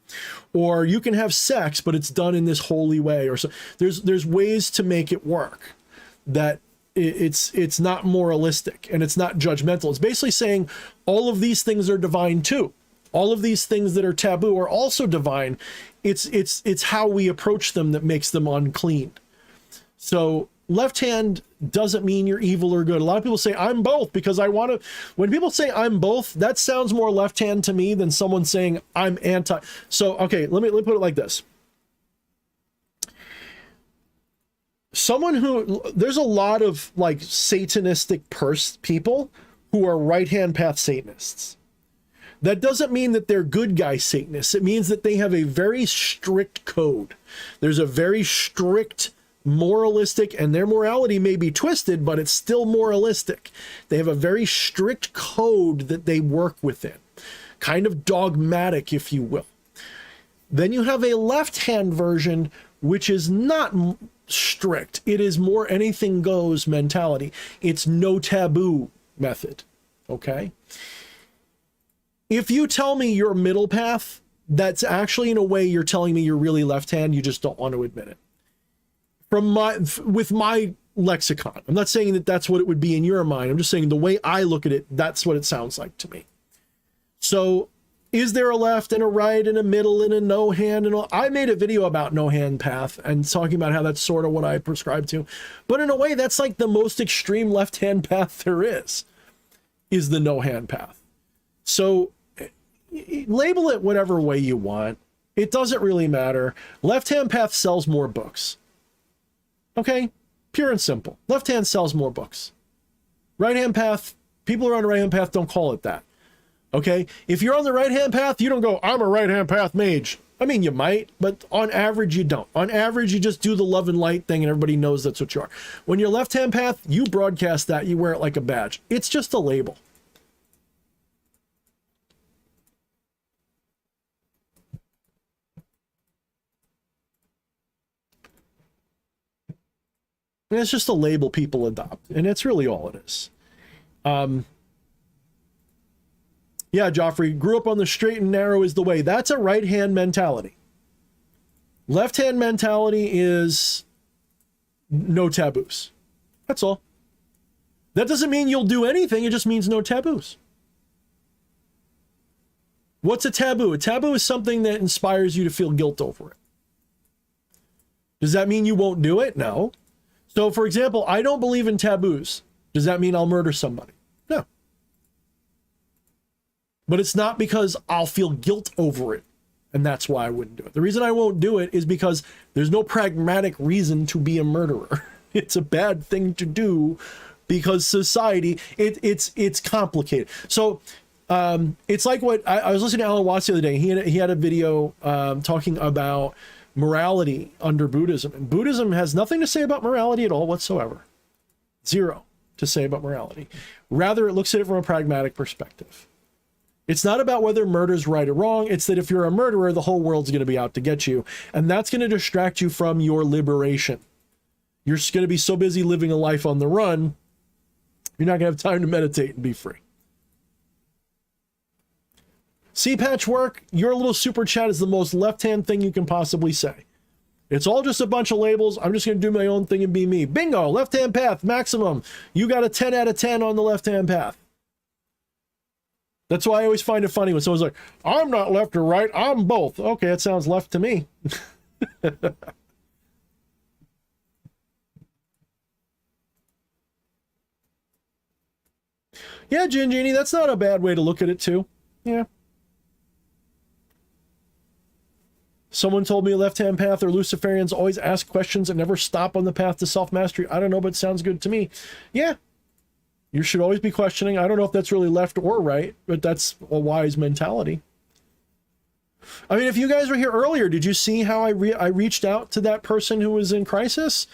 Or you can have sex, but it's done in this holy way. Or so there's ways to make it work that it's not moralistic and it's not judgmental. It's basically saying all of these things are divine too. All of these things that are taboo are also divine. It's how we approach them that makes them unclean. So left hand doesn't mean you're evil or good. A lot of people say I'm both because I want to. When people say I'm both, that sounds more left hand to me than someone saying I'm anti. So okay, let me put it like this. Someone who, there's a lot of like satanistic people who are right hand path Satanists. That doesn't mean that they're good guy Satanists. It means that they have a very strict code. There's a very strict moralistic, and their morality may be twisted, but it's still moralistic. They have a very strict code that they work within, kind of dogmatic, if you will. Then you have a left-hand version, which is not strict. It is more anything goes mentality. It's no taboo method. Okay. If you tell me you're middle path, that's actually in a way you're telling me you're really left hand. You just don't want to admit it. With my lexicon, I'm not saying that that's what it would be in your mind. I'm just saying the way I look at it, that's what it sounds like to me. So is there a left and a right and a middle and a no hand? And I made a video about no hand path and talking about how that's sort of what I prescribe to. But in a way, that's like the most extreme left hand path there is the no hand path. So label it whatever way you want. It doesn't really matter. Left hand path sells more books. Okay, pure and simple. Left hand sells more books. Right hand path, people who are on the right hand path don't call it that. Okay, if you're on the right hand path, you don't go, I'm a right hand path mage. I mean, you might, but on average, you don't. On average, you just do the love and light thing and everybody knows that's what you are. When you're left hand path, you broadcast that, you wear it like a badge. It's just a label. And it's just a label people adopt, and it's really all it is. Yeah, Joffrey, grew up on the straight and narrow is the way. That's a right-hand mentality. Left-hand mentality is no taboos. That's all. That doesn't mean you'll do anything. It just means no taboos. What's a taboo? A taboo is something that inspires you to feel guilt over it. Does that mean you won't do it? No. So, for example, I don't believe in taboos. Does that mean I'll murder somebody? No. But it's not because I'll feel guilt over it, and that's why I wouldn't do it. The reason I won't do it is because there's no pragmatic reason to be a murderer. It's a bad thing to do because society, it's complicated. So it's like what I was listening to Alan Watts the other day. He had a video talking about morality under Buddhism, and Buddhism has nothing to say about morality at all whatsoever. Zero to say about morality. Rather, it looks at it from a pragmatic perspective. It's not about whether murder is right or wrong. It's that if you're a murderer, the whole world's going to be out to get you, and that's going to distract you from your liberation. You're just going to be so busy living a life on the run, you're not going to have time to meditate and be free. See, Patchwork, your little super chat is the most left-hand thing you can possibly say. It's all just a bunch of labels. I'm just going to do my own thing and be me. Bingo, left-hand path, maximum. You got a 10 out of 10 on the left-hand path. That's why I always find it funny when someone's like, I'm not left or right, I'm both. Okay, that sounds left to me. Yeah, Genie, that's not a bad way to look at it too. Yeah. Someone told me left-hand path or Luciferians always ask questions and never stop on the path to self-mastery. I don't know, but it sounds good to me. Yeah. You should always be questioning. I don't know if that's really left or right, but that's a wise mentality. I mean, if you guys were here earlier, did you see how I reached out to that person who was in crisis?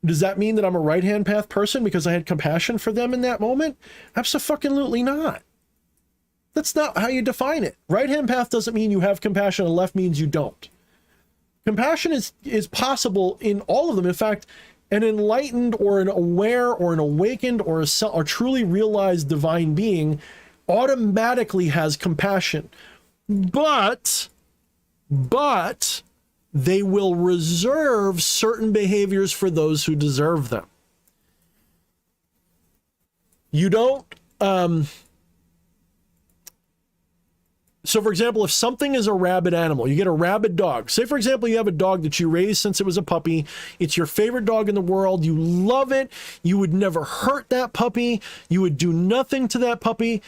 Does that mean that I'm a right-hand path person because I had compassion for them in that moment? Abso-fucking-lutely not. That's not how you define it. Right-hand path doesn't mean you have compassion, and left means you don't. Compassion is possible in all of them. In fact, an enlightened or an aware or an awakened or a truly realized divine being automatically has compassion. But they will reserve certain behaviors for those who deserve them. You don't, so for example, if something is a rabid animal, you get a rabid dog. Say, for example, you have a dog that you raised since it was a puppy. It's your favorite dog in the world. You love it. You would never hurt that puppy. You would do nothing to that puppy,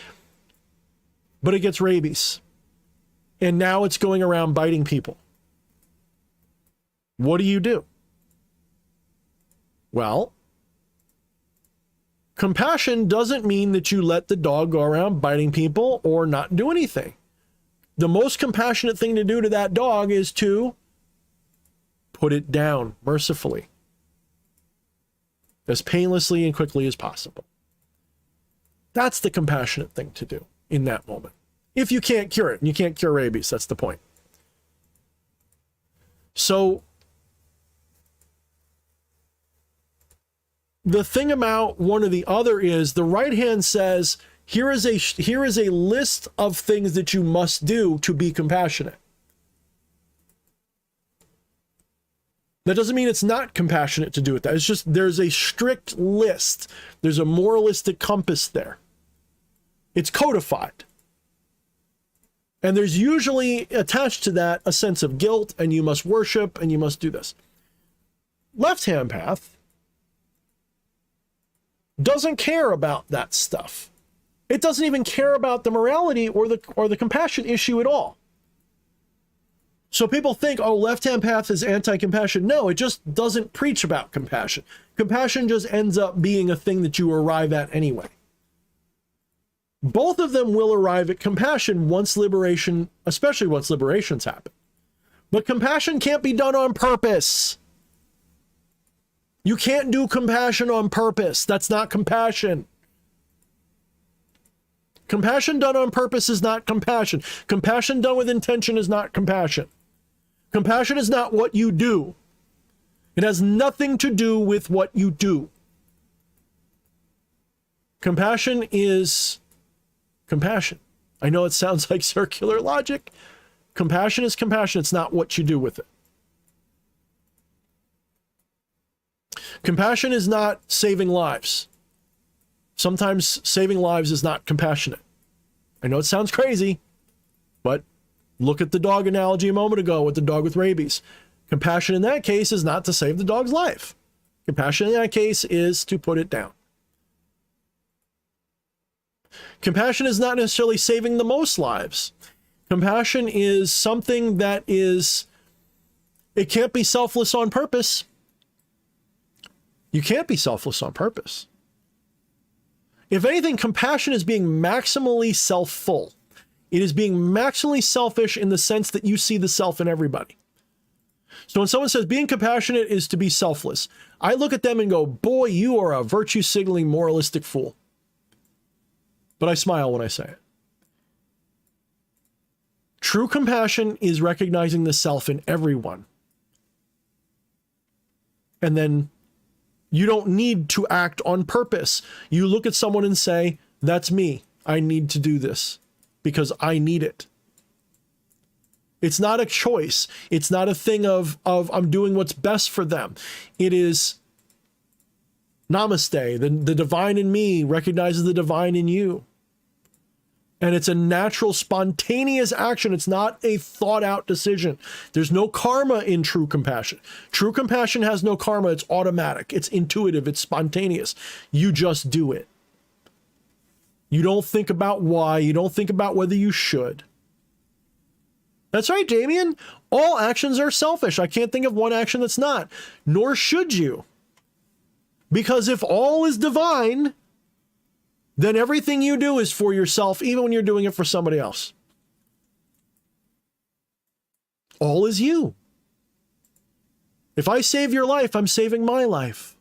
but it gets rabies. And now it's going around biting people. What do? Well, compassion doesn't mean that you let the dog go around biting people or not do anything. The most compassionate thing to do to that dog is to put it down mercifully, as painlessly and quickly as possible. That's the compassionate thing to do in that moment. If you can't cure it, and you can't cure rabies, that's the point. So the thing about one or the other is the right hand says, here is a list of things that you must do to be compassionate. That doesn't mean it's not compassionate to do it. It's just there's a strict list. There's a moralistic compass there. It's codified. And there's usually attached to that a sense of guilt, and you must worship, and you must do this. Left-hand path doesn't care about that stuff. It doesn't even care about the morality or the compassion issue at all. So people think, oh, left-hand path is anti-compassion. No, it just doesn't preach about compassion. Compassion just ends up being a thing that you arrive at anyway. Both of them will arrive at compassion once liberation, especially once liberations happen. But compassion can't be done on purpose. You can't do compassion on purpose. That's not compassion. Compassion done on purpose is not compassion. Compassion done with intention is not compassion. Compassion is not what you do. It has nothing to do with what you do. Compassion is compassion. I know it sounds like circular logic. Compassion is compassion. It's not what you do with it. Compassion is not saving lives. Sometimes saving lives is not compassionate. I know it sounds crazy, but look at the dog analogy a moment ago with the dog with rabies. Compassion in that case is not to save the dog's life. Compassion in that case is to put it down. Compassion is not necessarily saving the most lives. Compassion is something that is, it can't be selfless on purpose. You can't be selfless on purpose. If anything, compassion is being maximally self-full. It is being maximally selfish in the sense that you see the self in everybody. So when someone says being compassionate is to be selfless, I look at them and go, boy, you are a virtue signaling moralistic fool. But I smile when I say it. True compassion is recognizing the self in everyone. And then you don't need to act on purpose. You look at someone and say, that's me. I need to do this because I need it. It's not a choice. It's not a thing of I'm doing what's best for them. It is namaste. The divine in me recognizes the divine in you. And it's a natural, spontaneous action. It's not a thought out decision. There's no karma in true compassion. True compassion has no karma. It's automatic. It's intuitive. It's spontaneous. You just do it. You don't think about why. You don't think about whether you should. That's right, Damien. All actions are selfish. I can't think of one action that's not. Nor should you. Because if all is divine, then everything you do is for yourself, even when you're doing it for somebody else. All is you. If I save your life, I'm saving my life.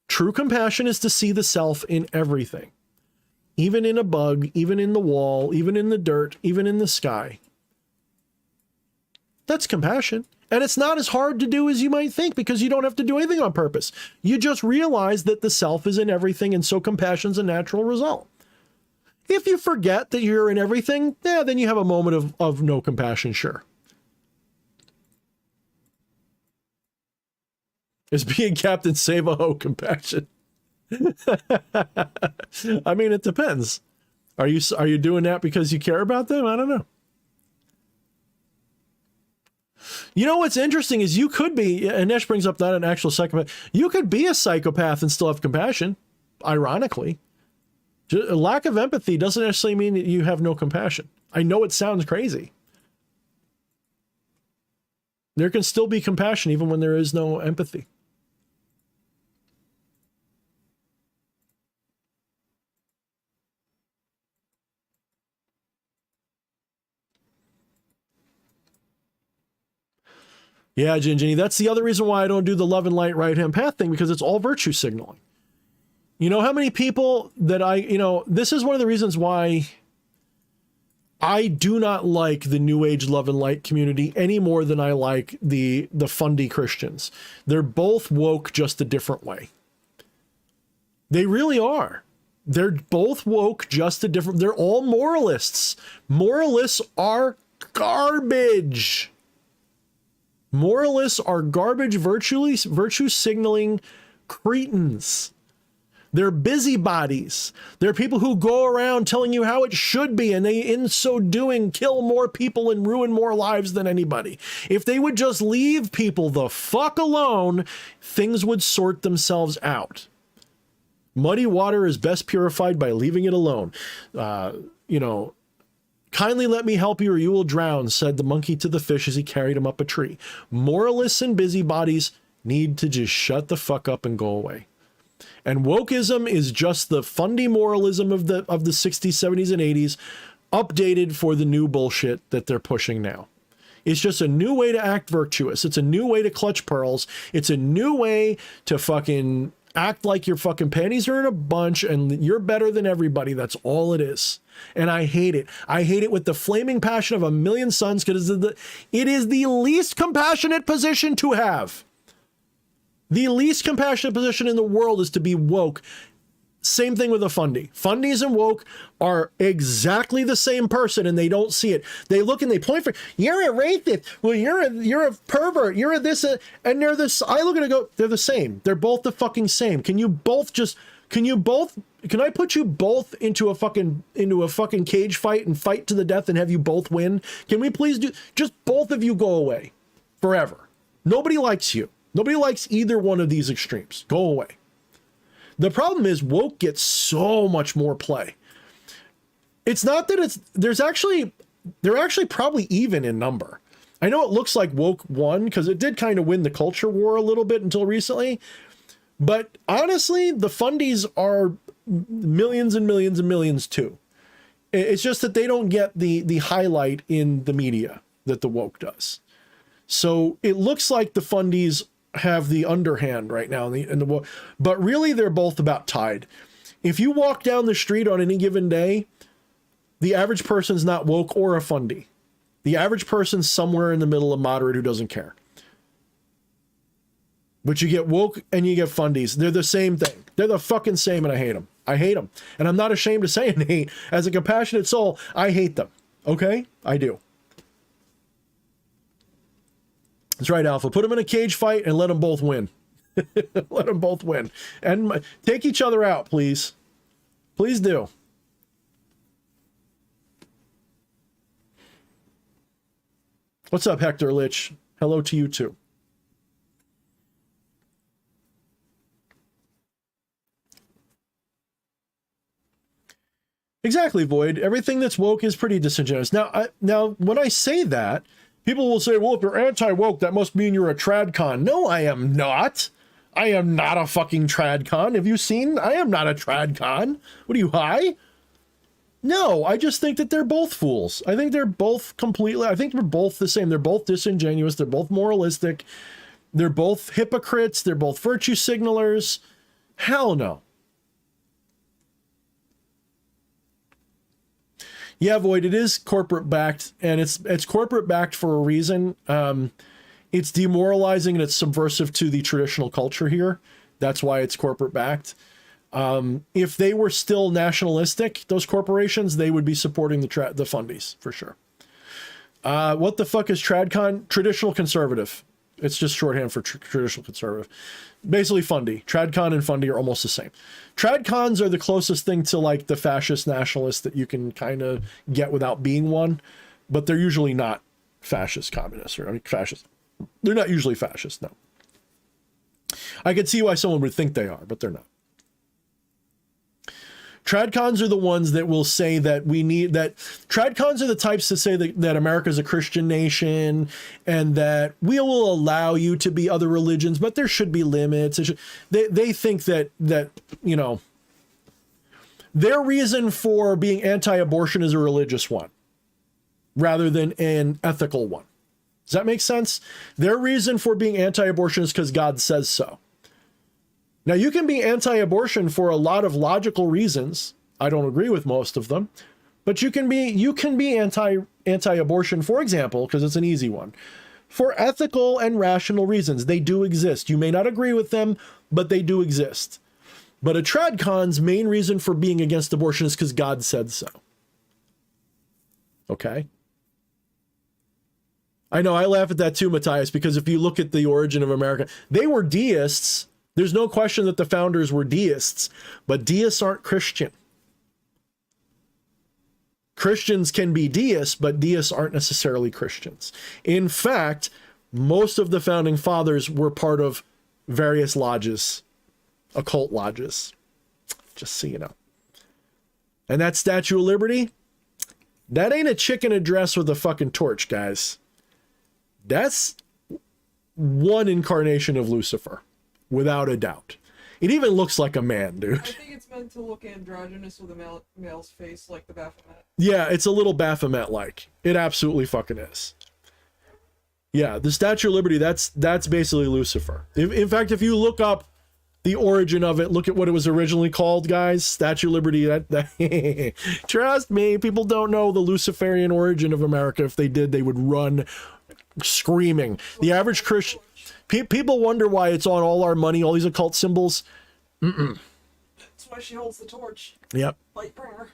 True compassion is to see the self in everything. Even in a bug, even in the wall, even in the dirt, even in the sky. That's compassion. And it's not as hard to do as you might think because you don't have to do anything on purpose. You just realize that the self is in everything, and so compassion's a natural result. If you forget that you're in everything, yeah, then you have a moment of no compassion, sure. Is being Captain Save-A-Ho compassion? I mean, it depends. Are you doing that because you care about them? I don't know. You know what's interesting is you could be, and Nesh brings up not an actual psychopath, you could be a psychopath and still have compassion, ironically. A lack of empathy doesn't necessarily mean that you have no compassion. I know it sounds crazy. There can still be compassion even when there is no empathy. Yeah, Gingy, that's the other reason why I don't do the love and light right hand path thing, because it's all virtue signaling. You know how many people that this is one of the reasons why I do not like the New Age love and light community any more than I like the fundy Christians. They're both woke just a different way. They really are. They're both woke just a different, they're all moralists. Moralists are garbage. Moralists are garbage, virtue signaling cretins. They're busybodies. They're people who go around telling you how it should be, and they, in so doing, kill more people and ruin more lives than anybody. If they would just leave people the fuck alone, things would sort themselves out. Muddy water is best purified by leaving it alone. Kindly let me help you or you will drown, said the monkey to the fish as he carried him up a tree. Moralists and busybodies need to just shut the fuck up and go away. And wokeism is just the fundy moralism of the 60s, 70s, and 80s, updated for the new bullshit that they're pushing now. It's just a new way to act virtuous. It's a new way to clutch pearls. It's a new way to fucking act like your fucking panties are in a bunch and you're better than everybody. That's all it is. And I hate it. I hate it with the flaming passion of a million suns, because it is the least compassionate position to have. The least compassionate position in the world is to be woke. Same thing with a fundy. Fundies and woke are exactly the same person, and they don't see it. They look and they point for, you're a racist. Well, you're a pervert. You're a this, and they're this. I look at it and go, they're the same. They're both the fucking same. Can I put you both into a fucking cage fight and fight to the death and have you both win? Can we please just both of you go away forever? Nobody likes you. Nobody likes either one of these extremes. Go away. The problem is woke gets so much more play. It's not that they're actually probably even in number. I know it looks like woke won because it did kind of win the culture war a little bit until recently. But honestly, the fundies are millions and millions and millions too. It's just that they don't get the highlight in the media that the woke does. So it looks like the fundies have the underhand right now but really they're both about tied. If you walk down the street on any given day, the average person's not woke or a fundy. The average person's somewhere in the middle of moderate who doesn't care. But you get woke and you get fundies. They're the same thing. They're the fucking same, and I hate them. I hate them. And I'm not ashamed to say I hate. As a compassionate soul, I hate them. Okay? I do. That's right, Alpha. Put them in a cage fight and let them both win. Let them both win. And take each other out, please. Please do. What's up, Hector Lich? Hello to you too. Exactly, Void. Everything that's woke is pretty disingenuous. Now, when I say that, people will say, well, if you're anti-woke, that must mean you're a tradcon. No, I am not. I am not a fucking tradcon. Have you seen? I am not a tradcon. What are you, high? No, I just think that they're both fools. I think they're both I think they're both the same. They're both disingenuous. They're both moralistic. They're both hypocrites. They're both virtue signalers. Hell no. Yeah, Void, it is corporate backed, and it's corporate backed for a reason. It's demoralizing and it's subversive to the traditional culture here. That's why it's corporate backed. If they were still nationalistic, those corporations, they would be supporting the fundies for sure. What the fuck is TradCon? Traditional conservative. It's just shorthand for traditional conservative. Basically fundy. TradCon and fundy are almost the same. TradCons are the closest thing to like the fascist nationalists that you can kind of get without being one, but they're usually not fascist communists, or I mean fascist. They're not usually fascist, no. I could see why someone would think they are, but they're not. Tradcons are the ones that will say that we need that. Tradcons are the types that say that America is a Christian nation and that we will allow you to be other religions, but there should be limits. They think that, you know, their reason for being anti-abortion is a religious one rather than an ethical one. Does that make sense? Their reason for being anti-abortion is because God says so. Now, you can be anti-abortion for a lot of logical reasons. I don't agree with most of them, but you can be anti-abortion, for example, because it's an easy one, for ethical and rational reasons. They do exist. You may not agree with them, but they do exist. But a tradcon's main reason for being against abortion is because God said so. Okay? I know, I laugh at that too, Matthias, because if you look at the origin of America, they were deists. There's no question that the founders were deists, but deists aren't Christian. Christians can be deists, but deists aren't necessarily Christians. In fact, most of the founding fathers were part of various lodges, occult lodges, just so you know. And that Statue of Liberty, that ain't a chick in a dress with a fucking torch, guys. That's one incarnation of Lucifer. Without a doubt. It even looks like a man, dude. I think it's meant to look androgynous with a male's face, like the Baphomet. Yeah, it's a little Baphomet-like. It absolutely fucking is. Yeah, the Statue of Liberty, that's basically Lucifer. In fact, if you look up the origin of it, look at what it was originally called, guys. Statue of Liberty, that trust me, people don't know the Luciferian origin of America. If they did, they would run screaming. The average Christian... People wonder why it's on all our money, all these occult symbols. That's why she holds the torch. Yep. Light bringer.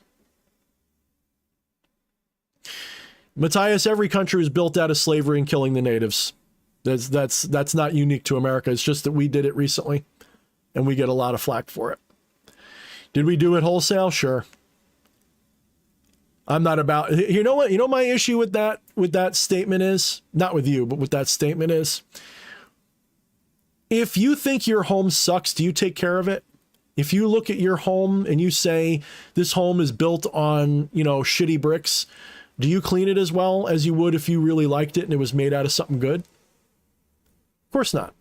Matthias, every country was built out of slavery and killing the natives. That's not unique to America. It's just that we did it recently, and we get a lot of flack for it. Did we do it wholesale? Sure. I'm not about... You know what? You know my issue with that statement is? Not with you, but with that statement is... If you think your home sucks, do you take care of it? If you look at your home and you say, this home is built on, you know, shitty bricks, do you clean it as well as you would if you really liked it and it was made out of something good? Of course not.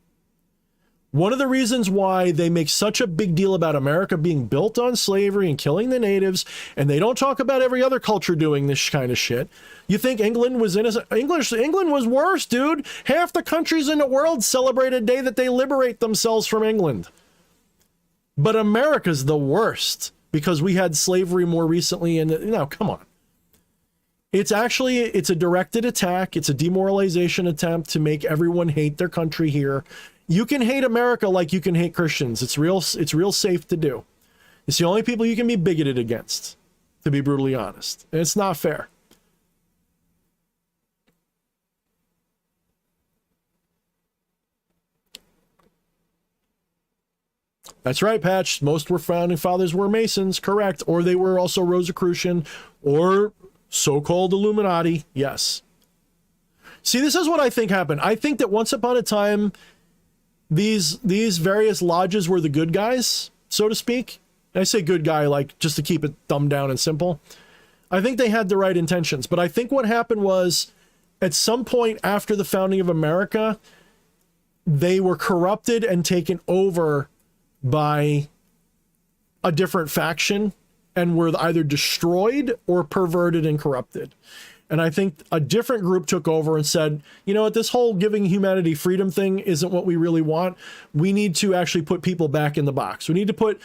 One of the reasons why they make such a big deal about America being built on slavery and killing the natives, and they don't talk about every other culture doing this kind of shit. You think England was innocent? England was worse, dude. Half the countries in the world celebrate a day that they liberate themselves from England. But America's the worst because we had slavery more recently, and no, come on. It's a directed attack. It's a demoralization attempt to make everyone hate their country here. You can hate America like you can hate Christians. It's real safe to do. It's the only people you can be bigoted against, to be brutally honest. And it's not fair. That's right, Patch. Most were founding fathers were Masons, correct. Or they were also Rosicrucian or so-called Illuminati. Yes. See, this is what I think happened. I think that once upon a time, these various lodges were the good guys, so to speak. And I say good guy, like just to keep it dumbed down and simple. I think they had the right intentions, but I think what happened was at some point after the founding of America, they were corrupted and taken over by a different faction and were either destroyed or perverted and corrupted. And I think a different group took over and said, you know what, this whole giving humanity freedom thing isn't what we really want. We need to actually put people back in the box. We need to put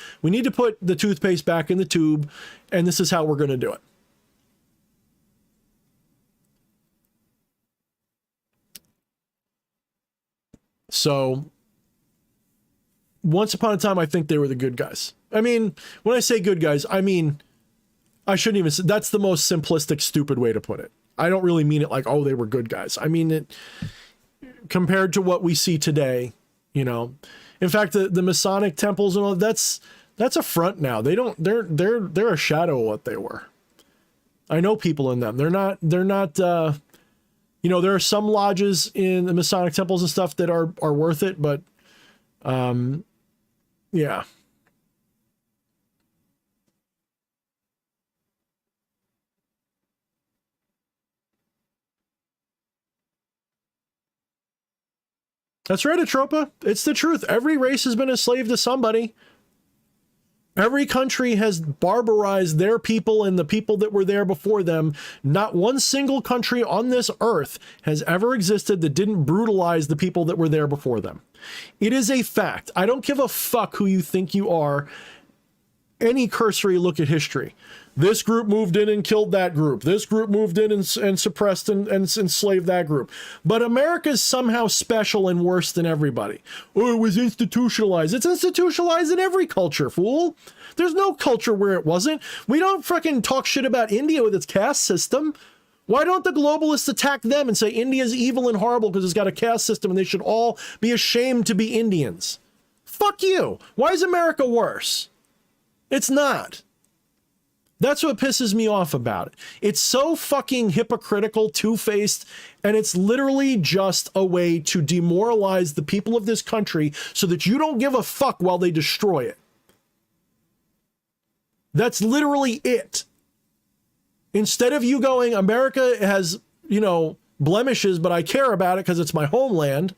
the toothpaste back in the tube, and this is how we're going to do it. So once upon a time, I think they were the good guys. I mean, when I say good guys, I mean, I shouldn't even say, that's the most simplistic, stupid way to put it. I don't really mean it like, oh, they were good guys. I mean it compared to what we see today, you know. In fact, the Masonic temples and all that's a front now. They're a shadow of what they were. I know people in them. They're not you know, there are some lodges in the Masonic temples and stuff that are worth it, but yeah. That's right, Etropa. It's the truth. Every race has been a slave to somebody. Every country has barbarized their people and the people that were there before them. Not one single country on this earth has ever existed that didn't brutalize the people that were there before them. It is a fact. I don't give a fuck who you think you are. Any cursory look at history. This group moved in and killed that group. This group moved in and suppressed and enslaved that group. But America's somehow special and worse than everybody. Oh, it was institutionalized. It's institutionalized in every culture, fool. There's no culture where it wasn't. We don't fucking talk shit about India with its caste system. Why don't the globalists attack them and say India's evil and horrible because it's got a caste system and they should all be ashamed to be Indians? Fuck you. Why is America worse? It's not. That's what pisses me off about it. It's so fucking hypocritical, two-faced, and it's literally just a way to demoralize the people of this country so that you don't give a fuck while they destroy it. That's literally it. Instead of you going, America has, you know, blemishes, but I care about it because it's my homeland.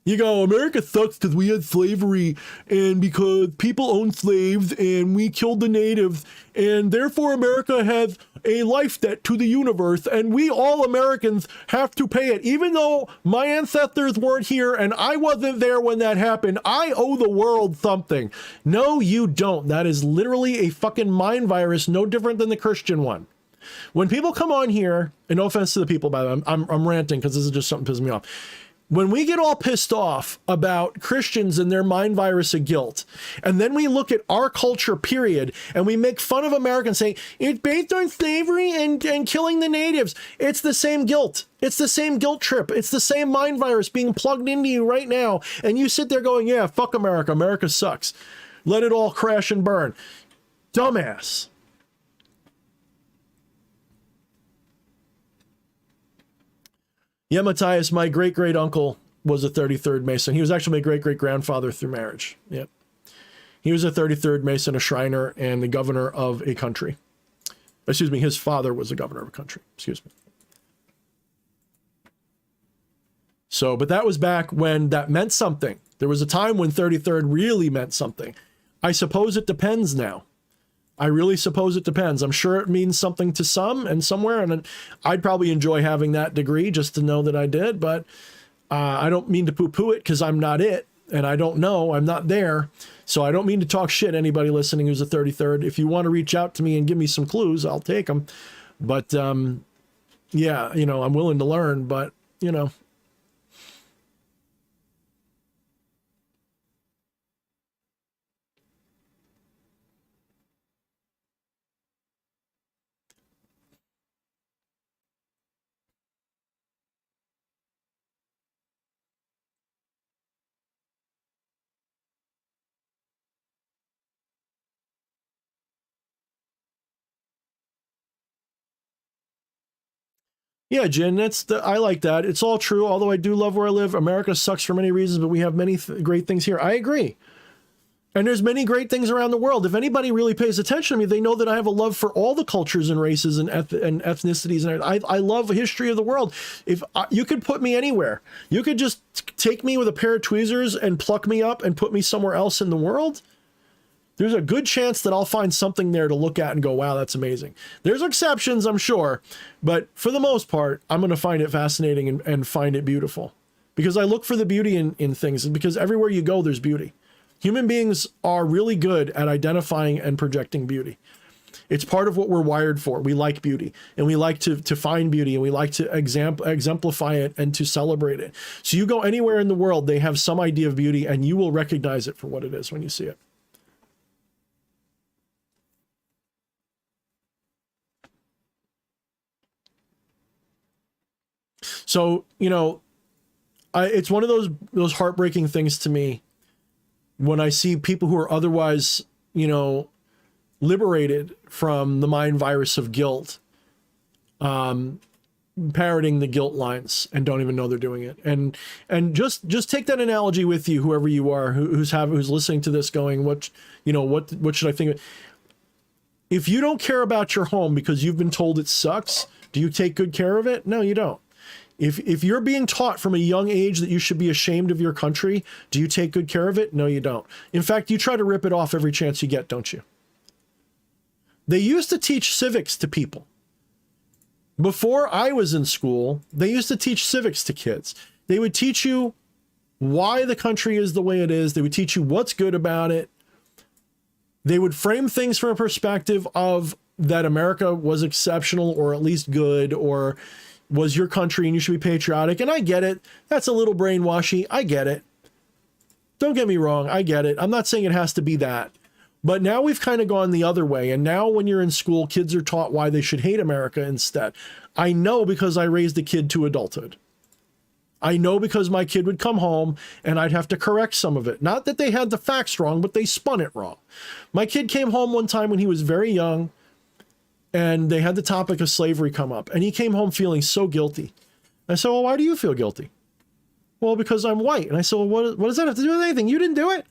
You go, America sucks because we had slavery and because people owned slaves and we killed the natives and therefore America has a life debt to the universe and we all Americans have to pay it. Even though my ancestors weren't here and I wasn't there when that happened, I owe the world something. No, you don't. That is literally a fucking mind virus, no different than the Christian one. When people come on here, and no offense to the people, by the way, I'm ranting because this is just something pissing me off. When we get all pissed off about Christians and their mind virus of guilt, and then we look at our culture, period, and we make fun of Americans saying, it's based on slavery and killing the natives. It's the same guilt. It's the same guilt trip. It's the same mind virus being plugged into you right now. And you sit there going, yeah, fuck America. America sucks. Let it all crash and burn. Dumbass. Yeah, Matthias, my great-great-uncle was a 33rd Mason. He was actually my great-great-grandfather through marriage. Yep. He was a 33rd Mason, a Shriner, and the governor of a country. Excuse me, his father was the governor of a country. Excuse me. So, but that was back when that meant something. There was a time when 33rd really meant something. I suppose it depends now. I really suppose it depends. I'm sure it means something to some and somewhere, and I'd probably enjoy having that degree just to know that I did, but I don't mean to poo-poo it because I'm not it, and I don't know. I'm not there, so I don't mean to talk shit anybody listening who's a 33rd. If you want to reach out to me and give me some clues, I'll take them. But, yeah, you know, I'm willing to learn, but, you know. Yeah, Jen, I like that. It's all true, although I do love where I live. America sucks for many reasons, but we have many great things here. I agree. And there's many great things around the world. If anybody really pays attention to me, they know that I have a love for all the cultures and races and ethnicities. And I love the history of the world. If you could put me anywhere, you could just take me with a pair of tweezers and pluck me up and put me somewhere else in the world. There's a good chance that I'll find something there to look at and go, wow, that's amazing. There's exceptions, I'm sure. But for the most part, I'm going to find it fascinating and find it beautiful. Because I look for the beauty in things. And because everywhere you go, there's beauty. Human beings are really good at identifying and projecting beauty. It's part of what we're wired for. We like beauty. And we like to find beauty. And we like to exemplify it and to celebrate it. So you go anywhere in the world, they have some idea of beauty. And you will recognize it for what it is when you see it. So, you know, it's one of those heartbreaking things to me when I see people who are otherwise, you know, liberated from the mind virus of guilt, parroting the guilt lines and don't even know they're doing it. And just take that analogy with you, whoever you are, who's listening to this, going, what should I think of? If you don't care about your home because you've been told it sucks, do you take good care of it? No, you don't. If you're being taught from a young age that you should be ashamed of your country, do you take good care of it? No, you don't. In fact, you try to rip it off every chance you get, don't you? They used to teach civics to people. Before I was in school, they used to teach civics to kids. They would teach you why the country is the way it is. They would teach you what's good about it. They would frame things from a perspective of that America was exceptional, or at least good, or was your country and you should be patriotic. And I get it. That's a little brainwashy. I get it. Don't get me wrong. I get it. I'm not saying it has to be that. But now we've kind of gone the other way. And now when you're in school, kids are taught why they should hate America instead. I know because I raised a kid to adulthood. I know because my kid would come home and I'd have to correct some of it. Not that they had the facts wrong, but they spun it wrong. My kid came home one time when he was very young, and they had the topic of slavery come up, and he came home feeling so guilty. I said, well, why do you feel guilty? Well, because I'm white. And I said, well, what does that have to do with anything? You didn't do it.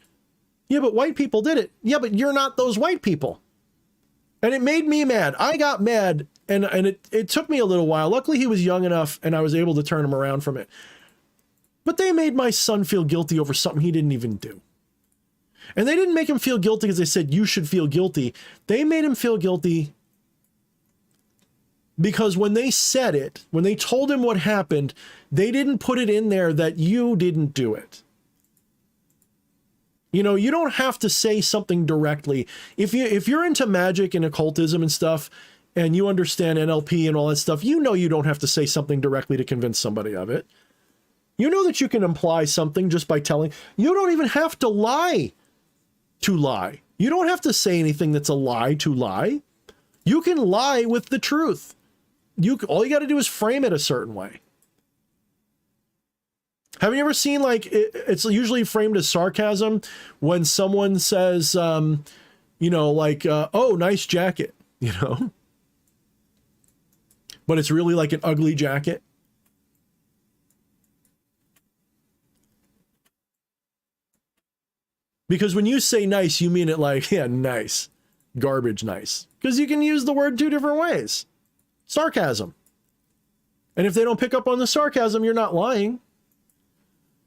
Yeah, but white people did it. Yeah, but you're not those white people. And it made me mad. I got mad, and it took me a little while. Luckily, he was young enough, and I was able to turn him around from it. But they made my son feel guilty over something he didn't even do. And they didn't make him feel guilty because they said, you should feel guilty. They made him feel guilty because when they said it, when they told him what happened, they didn't put it in there that you didn't do it. You know, you don't have to say something directly. If you're into magic and occultism and stuff, and you understand NLP and all that stuff, you know you don't have to say something directly to convince somebody of it. You know that you can imply something just by telling. You don't even have to lie to lie. You don't have to say anything that's a lie to lie. You can lie with the truth. All you got to do is frame it a certain way. Have you ever seen, like, it's usually framed as sarcasm when someone says, you know, like, oh, nice jacket, you know, but it's really like an ugly jacket. Because when you say nice, you mean it like, yeah, nice, garbage nice. Because you can use the word two different ways. Sarcasm. And if they don't pick up on the sarcasm, you're not lying.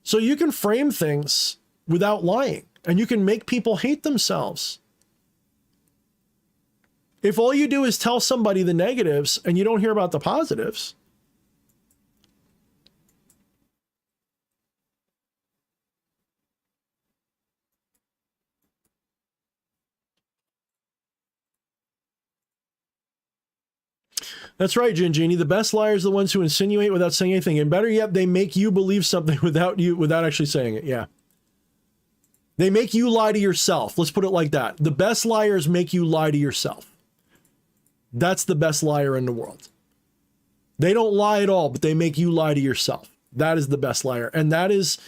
So you can frame things without lying, and you can make people hate themselves. If all you do is tell somebody the negatives and you don't hear about the positives, that's right, Gingini. The best liars are the ones who insinuate without saying anything. And better yet, they make you believe something without actually saying it. Yeah. They make you lie to yourself. Let's put it like that. The best liars make you lie to yourself. That's the best liar in the world. They don't lie at all, but they make you lie to yourself. That is the best liar. And that is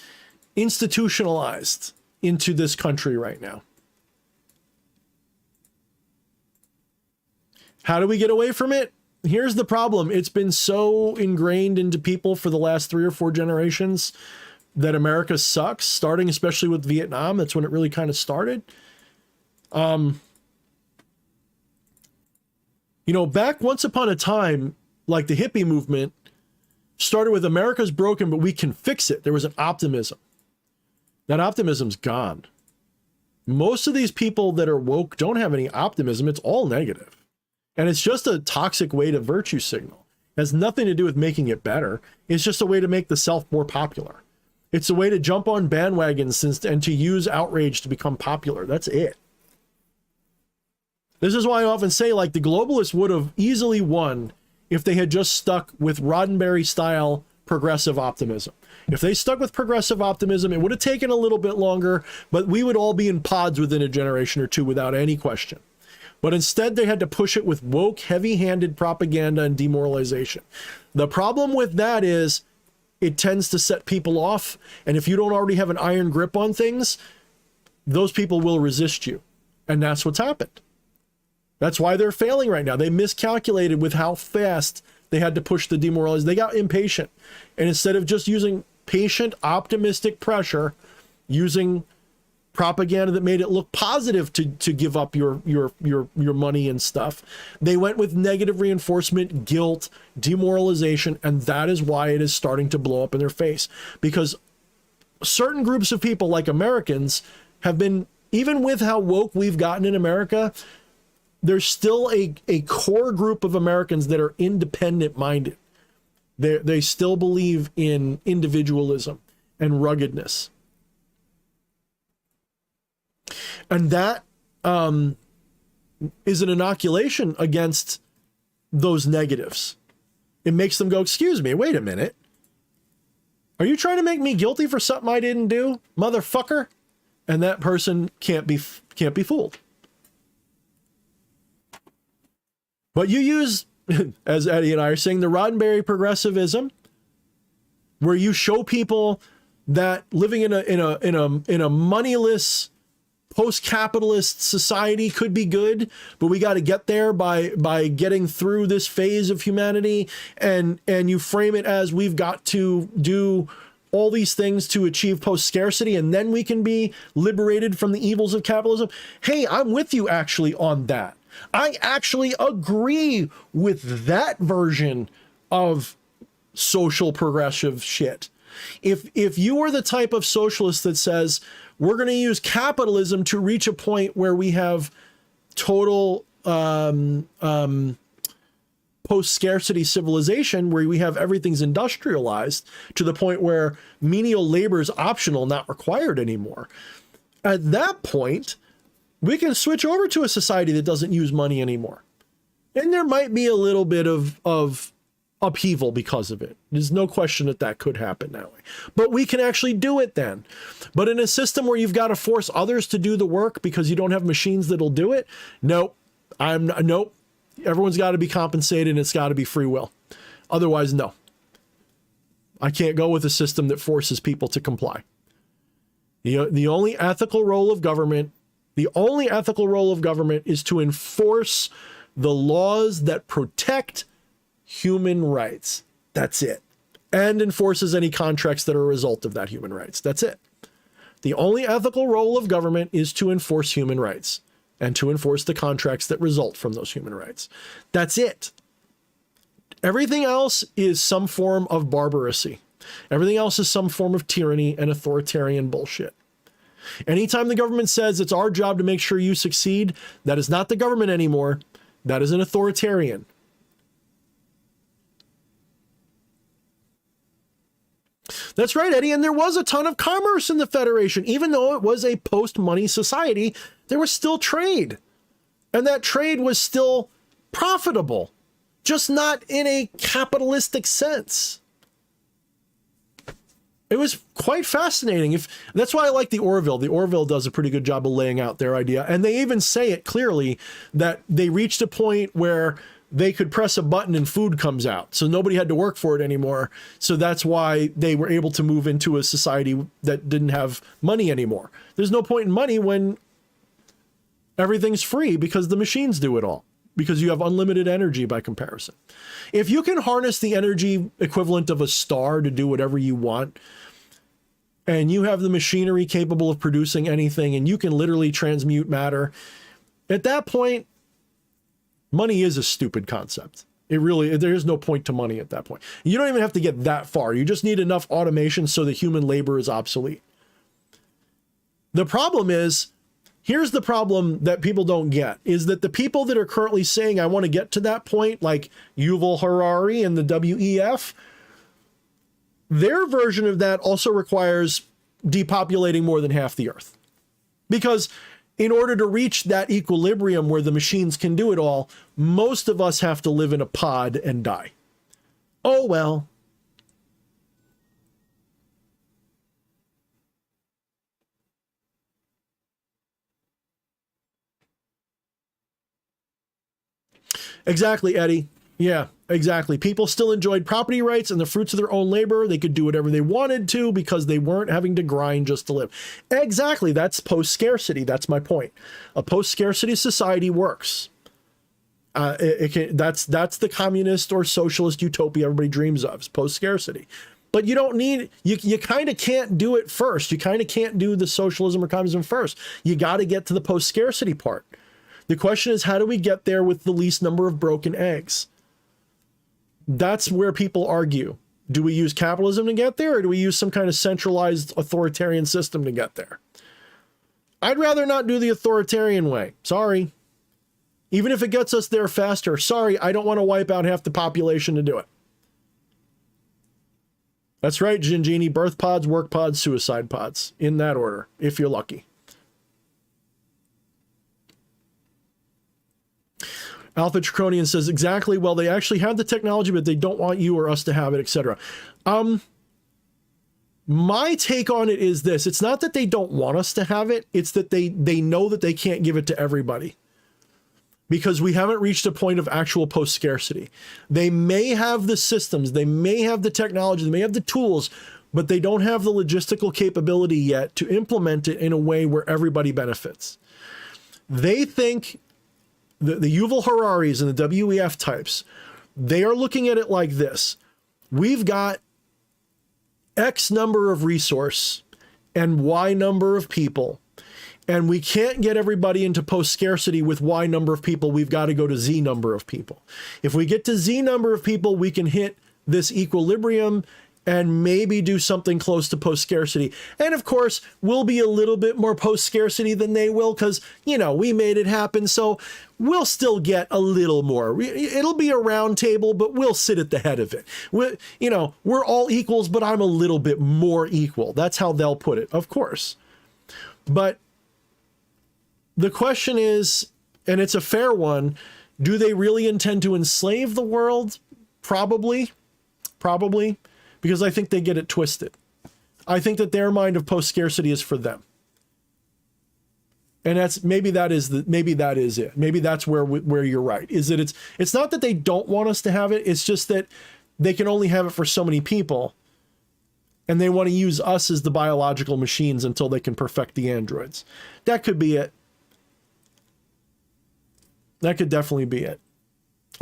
institutionalized into this country right now. How do we get away from it? Here's the problem. It's been so ingrained into people for the last 3 or 4 generations that America sucks, starting especially with Vietnam. That's when it really kind of started. You know, back once upon a time, like the hippie movement started with America's broken, but we can fix it. There was an optimism. That optimism's gone. Most of these people that are woke don't have any optimism. It's all negative. And it's just a toxic way to virtue signal. It has nothing to do with making it better. It's just a way to make the self more popular. It's a way to jump on bandwagons and to use outrage to become popular. That's it. This is why I often say, like, the globalists would have easily won if they had just stuck with Roddenberry-style progressive optimism. If they stuck with progressive optimism, it would have taken a little bit longer, but we would all be in pods within a generation or two without any question. But instead, they had to push it with woke, heavy-handed propaganda and demoralization. The problem with that is it tends to set people off. And if you don't already have an iron grip on things, those people will resist you. And that's what's happened. That's why they're failing right now. They miscalculated with how fast they had to push the demoralization. They got impatient. And instead of just using patient, optimistic pressure, using propaganda that made it look positive to give up your money and stuff, they went with negative reinforcement, guilt, demoralization, and that is why it is starting to blow up in their face. Because certain groups of people, like Americans, have been, even with how woke we've gotten in America, there's still a core group of Americans that are independent minded. They still believe in individualism and ruggedness. And that is an inoculation against those negatives. It makes them go, excuse me, wait a minute. Are you trying to make me guilty for something I didn't do, motherfucker? And that person can't be fooled. But you use, as Eddie and I are saying, the Roddenberry progressivism, where you show people that living in a moneyless post-capitalist society could be good, but we got to get there by getting through this phase of humanity, and you frame it as we've got to do all these things to achieve post-scarcity, and then we can be liberated from the evils of capitalism. Hey, I'm with you actually on that. I actually agree with that version of social progressive shit. If you are the type of socialist that says we're going to use capitalism to reach a point where we have total post-scarcity civilization, where we have everything's industrialized to the point where menial labor is optional, not required anymore, at that point, we can switch over to a society that doesn't use money anymore. And there might be a little bit of upheaval because of it. There's no question that could happen that way. But we can actually do it then. But in a system where you've got to force others to do the work because you don't have machines that'll do it, nope. Nope. Everyone's got to be compensated, and it's got to be free will. Otherwise, no. I can't go with a system that forces people to comply. The only ethical role of government is to enforce the laws that protect human rights. That's it. And enforces any contracts that are a result of that human rights. That's it. The only ethical role of government is to enforce human rights and to enforce the contracts that result from those human rights. That's it. Everything else is some form of barbarism. Everything else is some form of tyranny and authoritarian bullshit. Anytime the government says it's our job to make sure you succeed, that is not the government anymore. That is an authoritarian. That's right, Eddie. And there was a ton of commerce in the Federation. Even though it was a post-money society, there was still trade. And that trade was still profitable, just not in a capitalistic sense. It was quite fascinating. That's why I like the Orville. The Orville does a pretty good job of laying out their idea. And they even say it clearly that they reached a point where they could press a button and food comes out. So nobody had to work for it anymore. So that's why they were able to move into a society that didn't have money anymore. There's no point in money when everything's free, because the machines do it all, because you have unlimited energy by comparison. If you can harness the energy equivalent of a star to do whatever you want, and you have the machinery capable of producing anything, and you can literally transmute matter, at that point, money is a stupid concept. There is no point to money at that point. You don't even have to get that far. You just need enough automation so that human labor is obsolete. The problem is, here's the problem that people don't get, is that the people that are currently saying, I want to get to that point, like Yuval Harari and the WEF, their version of that also requires depopulating more than half the earth. Because in order to reach that equilibrium where the machines can do it all, most of us have to live in a pod and die. Oh, well. Exactly, Eddie. Yeah. Exactly. People still enjoyed property rights and the fruits of their own labor. They could do whatever they wanted to because they weren't having to grind just to live. Exactly. That's post-scarcity. That's my point. A post-scarcity society works. That's the communist or socialist utopia everybody dreams of, is post-scarcity. But you don't need, you kind of can't do it first. You kind of can't do the socialism or communism first. You got to get to the post-scarcity part. The question is, how do we get there with the least number of broken eggs? That's where people argue. Do we use capitalism to get there, or do we use some kind of centralized authoritarian system to get there? I'd rather not do the authoritarian way. Sorry. Even if it gets us there faster. Sorry, I don't want to wipe out half the population to do it. That's right, Gingini. Birth pods, work pods, suicide pods. In that order, if you're lucky. Alpha Triconian says, exactly. Well, they actually have the technology, but they don't want you or us to have it, etc. My take on it is this. It's not that they don't want us to have it. It's that they know that they can't give it to everybody because we haven't reached a point of actual post-scarcity. They may have the systems, they may have the technology, they may have the tools, but they don't have the logistical capability yet to implement it in a way where everybody benefits. They think the Yuval Hararis and the WEF types, they are looking at it like this. We've got X number of resource and Y number of people, and we can't get everybody into post-scarcity with Y number of people. We've got to go to Z number of people. If we get to Z number of people, we can hit this equilibrium and maybe do something close to post-scarcity. And of course, we'll be a little bit more post-scarcity than they will because, you know, we made it happen. So we'll still get a little more. It'll be a round table, but we'll sit at the head of it. We're all equals, but I'm a little bit more equal. That's how they'll put it, of course. But the question is, and it's a fair one, do they really intend to enslave the world? Probably. Because I think they get it twisted. I think that their mind of post-scarcity is for them. And maybe that is it. Maybe that's where you're right. Is that it's not that they don't want us to have it, it's just that they can only have it for so many people. And they want to use us as the biological machines until they can perfect the androids. That could be it. That could definitely be it.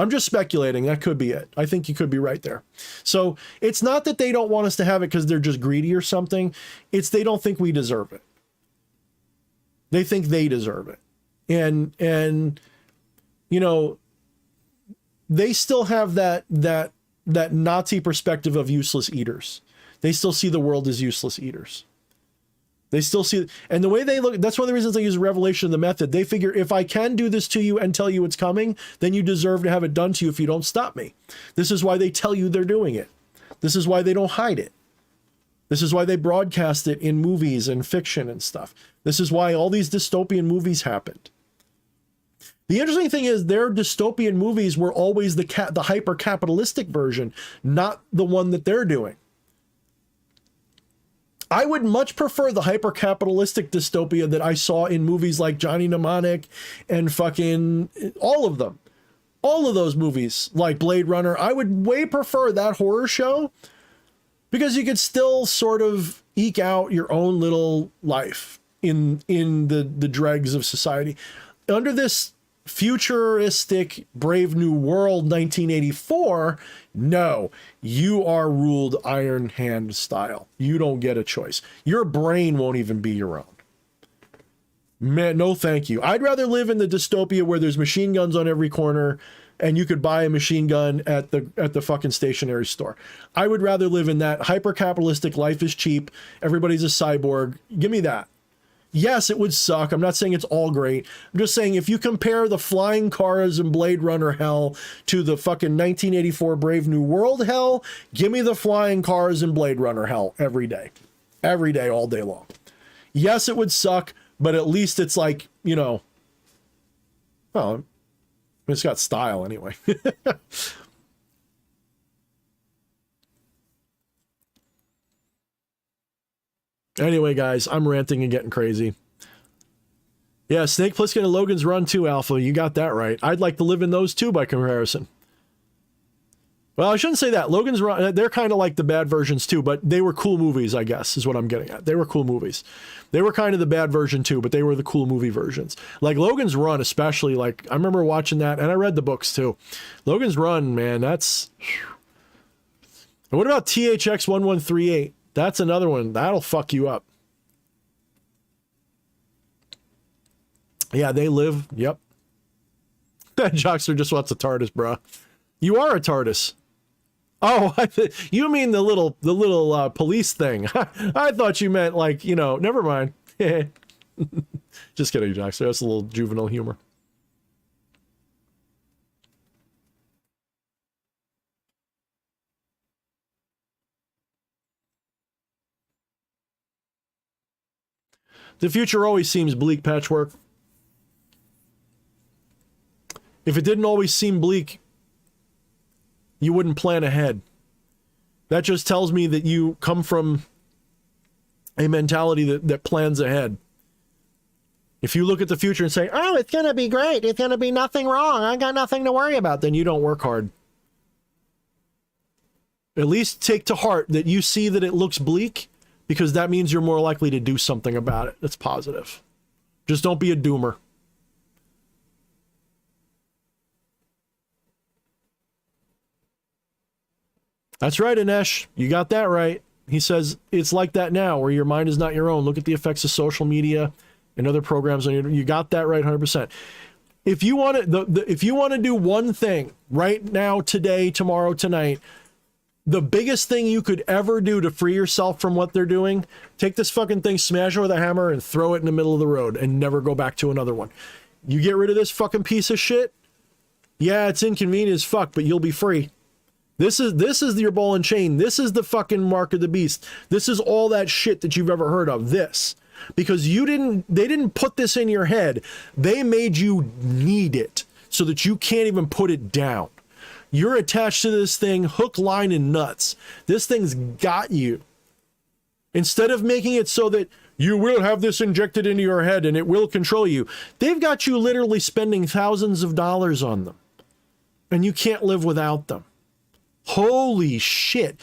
I'm just speculating. That could be it. I think you could be right there. So it's not that they don't want us to have it because they're just greedy or something. It's they don't think we deserve it. They think they deserve it. And you know, they still have that Nazi perspective of useless eaters. They still see the world as useless eaters. They still see, and the way they look, that's one of the reasons they use revelation of the method. They figure if I can do this to you and tell you it's coming, then you deserve to have it done to you if you don't stop me. This is why they tell you they're doing it. This is why they don't hide it. This is why they broadcast it in movies and fiction and stuff. This is why all these dystopian movies happened. The interesting thing is their dystopian movies were always the hyper-capitalistic version, not the one that they're doing. I would much prefer the hyper-capitalistic dystopia that I saw in movies like Johnny Mnemonic and fucking all of them. All of those movies, like Blade Runner, I would way prefer that horror show because you could still sort of eke out your own little life in the dregs of society. Under this futuristic Brave New World 1984, no, you are ruled Iron Hand style. You don't get a choice. Your brain won't even be your own. Man, no thank you. I'd rather live in the dystopia where there's machine guns on every corner and you could buy a machine gun at the fucking stationery store. I would rather live in that hyper-capitalistic life is cheap, everybody's a cyborg. Give me that. Yes, it would suck. I'm not saying it's all great. I'm just saying if you compare the flying cars and Blade Runner hell to the fucking 1984 Brave New World hell, give me the flying cars and Blade Runner hell every day. Every day, all day long. Yes, it would suck, but at least it's like, you know, well, it's got style anyway. Anyway, guys, I'm ranting and getting crazy. Yeah, Snake Plissken and Logan's Run too, Alpha. You got that right. I'd like to live in those too by comparison. Well, I shouldn't say that. Logan's Run, they're kind of like the bad versions too, but they were cool movies, I guess, is what I'm getting at. They were cool movies. They were kind of the bad version too, but they were the cool movie versions. Like Logan's Run, especially, like I remember watching that, and I read the books too. Logan's Run, man, that's... And what about THX 1138? That's another one. That'll fuck you up. Yeah, they live. Yep. That Jockster just wants a TARDIS, bruh. You are a TARDIS. Oh, you mean the little police thing. I thought you meant like, you know, never mind. Just kidding, Jockster. That's a little juvenile humor. The future always seems bleak, Patchwork. If it didn't always seem bleak, you wouldn't plan ahead. That just tells me that you come from a mentality that plans ahead. If you look at the future and say, oh, it's going to be great, it's going to be nothing wrong, I got nothing to worry about, then you don't work hard. At least take to heart that you see that it looks bleak, because that means you're more likely to do something about it. That's positive. Just don't be a doomer. That's right, Anesh. You got that right. He says it's like that now, where your mind is not your own. Look at the effects of social media and other programs on your. You got that right, 100%. If you want to, if you want to do one thing right now, today, tomorrow, tonight, the biggest thing you could ever do to free yourself from what they're doing, take this fucking thing, smash it with a hammer, and throw it in the middle of the road, and never go back to another one. You get rid of this fucking piece of shit. Yeah, it's inconvenient as fuck, but you'll be free. This is your ball and chain. This is the fucking mark of the beast. This is all that shit that you've ever heard of. This. Because they didn't put this in your head. They made you need it so that you can't even put it down. You're attached to this thing hook, line, and nuts. This thing's got you. Instead of making it so that you will have this injected into your head and it will control you, they've got you literally spending thousands of dollars on them. And you can't live without them. Holy shit.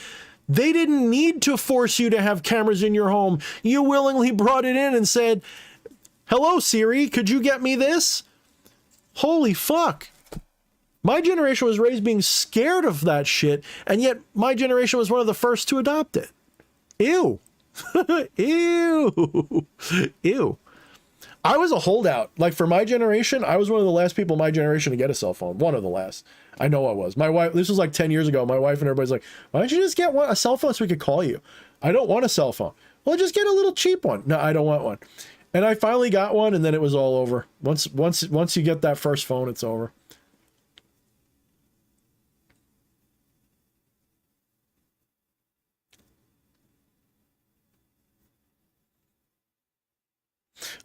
They didn't need to force you to have cameras in your home. You willingly brought it in and said, hello, Siri, could you get me this? Holy fuck. My generation was raised being scared of that shit, and yet my generation was one of the first to adopt it. Ew. Ew. Ew. I was a holdout. Like, for my generation, I was one of the last people in my generation to get a cell phone. One of the last. I know I was. My wife, this was like 10 years ago. My wife and everybody's like, why don't you just get a cell phone so we could call you? I don't want a cell phone. Well, just get a little cheap one. No, I don't want one. And I finally got one, and then it was all over. Once you get that first phone, it's over.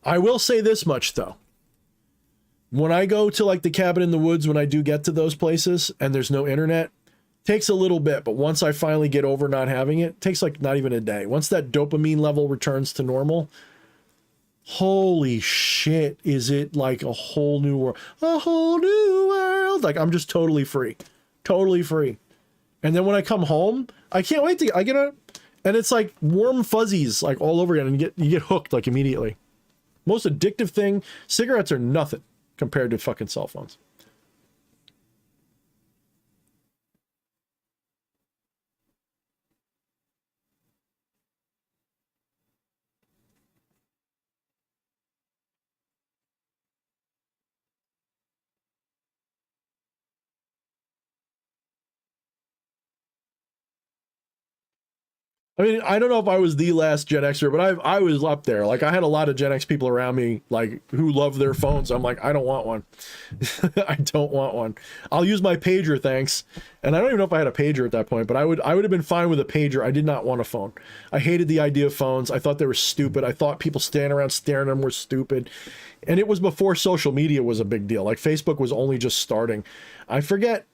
I will say this much, though. When I go to like the cabin in the woods, when I do get to those places and there's no internet, takes a little bit, but once I finally get over not having it, it takes like not even a day. Once that dopamine level returns to normal, holy shit, is it like a whole new world? A whole new world. Like, I'm just totally free. Totally free. And then when I come home, I can't wait to, I get a, and it's like warm fuzzies like all over again, and you get hooked like immediately. Most addictive thing, cigarettes are nothing compared to fucking cell phones. I mean, I don't know if I was the last Gen Xer, but I was up there. Like, I had a lot of Gen X people around me, like, who love their phones. I'm like, I don't want one. I don't want one. I'll use my pager, thanks. And I don't even know if I had a pager at that point, but I would have been fine with a pager. I did not want a phone. I hated the idea of phones. I thought they were stupid. I thought people standing around staring at them were stupid. And it was before social media was a big deal. Like, Facebook was only just starting. I forget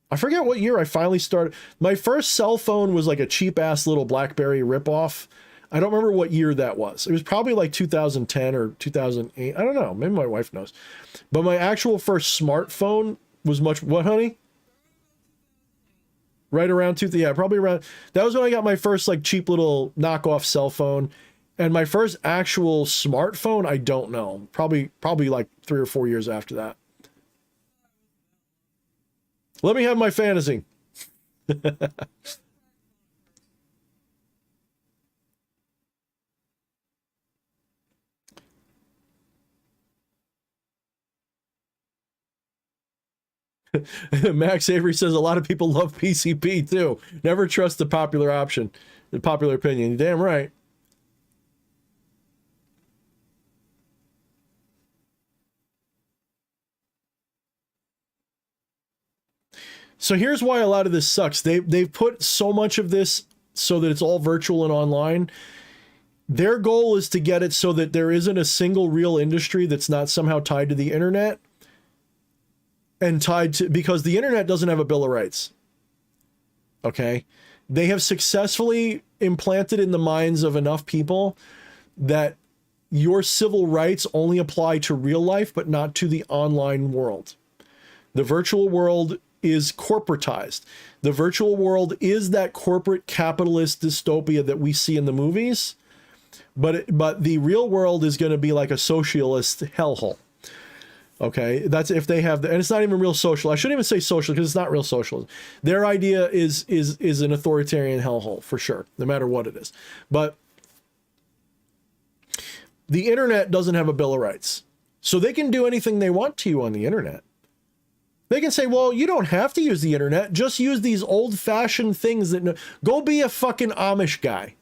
what year I finally started. My first cell phone was like a cheap ass little BlackBerry ripoff. I don't remember what year that was. It was probably like 2010 or 2008. I don't know. Maybe my wife knows. But my actual first smartphone was what, honey? Right around yeah, probably around, that was when I got my first like cheap little knockoff cell phone. And my first actual smartphone, I don't know. Probably like 3 or 4 years after that. Let me have my fantasy. Max Avery says a lot of people love PCP too. Never trust the popular option, the popular opinion. You're damn right. So here's why a lot of this sucks. They've put so much of this so that it's all virtual and online. Their goal is to get it so that there isn't a single real industry that's not somehow tied to the internet and tied to, because the internet doesn't have a bill of rights. Okay. They have successfully implanted in the minds of enough people that your civil rights only apply to real life, but not to the online world. The virtual world is corporatized. The virtual world is that corporate capitalist dystopia that we see in the movies, but the real world is going to be like a socialist hellhole. Okay, that's if they have the, and it's not even real social. I shouldn't even say social because it's not real socialism. Their idea is an authoritarian hellhole for sure, no matter what it is. But the internet doesn't have a bill of rights, so they can do anything they want to you on the internet. They can say, well, you don't have to use the internet. Just use these old-fashioned things that go be a fucking Amish guy.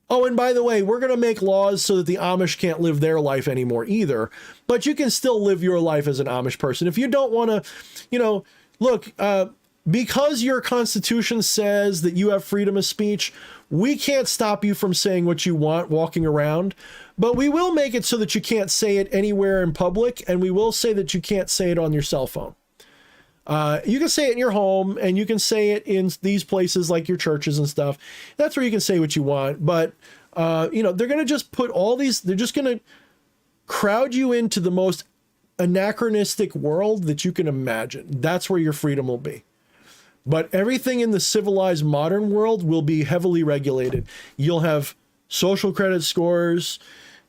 Oh, and by the way, we're going to make laws so that the Amish can't live their life anymore either. But you can still live your life as an Amish person. If you don't want to, look, because your constitution says that you have freedom of speech, we can't stop you from saying what you want walking around. But we will make it so that you can't say it anywhere in public, and we will say that you can't say it on your cell phone. You can say it in your home, and you can say it in these places like your churches and stuff. That's where you can say what you want. But, they're going to just put all these, they're just going to crowd you into the most anachronistic world that you can imagine. That's where your freedom will be. But everything in the civilized modern world will be heavily regulated. You'll have social credit scores.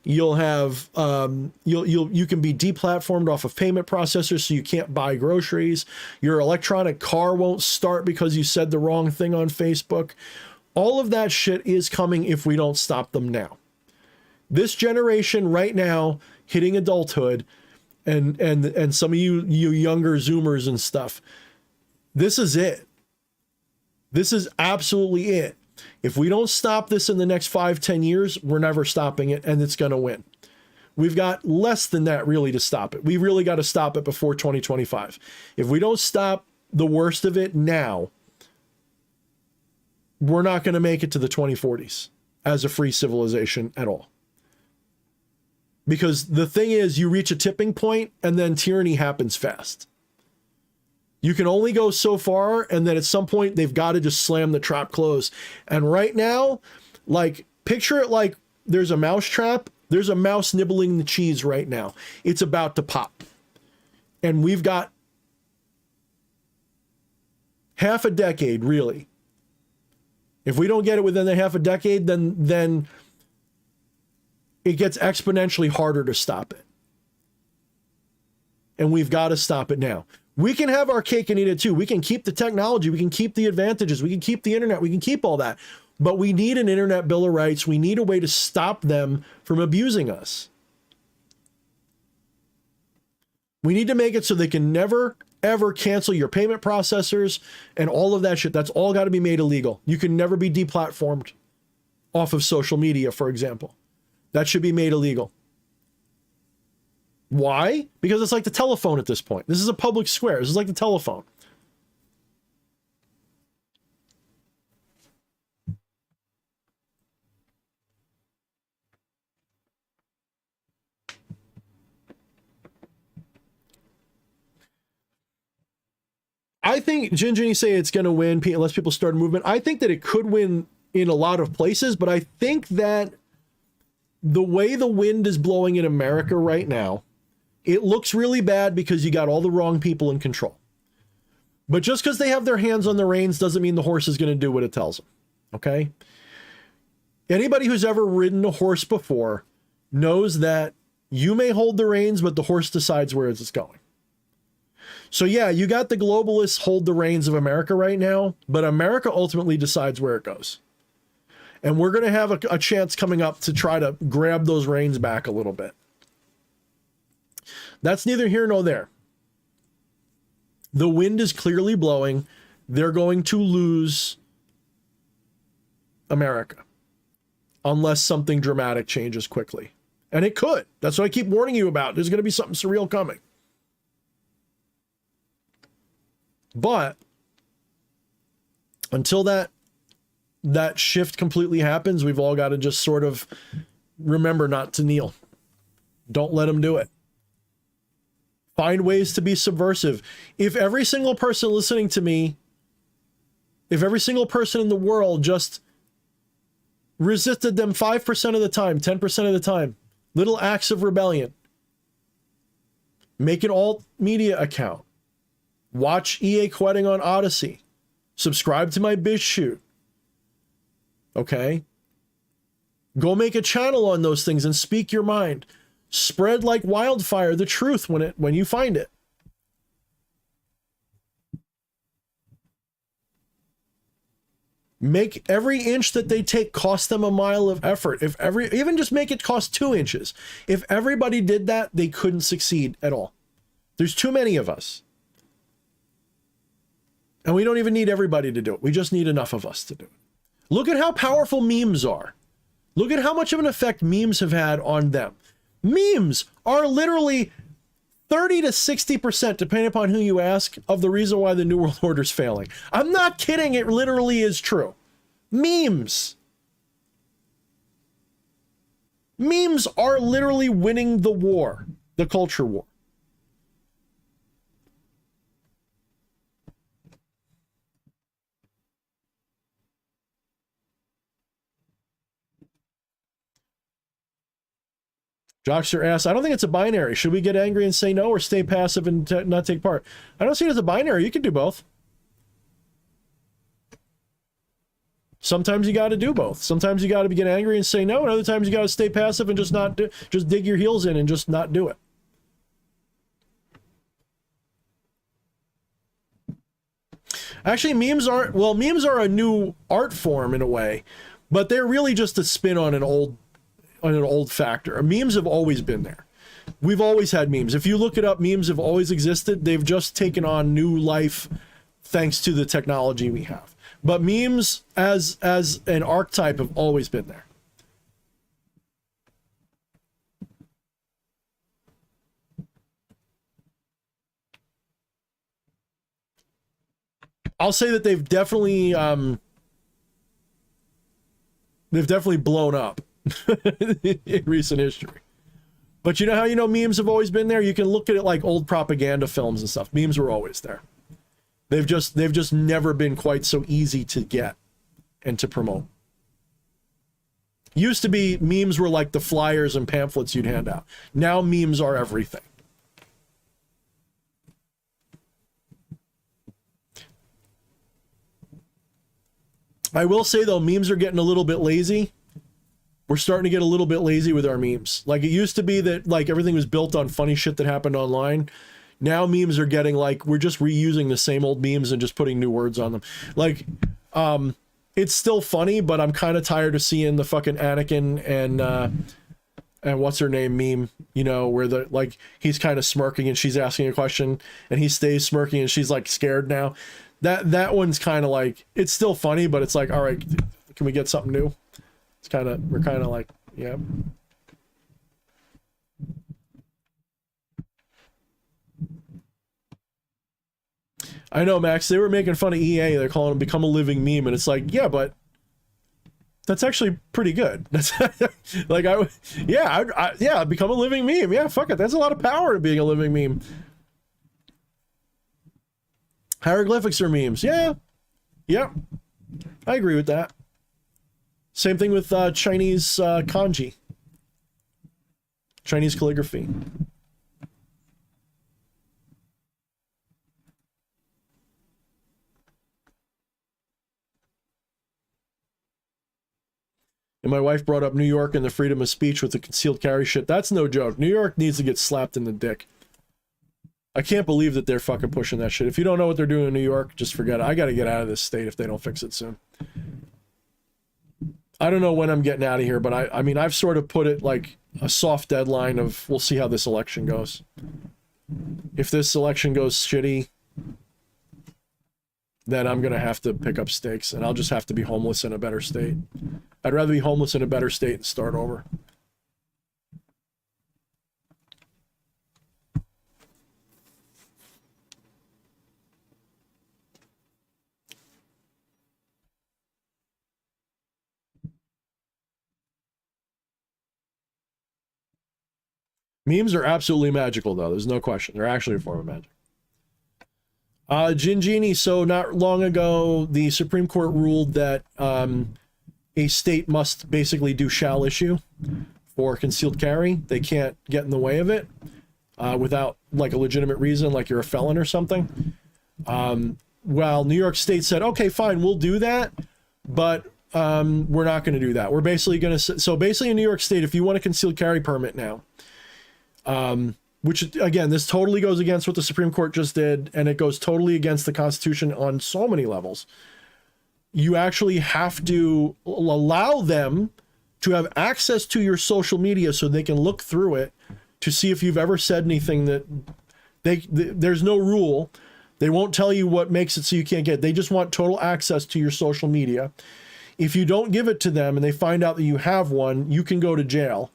You'll have you can be deplatformed off of payment processors, so you can't buy groceries. Your electronic car won't start because you said the wrong thing on Facebook. All of that shit is coming if we don't stop them now. This generation right now hitting adulthood, and some of you younger Zoomers and stuff, this is it. This is absolutely it. If we don't stop this in the next 5-10 years, we're never stopping it, and it's going to win. We've got less than that really to stop it. We really got to stop it before 2025. If we don't stop the worst of it now, we're not going to make it to the 2040s as a free civilization at all. Because the thing is, you reach a tipping point, and then tyranny happens fast. You can only go so far, and then at some point they've got to just slam the trap closed. And right now, like, picture it like there's a mouse trap. There's a mouse nibbling the cheese right now. It's about to pop. And we've got half a decade, really. If we don't get it within the half a decade, then it gets exponentially harder to stop it. And we've got to stop it now. We can have our cake and eat it too. We can keep the technology. We can keep the advantages. We can keep the internet. We can keep all that. But we need an internet bill of rights. We need a way to stop them from abusing us. We need to make it so they can never, ever cancel your payment processors and all of that shit. That's all got to be made illegal. You can never be deplatformed off of social media, for example. That should be made illegal. Why? Because it's like the telephone at this point. This is a public square. This is like the telephone. I think, Ginger, you say it's going to win unless people start a movement. I think that it could win in a lot of places, but I think that the way the wind is blowing in America right now, it looks really bad because you got all the wrong people in control. But just because they have their hands on the reins doesn't mean the horse is going to do what it tells them. Okay? Anybody who's ever ridden a horse before knows that you may hold the reins, but the horse decides where it's going. So yeah, you got the globalists hold the reins of America right now, but America ultimately decides where it goes. And we're going to have a chance coming up to try to grab those reins back a little bit. That's neither here nor there. The wind is clearly blowing. They're going to lose America unless something dramatic changes quickly. And it could. That's what I keep warning you about. There's going to be something surreal coming. But until that shift completely happens, we've all got to just sort of remember not to kneel. Don't let them do it. Find ways to be subversive. If every single person listening to me, if every single person in the world just resisted them 5% of the time, 10% of the time, little acts of rebellion, make an alt media account, watch EA Quetting on Odyssey, subscribe to my BizShoot, okay? Go make a channel on those things and speak your mind. Spread like wildfire the truth when you find it. Make every inch that they take cost them a mile of effort. Even just make it cost 2 inches. If everybody did that, they couldn't succeed at all. There's too many of us. And we don't even need everybody to do it. We just need enough of us to do it. Look at how powerful memes are. Look at how much of an effect memes have had on them. Memes are literally 30 to 60%, depending upon who you ask, of the reason why the New World Order is failing. I'm not kidding. It literally is true. Memes. Memes are literally winning the war, the culture war. Jockster asks, I don't think it's a binary. Should we get angry and say no or stay passive and not take part? I don't see it as a binary. You can do both. Sometimes you got to do both. Sometimes you got to get angry and say no, and other times you got to stay passive and just dig your heels in and just not do it. Actually, memes are a new art form in a way, but they're really just a spin on an old factor. Memes have always been there. We've always had memes. If you look it up, memes have always existed. They've just taken on new life thanks to the technology we have. But memes as an archetype have always been there. I'll say that they've definitely blown up in recent history. But you know how you know memes have always been there? You can look at it like old propaganda films and stuff. Memes were always there. They've just never been quite so easy to get and to promote. Used to be memes were like the flyers and pamphlets you'd hand out. Now memes are everything. I will say though, memes are getting a little bit lazy. We're starting to get a little bit lazy with our memes. Like it used to be that like everything was built on funny shit that happened online. Now memes are getting like, we're just reusing the same old memes and just putting new words on them. Like, it's still funny, but I'm kind of tired of seeing the fucking Anakin and what's her name meme, you know, where the, like, he's kind of smirking and she's asking a question and he stays smirking and she's like scared now. That one's kind of like, it's still funny, but it's like, all right, can we get something new? It's kind of, we're kind of like, yeah. I know, Max, they were making fun of EA. They're calling them Become a Living Meme. And it's like, yeah, but that's actually pretty good. That's like, yeah, Become a Living Meme. Yeah, fuck it. That's a lot of power to being a living meme. Hieroglyphics are memes. Yeah. Yep. I agree with that. Same thing with Chinese kanji. Chinese calligraphy. And my wife brought up New York and the freedom of speech with the concealed carry shit. That's no joke. New York needs to get slapped in the dick. I can't believe that they're fucking pushing that shit. If you don't know what they're doing in New York, just forget it. I got to get out of this state if they don't fix it soon. I don't know when I'm getting out of here, but I mean, I've sort of put it like a soft deadline of we'll see how this election goes. If this election goes shitty, then I'm going to have to pick up stakes and I'll just have to be homeless in a better state. I'd rather be homeless in a better state and start over. Memes are absolutely magical, though. There's no question. They're actually a form of magic. Gingini, so not long ago, the Supreme Court ruled that a state must basically do shall issue for concealed carry. They can't get in the way of it without like a legitimate reason, like you're a felon or something. Well, New York State said, okay, fine, we'll do that, but we're not going to do that. We're basically going to, so basically in New York State, if you want a concealed carry permit now, which again, this totally goes against what the Supreme Court just did, and it goes totally against the Constitution on so many levels. You actually have to allow them to have access to your social media so they can look through it to see if you've ever said anything that there's no rule. They won't tell you what makes it so you can't get it. They just want total access to your social media. If you don't give it to them and they find out that you have one, you can go to jail.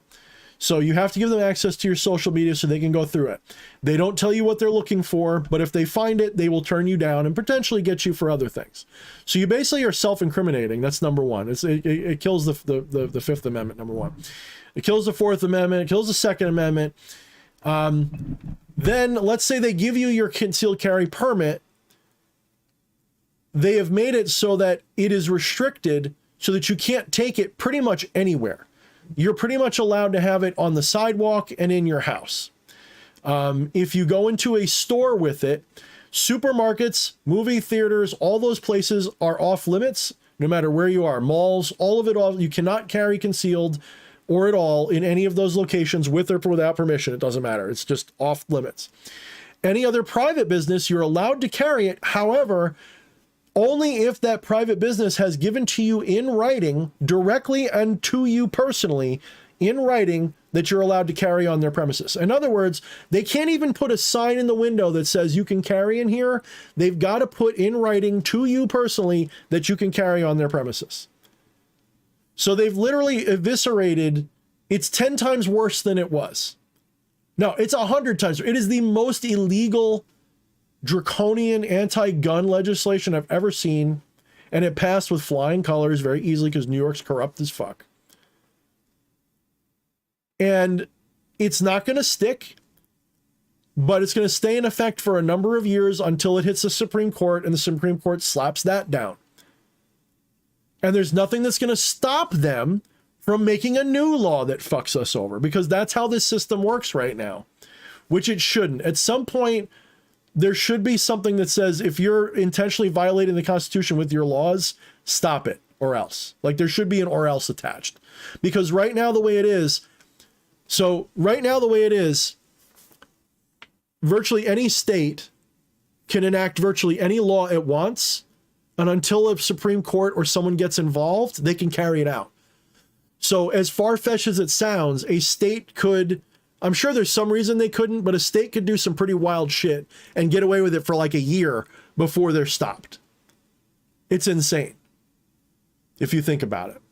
So you have to give them access to your social media so they can go through it. They don't tell you what they're looking for, but if they find it, they will turn you down and potentially get you for other things. So you basically are self-incriminating. That's number one. It kills the Fifth Amendment, number one. It kills the Fourth Amendment. It kills the Second Amendment. Then let's say they give you your concealed carry permit. They have made it so that it is restricted so that you can't take it pretty much anywhere. You're pretty much allowed to have it on the sidewalk and in your house. If you go into a store with it, supermarkets, movie theaters, all those places are off limits, no matter where you are. Malls, all of it, all you cannot carry concealed or at all in any of those locations with or without permission. It doesn't matter. It's just off limits. Any other private business, you're allowed to carry it. However, only if that private business has given to you in writing, directly and to you personally, in writing, that you're allowed to carry on their premises. In other words, they can't even put a sign in the window that says you can carry in here. They've got to put in writing to you personally that you can carry on their premises. So they've literally eviscerated, it's 10 times worse than it was. No, it's 100 times. It is the most illegal, draconian anti-gun legislation I've ever seen, and it passed with flying colors very easily because New York's corrupt as fuck. And it's not going to stick, but it's going to stay in effect for a number of years until it hits the Supreme Court and the Supreme Court slaps that down. And there's nothing that's going to stop them from making a new law that fucks us over, because that's how this system works right now, which it shouldn't. At some point, there should be something that says if you're intentionally violating the Constitution with your laws, stop it, or else. Like there should be an or else attached. Because right now the way it is, virtually any state can enact virtually any law it wants, and until a Supreme Court or someone gets involved, they can carry it out. So as far-fetched as it sounds, a state could, I'm sure there's some reason they couldn't, but a state could do some pretty wild shit and get away with it for like a year before they're stopped. It's insane, if you think about it.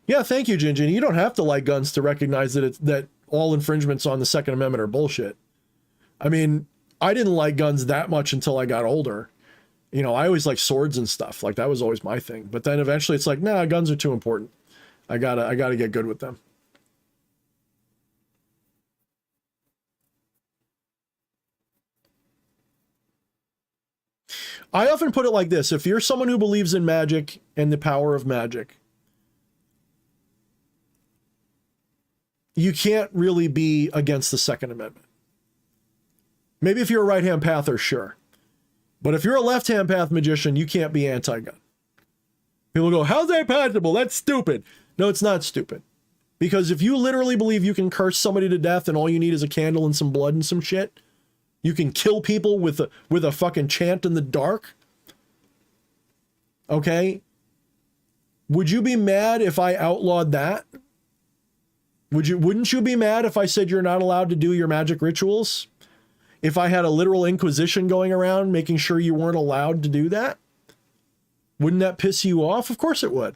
Yeah, thank you, Jinjin. You don't have to like guns to recognize that all infringements on the Second Amendment are bullshit. I mean, I didn't like guns that much until I got older. You know, I always liked swords and stuff. Like that was always my thing. But then eventually it's like, nah, guns are too important. I gotta get good with them. I often put it like this. If you're someone who believes in magic and the power of magic, you can't really be against the Second Amendment. Maybe if you're a right-hand pather, sure. But if you're a left-hand path magician, you can't be anti-gun. People go, how's that possible? That's stupid. No, it's not stupid. Because if you literally believe you can curse somebody to death and all you need is a candle and some blood and some shit, you can kill people with a fucking chant in the dark. Okay? Would you be mad if I outlawed that? Wouldn't you be mad if I said you're not allowed to do your magic rituals? If I had a literal inquisition going around making sure you weren't allowed to do that? Wouldn't that piss you off? Of course it would.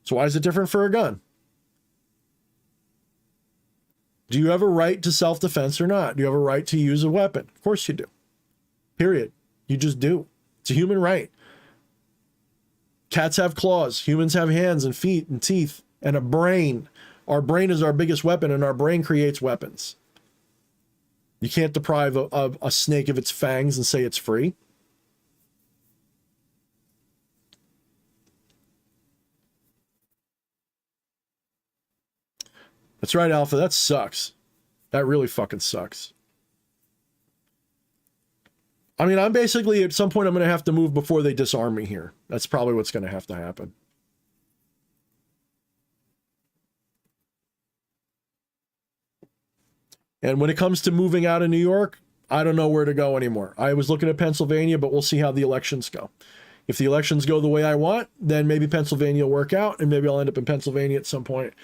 So why is it different for a gun? Do you have a right to self-defense or not? Do you have a right to use a weapon? Of course you do. Period. You just do. It's a human right. Cats have claws. Humans have hands and feet and teeth and a brain. Our brain is our biggest weapon, and our brain creates weapons. You can't deprive a snake of its fangs and say it's free. That's right, Alpha. That sucks. That really fucking sucks. I mean, I'm basically, at some point, I'm going to have to move before they disarm me here. That's probably what's going to have to happen. And when it comes to moving out of New York, I don't know where to go anymore. I was looking at Pennsylvania, but we'll see how the elections go. If the elections go the way I want, then maybe Pennsylvania will work out, and maybe I'll end up in Pennsylvania at some point.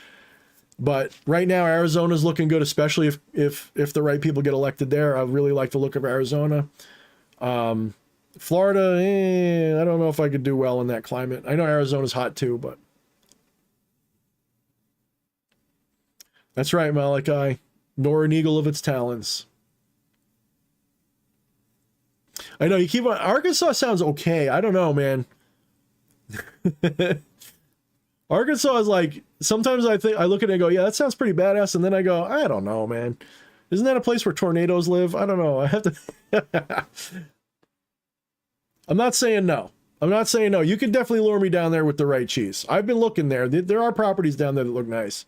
But right now, Arizona's looking good, especially if the right people get elected there. I really like the look of Arizona. Florida, I don't know if I could do well in that climate. I know Arizona's hot too, but that's right, Malachi. Nor an eagle of its talons. I know you keep on. Arkansas sounds okay. I don't know, man. Arkansas is like, sometimes I look at it and go, yeah, that sounds pretty badass. And then I go, I don't know, man. Isn't that a place where tornadoes live? I don't know. I have to. I'm not saying no. I'm not saying no. You could definitely lure me down there with the right cheese. I've been looking there. There are properties down there that look nice.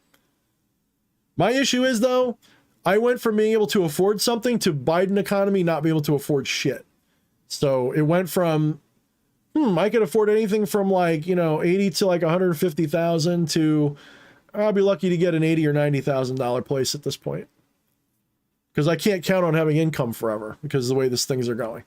My issue is, though, I went from being able to afford something to Biden economy not being able to afford shit. So it went from, I could afford anything from like, 80 to like 150,000 to I'll be lucky to get an $80,000 or $90,000 place at this point. Because I can't count on having income forever because of the way these things are going.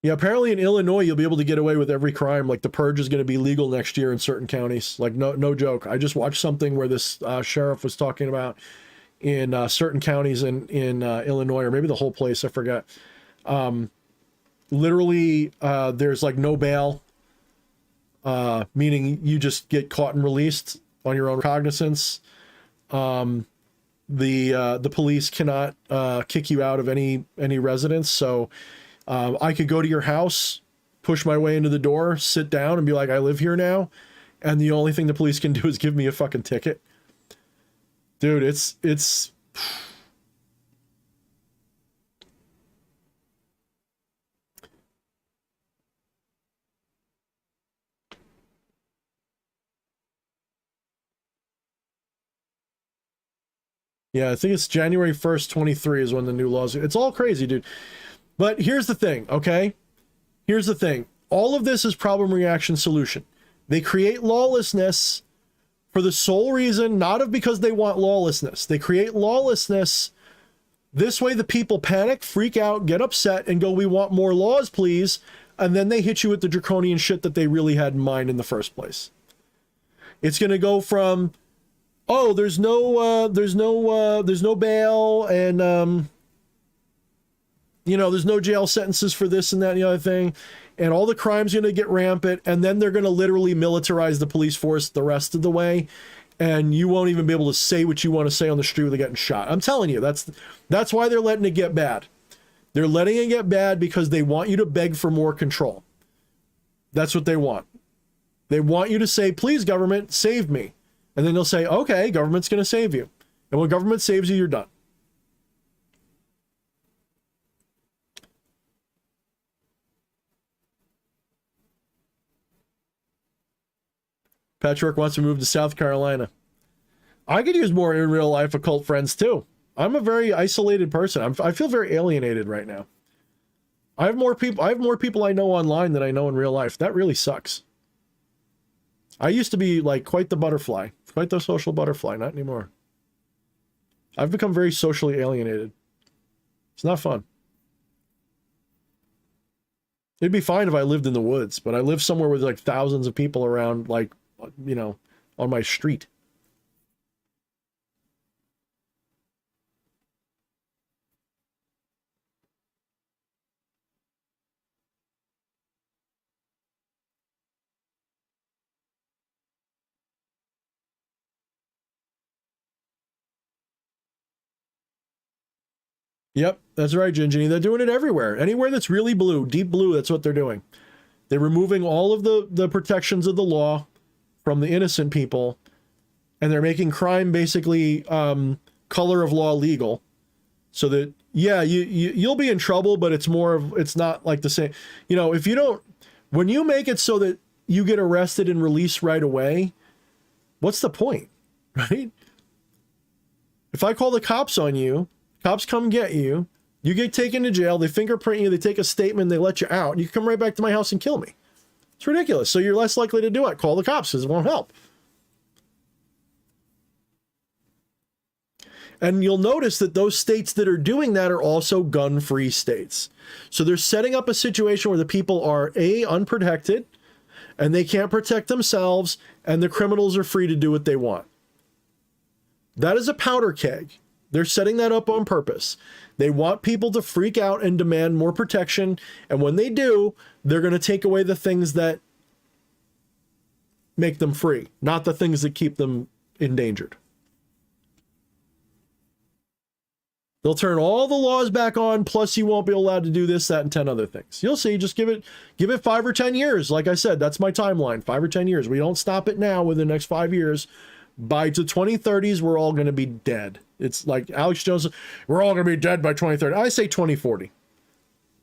Yeah, apparently in Illinois, you'll be able to get away with every crime. Like the purge is going to be legal next year in certain counties. Like no joke. I just watched something where this sheriff was talking about in certain counties in Illinois, or maybe the whole place, I forget. Literally, there's like no bail, meaning you just get caught and released on your own cognizance. The police cannot kick you out of any residence. So I could go to your house, push my way into the door, sit down and be like, I live here now. And the only thing the police can do is give me a fucking ticket. Dude, it's yeah, I think it's January 1st, 23 is when the new laws. It's all crazy, dude. But here's the thing, okay? Here's the thing. All of this is problem, reaction, solution. They create lawlessness for the sole reason, not of because they want lawlessness. They create lawlessness. This way the people panic, freak out, get upset, and go, we want more laws, please. And then they hit you with the draconian shit that they really had in mind in the first place. It's going to go from, oh, there's no bail, and there's no jail sentences for this and that and the other thing, and all the crime's going to get rampant, and then they're going to literally militarize the police force the rest of the way, and you won't even be able to say what you want to say on the street without getting shot. I'm telling you, that's why they're letting it get bad. They're letting it get bad because they want you to beg for more control. That's what they want. They want you to say, please, government, save me. And then they'll say, okay, government's going to save you. And when government saves you, you're done. Patchwork wants to move to South Carolina. I could use more in real life occult friends too. I'm a very isolated person. I feel very alienated right now. I have more people I know online than I know in real life. That really sucks. I used to be like quite the butterfly, quite the social butterfly. Not anymore. I've become very socially alienated. It's not fun. It'd be fine if I lived in the woods, but I live somewhere with like thousands of people around, like, you know, on my street. Yep, that's right, Gingy. They're doing it everywhere. Anywhere that's really blue, deep blue, that's what they're doing. They're removing all of the protections of the law from the innocent people, and they're making crime basically color of law legal, so that, yeah, you'll be in trouble, but it's not like the same. You know, if you don't, when you make it so that you get arrested and released right away, what's the point, right? If I call the cops on you, cops come get you, you get taken to jail, they fingerprint you, they take a statement, they let you out, and you come right back to my house and kill me. It's ridiculous. So you're less likely to do it. Call the cops because it won't help. And you'll notice that those states that are doing that are also gun-free states. So they're setting up a situation where the people are, A, unprotected, and they can't protect themselves, and the criminals are free to do what they want. That is a powder keg. They're setting that up on purpose. They want people to freak out and demand more protection. And when they do, they're going to take away the things that make them free, not the things that keep them endangered. They'll turn all the laws back on, plus you won't be allowed to do this, that, and 10 other things. You'll see. Just give it 5 or 10 years. Like I said, that's my timeline, 5 or 10 years. We don't stop it now within the next 5 years. By the 2030s, we're all going to be dead. It's like Alex Jones, we're all going to be dead by 2030. I say 2040.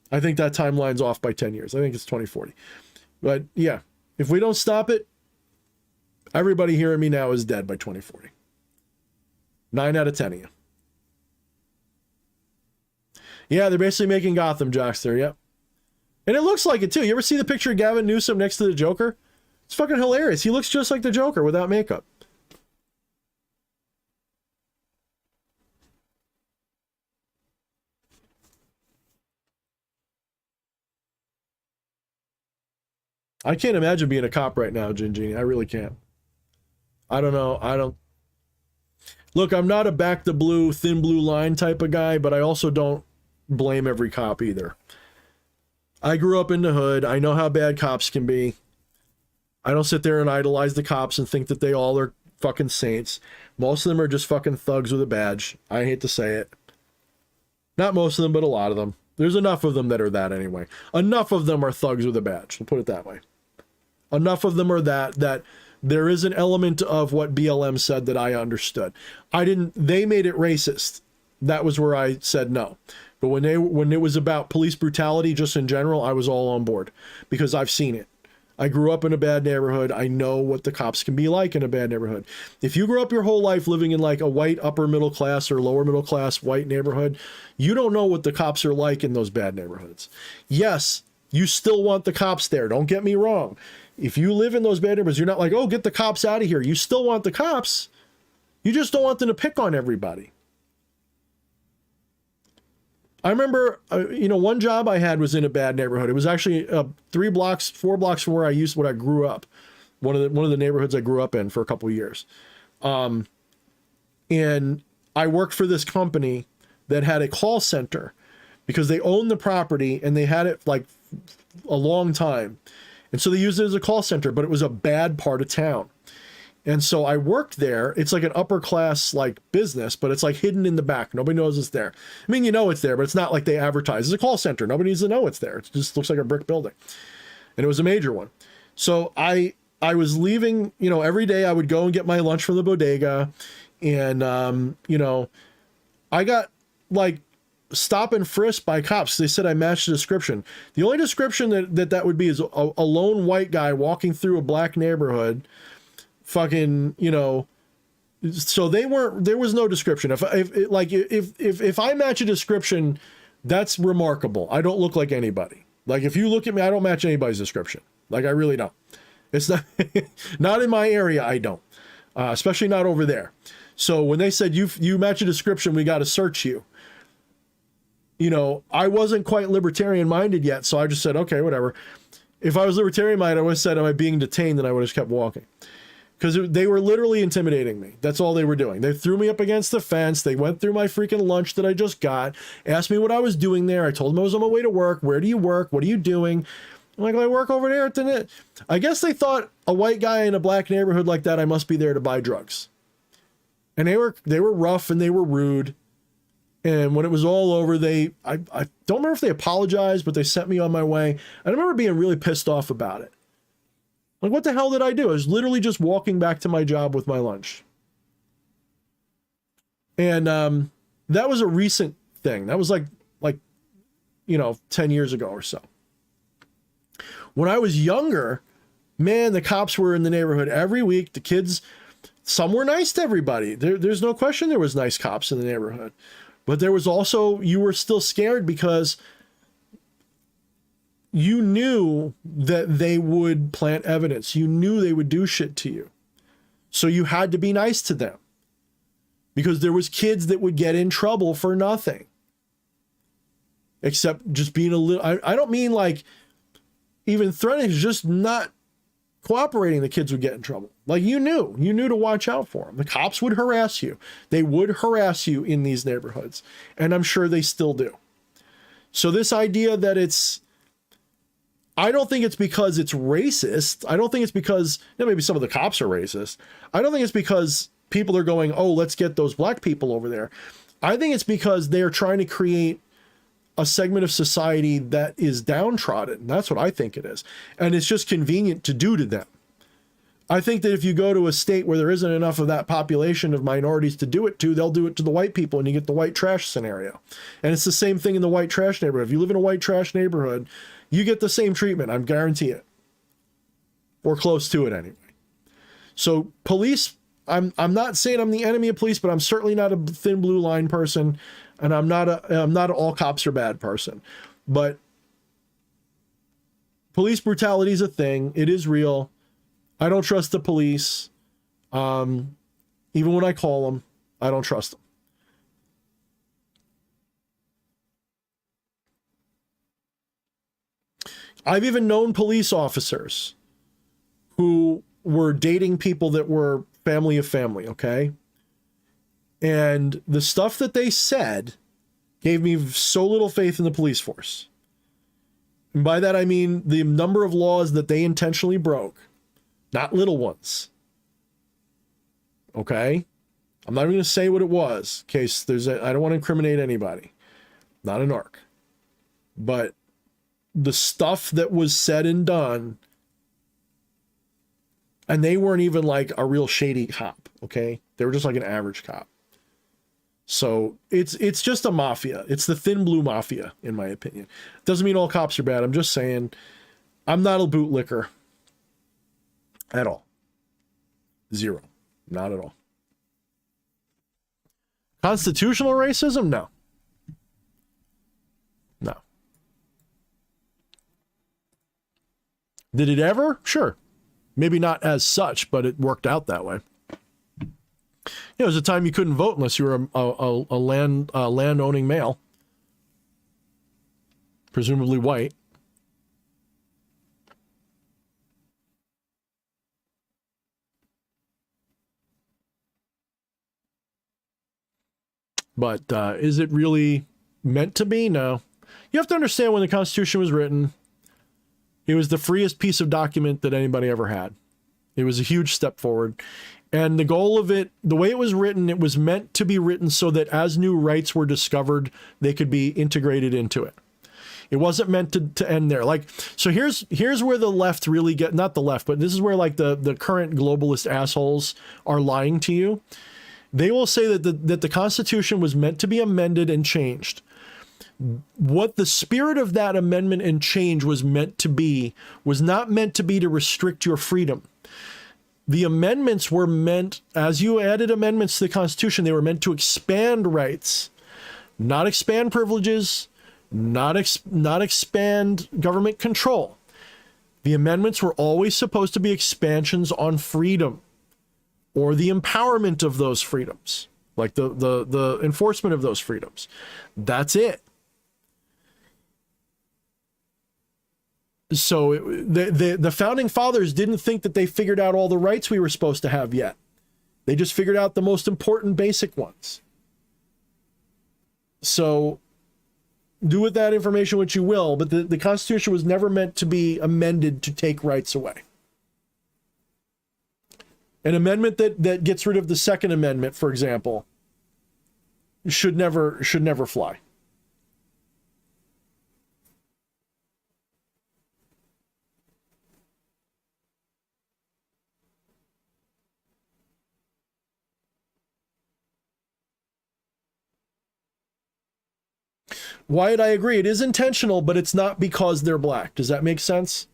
I think that timeline's off by 10 years. I think it's 2040. But yeah, if we don't stop it, everybody hearing me now is dead by 2040. 9 out of 10 of you. Yeah, they're basically making Gotham, Jockster. Yep. And it looks like it too. You ever see the picture of Gavin Newsom next to the Joker? It's fucking hilarious. He looks just like the Joker without makeup. I can't imagine being a cop right now, Gingy. I really can't. I don't know. Look, I'm not a back the blue, thin blue line type of guy, but I also don't blame every cop either. I grew up in the hood. I know how bad cops can be. I don't sit there and idolize the cops and think that they all are fucking saints. Most of them are just fucking thugs with a badge. I hate to say it. Not most of them, but a lot of them. There's enough of them that are that anyway. Enough of them are thugs with a badge. We'll put it that way. Enough of them are that there is an element of what BLM said that I understood. They made it racist. That was where I said no. But when it was about police brutality just in general, I was all on board because I've seen it. I grew up in a bad neighborhood. I know what the cops can be like in a bad neighborhood. If you grew up your whole life living in like a white upper middle class or lower middle class white neighborhood, you don't know what the cops are like in those bad neighborhoods. Yes, you still want the cops there. Don't get me wrong. If you live in those bad neighborhoods, you're not like, oh, get the cops out of here. You still want the cops. You just don't want them to pick on everybody. I remember, one job I had was in a bad neighborhood. It was actually 4 blocks from where I grew up. One of the neighborhoods I grew up in for a couple of years. And I worked for this company that had a call center because they owned the property and they had it like a long time. And so they used it as a call center, but it was a bad part of town. And so I worked there. It's like an upper class like business, but it's like hidden in the back. Nobody knows it's there. I mean, you know it's there, but it's not like they advertise. It's a call center. Nobody needs to know it's there. It just looks like a brick building. And it was a major one. So I was leaving, every day I would go and get my lunch from the bodega. And, I got like stop and frisk by cops. They said I matched the description. The only description that would be is a lone white guy walking through a black neighborhood fucking, you know, so there was no description. If I match a description, that's remarkable. I don't look like anybody. Like if you look at me, I don't match anybody's description. Like I really don't. It's not, not in my area. I don't, especially not over there. So when they said you match a description, we got to search you. You know, I wasn't quite libertarian minded yet. So I just said, okay, whatever. If I was libertarian minded, I would have said, am I being detained? And I would have kept walking. Because they were literally intimidating me. That's all they were doing. They threw me up against the fence. They went through my freaking lunch that I just got, asked me what I was doing there. I told them I was on my way to work. Where do you work? What are you doing? I'm like, well, I work over there at the net. I guess they thought a white guy in a black neighborhood like that, I must be there to buy drugs. And they were rough and they were rude. And when it was all over, I don't remember if they apologized, but they sent me on my way. I remember being really pissed off about it. Like, what the hell did I do? I was literally just walking back to my job with my lunch. And that was a recent thing. That was like, you know, 10 years ago or so. When I was younger, man, the cops were in the neighborhood every week. The kids, some were nice to everybody. There's no question there was nice cops in the neighborhood. But there was also, you were still scared because you knew that they would plant evidence. You knew they would do shit to you. So you had to be nice to them because there was kids that would get in trouble for nothing. Except just being a little, I don't mean like even threatening, just not cooperating, the kids would get in trouble. Like you knew to watch out for them. The cops would harass you. They would harass you in these neighborhoods. And I'm sure they still do. So this idea that I don't think it's because it's racist. I don't think it's because, you know, maybe some of the cops are racist. I don't think it's because people are going, oh, let's get those black people over there. I think it's because they're trying to create a segment of society that is downtrodden. That's what I think it is. And it's just convenient to do to them. I think that if you go to a state where there isn't enough of that population of minorities to do it to, they'll do it to the white people and you get the white trash scenario. And it's the same thing in the white trash neighborhood. If you live in a white trash neighborhood, you get the same treatment. I guarantee it. Or close to it anyway. So police, I'm not saying I'm the enemy of police, but I'm certainly not a thin blue line person. And I'm not an all cops are bad person. But police brutality is a thing. It is real. I don't trust the police. Even when I call them, I don't trust them. I've even known police officers who were dating people that were family of family, okay? And the stuff that they said gave me so little faith in the police force. And by that, I mean the number of laws that they intentionally broke, not little ones. Okay? I'm not even going to say what it was in case I don't want to incriminate anybody. Not a narc. But the stuff that was said and done, and they weren't even like a real shady cop, okay? They were just like an average cop. So it's just a mafia. It's the thin blue mafia, in my opinion. Doesn't mean all cops are bad. I'm just saying I'm not a bootlicker at all. Zero. Not at all. Constitutional racism? No. No. Did it ever? Sure. Maybe not as such, but it worked out that way. You know, there's a time you couldn't vote unless you were a land-owning male. Presumably white. But is it really meant to be? No. You have to understand when the Constitution was written, it was the freest piece of document that anybody ever had. It was a huge step forward. And the goal of it, the way it was written, it was meant to be written so that as new rights were discovered, they could be integrated into it. It wasn't meant to end there. Like, so here's where the left really get, not the left, but this is where like the current globalist assholes are lying to you. They will say that the Constitution was meant to be amended and changed. What the spirit of that amendment and change was meant to be was not meant to be to restrict your freedom. The amendments were meant, as you added amendments to the Constitution, they were meant to expand rights, not expand privileges, not expand government control. The amendments were always supposed to be expansions on freedom or the empowerment of those freedoms, like the enforcement of those freedoms. That's it. So the founding fathers didn't think that they figured out all the rights we were supposed to have yet. They just figured out the most important basic ones. So do with that information what you will, but the Constitution was never meant to be amended to take rights away. An amendment that gets rid of the Second Amendment, for example, should never fly. Wyatt, I agree. It is intentional, but it's not because they're black. Does that make sense?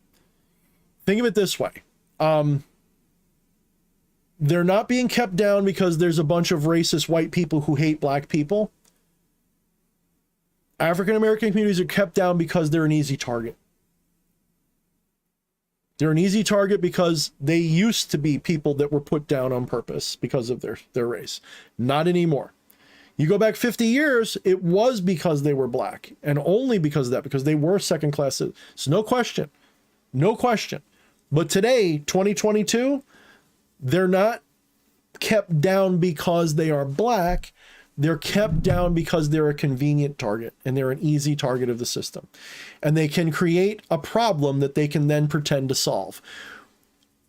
Think of it this way. They're not being kept down because there's a bunch of racist white people who hate black people. African-American communities are kept down because they're an easy target. They're an easy target because they used to be people that were put down on purpose because of their race. Not anymore. You go back 50 years, it was because they were black, and only because of that, because they were second class citizens. So no question. No question. But today, 2022, they're not kept down because they are black. They're kept down because they're a convenient target and they're an easy target of the system. And they can create a problem that they can then pretend to solve.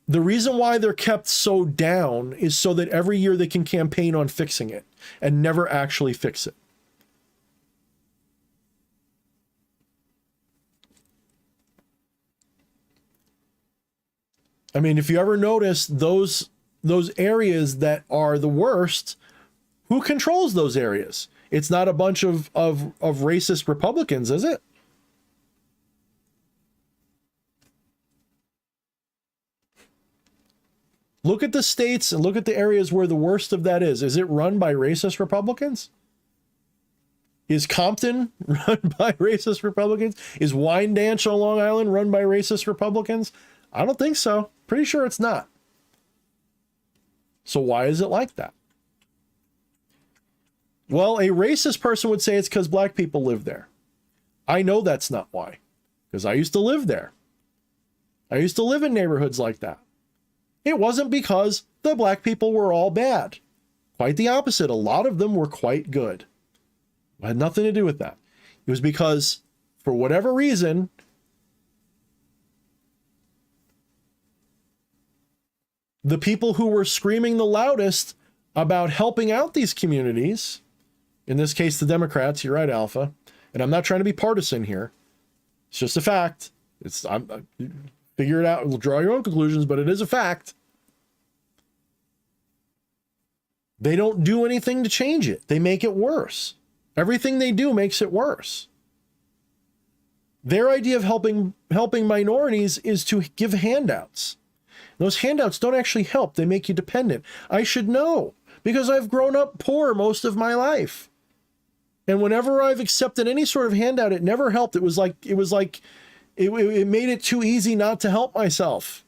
The reason why they're kept so down is so that every year they can campaign on fixing it and never actually fix it. I mean, if you ever notice those areas that are the worst, who controls those areas? It's not a bunch of racist Republicans, is it? Look at the states and look at the areas where the worst of that is. Is it run by racist Republicans? Is Compton run by racist Republicans? Is Wyandanch on Long Island run by racist Republicans? I don't think so. Pretty sure it's not. So why is it like that? Well, a racist person would say it's because black people live there. I know that's not why, because I used to live there. I used to live in neighborhoods like that. It wasn't because the black people were all bad. Quite the opposite. A lot of them were quite good. It had nothing to do with that. It was because, for whatever reason, the people who were screaming the loudest about helping out these communities, in this case, the Democrats, you're right, Alpha, and I'm not trying to be partisan here. It's just a fact. Figure it out, draw your own conclusions, but it is a fact. They don't do anything to change it. They make it worse. Everything they do makes it worse. Their idea of helping minorities is to give handouts. Those handouts don't actually help. They make you dependent. I should know because I've grown up poor most of my life. And whenever I've accepted any sort of handout, it never helped. It made it too easy not to help myself.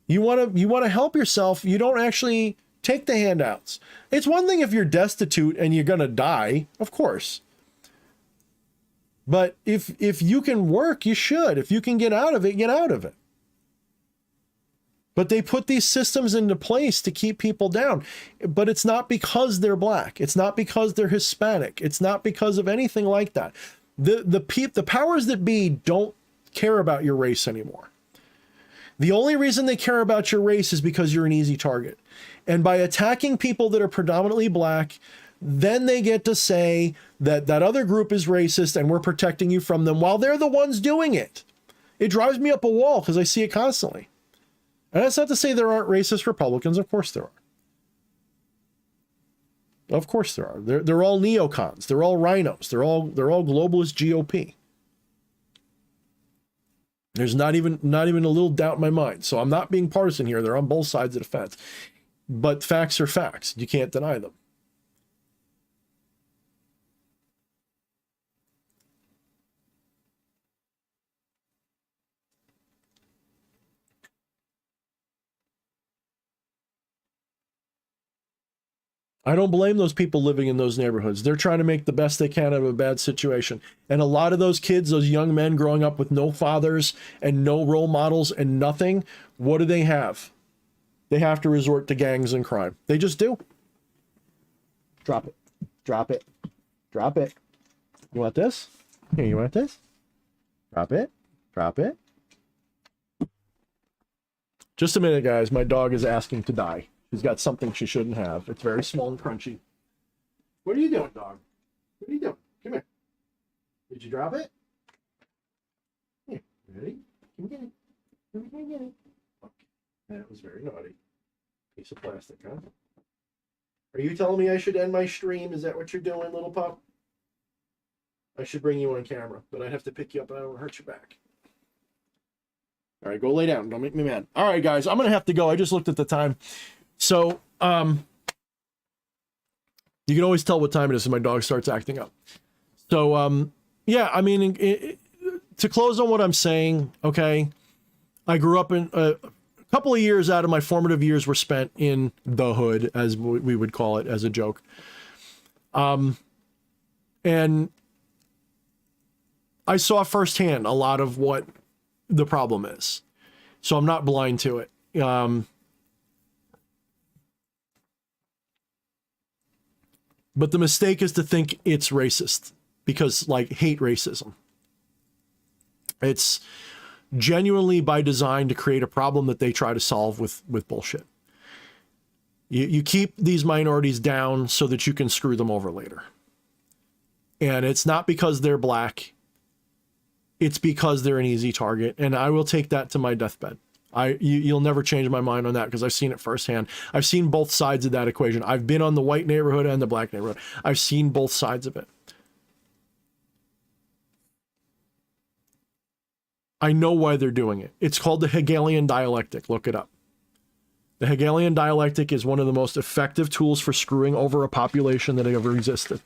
You want to help yourself. You don't actually take the handouts. It's one thing if you're destitute and you're going to die, of course. But if you can work, you should. If you can get out of it, get out of it. But they put these systems into place to keep people down. But it's not because they're black. It's not because they're Hispanic. It's not because of anything like that. The powers that be don't care about your race anymore. The only reason they care about your race is because you're an easy target. And by attacking people that are predominantly black, then they get to say that that other group is racist and we're protecting you from them while they're the ones doing it. It drives me up a wall because I see it constantly. And that's not to say there aren't racist Republicans. Of course there are. Of course there are. They're all neocons. They're all rhinos. They're all globalist GOP. There's not even a little doubt in my mind. So I'm not being partisan here. They're on both sides of the fence. But facts are facts. You can't deny them. I don't blame those people living in those neighborhoods. They're trying to make the best they can out of a bad situation. And a lot of those kids, those young men growing up with no fathers and no role models and nothing, what do they have? They have to resort to gangs and crime. They just do. Drop it. Drop it. Drop it. You want this? Here, you want this? Drop it. Drop it. Just a minute, guys. My dog is asking to die. She's got something she shouldn't have. It's very small and crunchy. What are you doing, dog? What are you doing? Come here. Did you drop it? Here. Ready? Come get it. Come get it. Okay. That was very naughty. Piece of plastic, huh? Are you telling me I should end my stream? Is that what you're doing, little pup? I should bring you on camera, but I'd have to pick you up and I don't want to hurt your back. All right, go lay down. Don't make me mad. All right, guys, I'm going to have to go. I just looked at the time. So, you can always tell what time it is when my dog starts acting up. So, yeah, I mean, to close on what I'm saying, okay, I grew up in a couple of years out of my formative years were spent in the hood, as we would call it as a joke. And I saw firsthand a lot of what the problem is. So I'm not blind to it. But the mistake is to think it's racist because, like, hate racism. It's genuinely by design to create a problem that they try to solve with bullshit. You keep these minorities down so that you can screw them over later. And it's not because they're black. It's because they're an easy target. And I will take that to my deathbed. You'll never change my mind on that because I've seen it firsthand. I've seen both sides of that equation. I've been on the white neighborhood and the black neighborhood. I've seen both sides of it. I know why they're doing it. It's called the Hegelian dialectic. Look it up. The Hegelian dialectic is one of the most effective tools for screwing over a population that ever existed.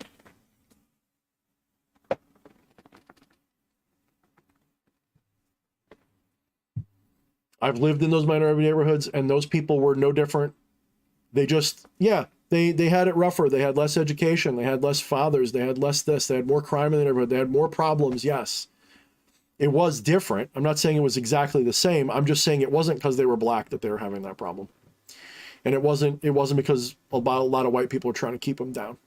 I've lived in those minority neighborhoods, and those people were no different. They just, yeah, they had it rougher. They had less education. They had less fathers. They had less this. They had more crime in the neighborhood. They had more problems, yes. It was different. I'm not saying it was exactly the same. I'm just saying it wasn't because they were black that they were having that problem. And it wasn't because a lot of white people were trying to keep them down.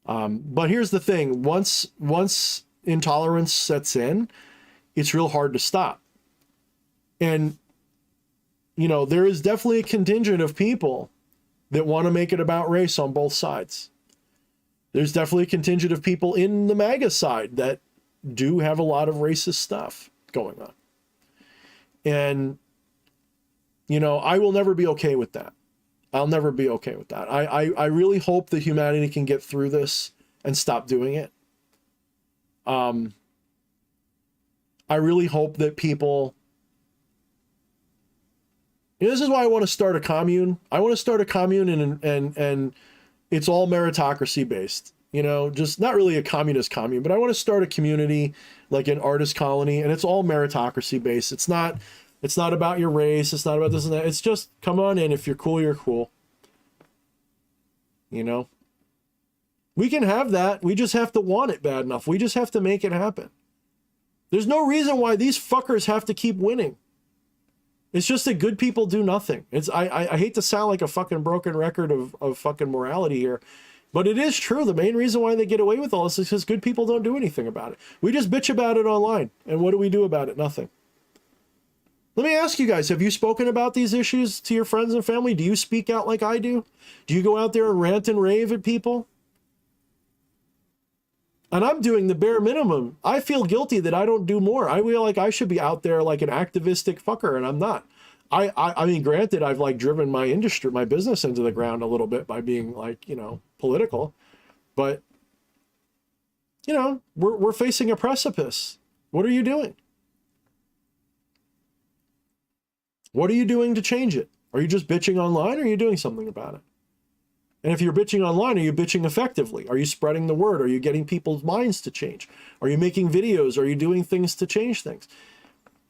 But here's the thing. Once intolerance sets in, it's real hard to stop. And, you know, there is definitely a contingent of people that want to make it about race on both sides. There's definitely a contingent of people in the MAGA side that do have a lot of racist stuff going on. And, you know, I will never be okay with that. I'll never be okay with that. I really hope that humanity can get through this and stop doing it. I really hope that people... This is why I want to start a commune. I want to start a commune and it's all meritocracy based. You know, just not really a communist commune, but I want to start a community like an artist colony, and it's all meritocracy based. It's not about your race. It's not about this and that. It's just come on in. If you're cool, you're cool. You know, we can have that. We just have to want it bad enough. We just have to make it happen. There's no reason why these fuckers have to keep winning. It's just that good people do nothing. I hate to sound like a fucking broken record of fucking morality here, but it is true. The main reason why they get away with all this is because good people don't do anything about it. We just bitch about it online. And what do we do about it? Nothing. Let me ask you guys, have you spoken about these issues to your friends and family? Do you speak out like I do? Do you go out there and rant and rave at people? And I'm doing the bare minimum. I feel guilty that I don't do more. I feel like I should be out there like an activistic fucker, and I'm not. I mean, granted, I've like driven my industry, my business into the ground a little bit by being like, you know, political, but you know, we're facing a precipice. What are you doing? What are you doing to change it? Are you just bitching online, or are you doing something about it? And if you're bitching online, are you bitching effectively? Are you spreading the word? Are you getting people's minds to change? Are you making videos? Are you doing things to change things?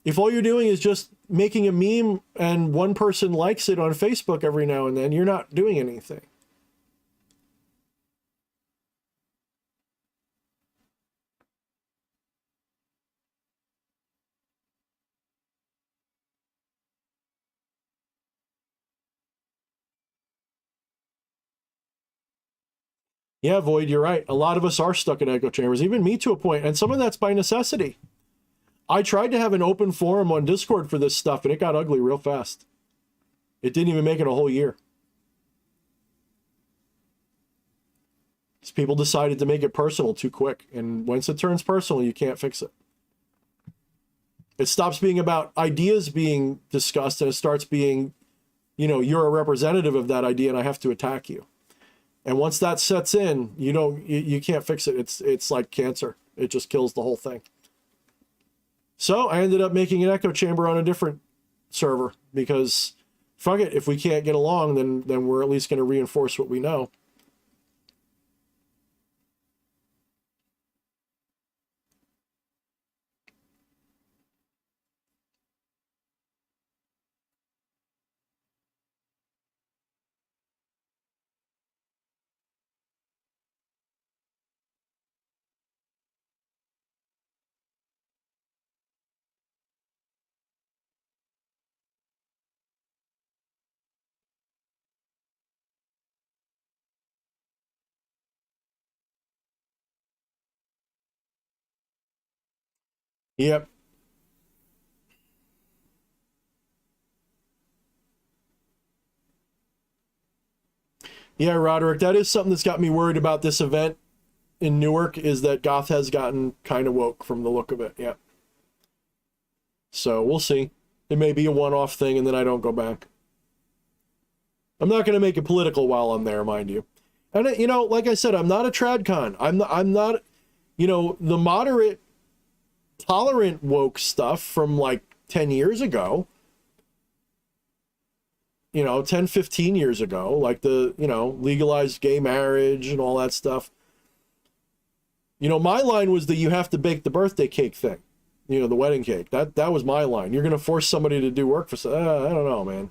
If all you're doing is just making a meme and one person likes it on Facebook every now and then, you're not doing anything. Yeah, Void, you're right. A lot of us are stuck in echo chambers, even me to a point, and some of that's by necessity. I tried to have an open forum on Discord for this stuff, and it got ugly real fast. It didn't even make it a whole year. People decided to make it personal too quick, and once it turns personal, you can't fix it. It stops being about ideas being discussed, and it starts being, you know, you're a representative of that idea, and I have to attack you. And once that sets in, you can't fix it. It's like cancer. It just kills the whole thing. So I ended up making an echo chamber on a different server because fuck it, if we can't get along, then we're at least going to reinforce what we know. Yep. Yeah, Roderick, that is something that's got me worried about this event in Newark, is that Goth has gotten kind of woke from the look of it. Yeah. So we'll see. It may be a one-off thing and then I don't go back. I'm not going to make it political while I'm there, mind you. And, you know, like I said, I'm not a tradcon. I'm not, you know, the moderate, tolerant woke stuff from like 10 years ago, you know, 10, 15 years ago, like the, you know, legalized gay marriage and all that stuff. You know, my line was that you have to bake the birthday cake thing, you know, the wedding cake. That was my line. You're going to force somebody to do work for, I don't know, man.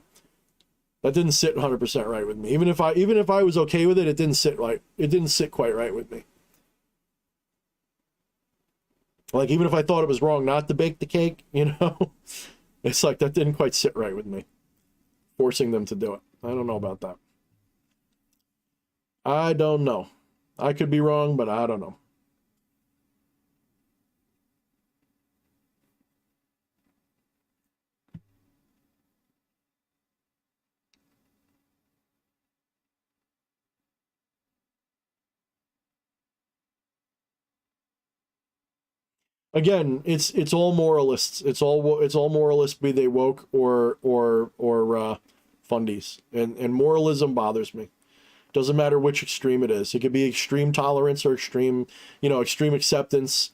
That didn't sit 100% right with me. Even if I was okay with it, it didn't sit right. It didn't sit quite right with me. Like, even if I thought it was wrong not to bake the cake, you know, it's like that didn't quite sit right with me. Forcing them to do it. I don't know about that. I don't know. I could be wrong, but I don't know. Again, it's all moralists. It's all moralists, be they woke or fundies. And moralism bothers me. Doesn't matter which extreme it is. It could be extreme tolerance or extreme, you know, extreme acceptance.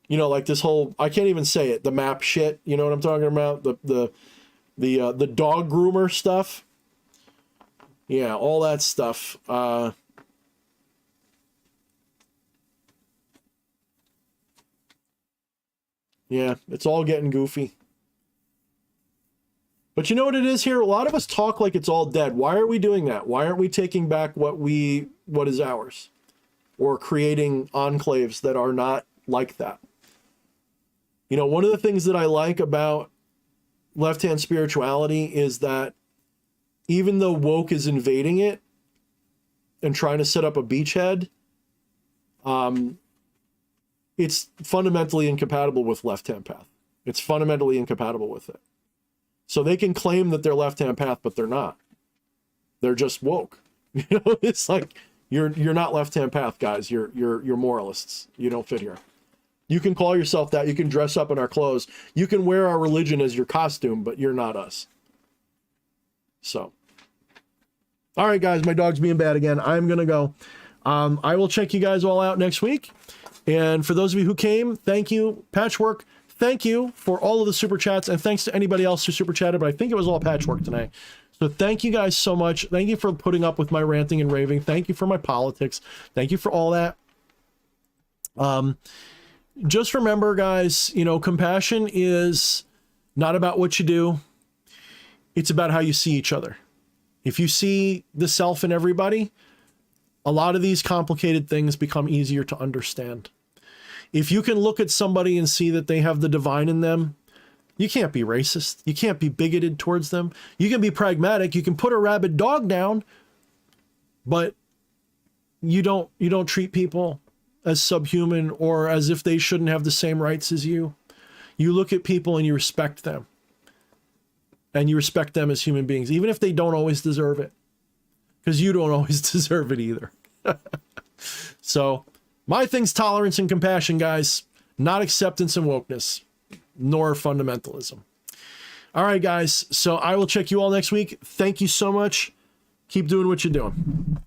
You know, like this whole, I can't even say it, the map shit, you know what I'm talking about? The dog groomer stuff. Yeah, all that stuff. Yeah, it's all getting goofy. But you know what it is here? A lot of us talk like it's all dead. Why are we doing that? Why aren't we taking back what is ours? Or creating enclaves that are not like that? You know, one of the things that I like about left-hand spirituality is that even though woke is invading it and trying to set up a beachhead, it's fundamentally incompatible with left-hand path. It's fundamentally incompatible with it. So they can claim that they're left-hand path, but they're not. They're just woke. You know, it's like you're not left-hand path, guys. You're moralists. You don't fit here. You can call yourself that. You can dress up in our clothes. You can wear our religion as your costume, but you're not us. So, all right, guys, my dog's being bad again. I'm gonna go. I will check you guys all out next week. And for those of you who came, thank you. Patchwork, thank you for all of the super chats, and thanks to anybody else who super chatted, but I think it was all Patchwork tonight. So thank you guys so much. Thank you for putting up with my ranting and raving. Thank you for my politics. Thank you for all that. Just remember, guys, you know, compassion is not about what you do. It's about how you see each other. If you see the self in everybody, a lot of these complicated things become easier to understand. If you can look at somebody and see that they have the divine in them, you can't be racist. You can't be bigoted towards them. You can be pragmatic. You can put a rabid dog down, but you don't treat people as subhuman or as if they shouldn't have the same rights as you. You look at people and you respect them. And you respect them as human beings, even if they don't always deserve it. Because you don't always deserve it either. So, my thing's tolerance and compassion, guys. Not acceptance and wokeness. Nor fundamentalism. All right, guys. So, I will check you all next week. Thank you so much. Keep doing what you're doing.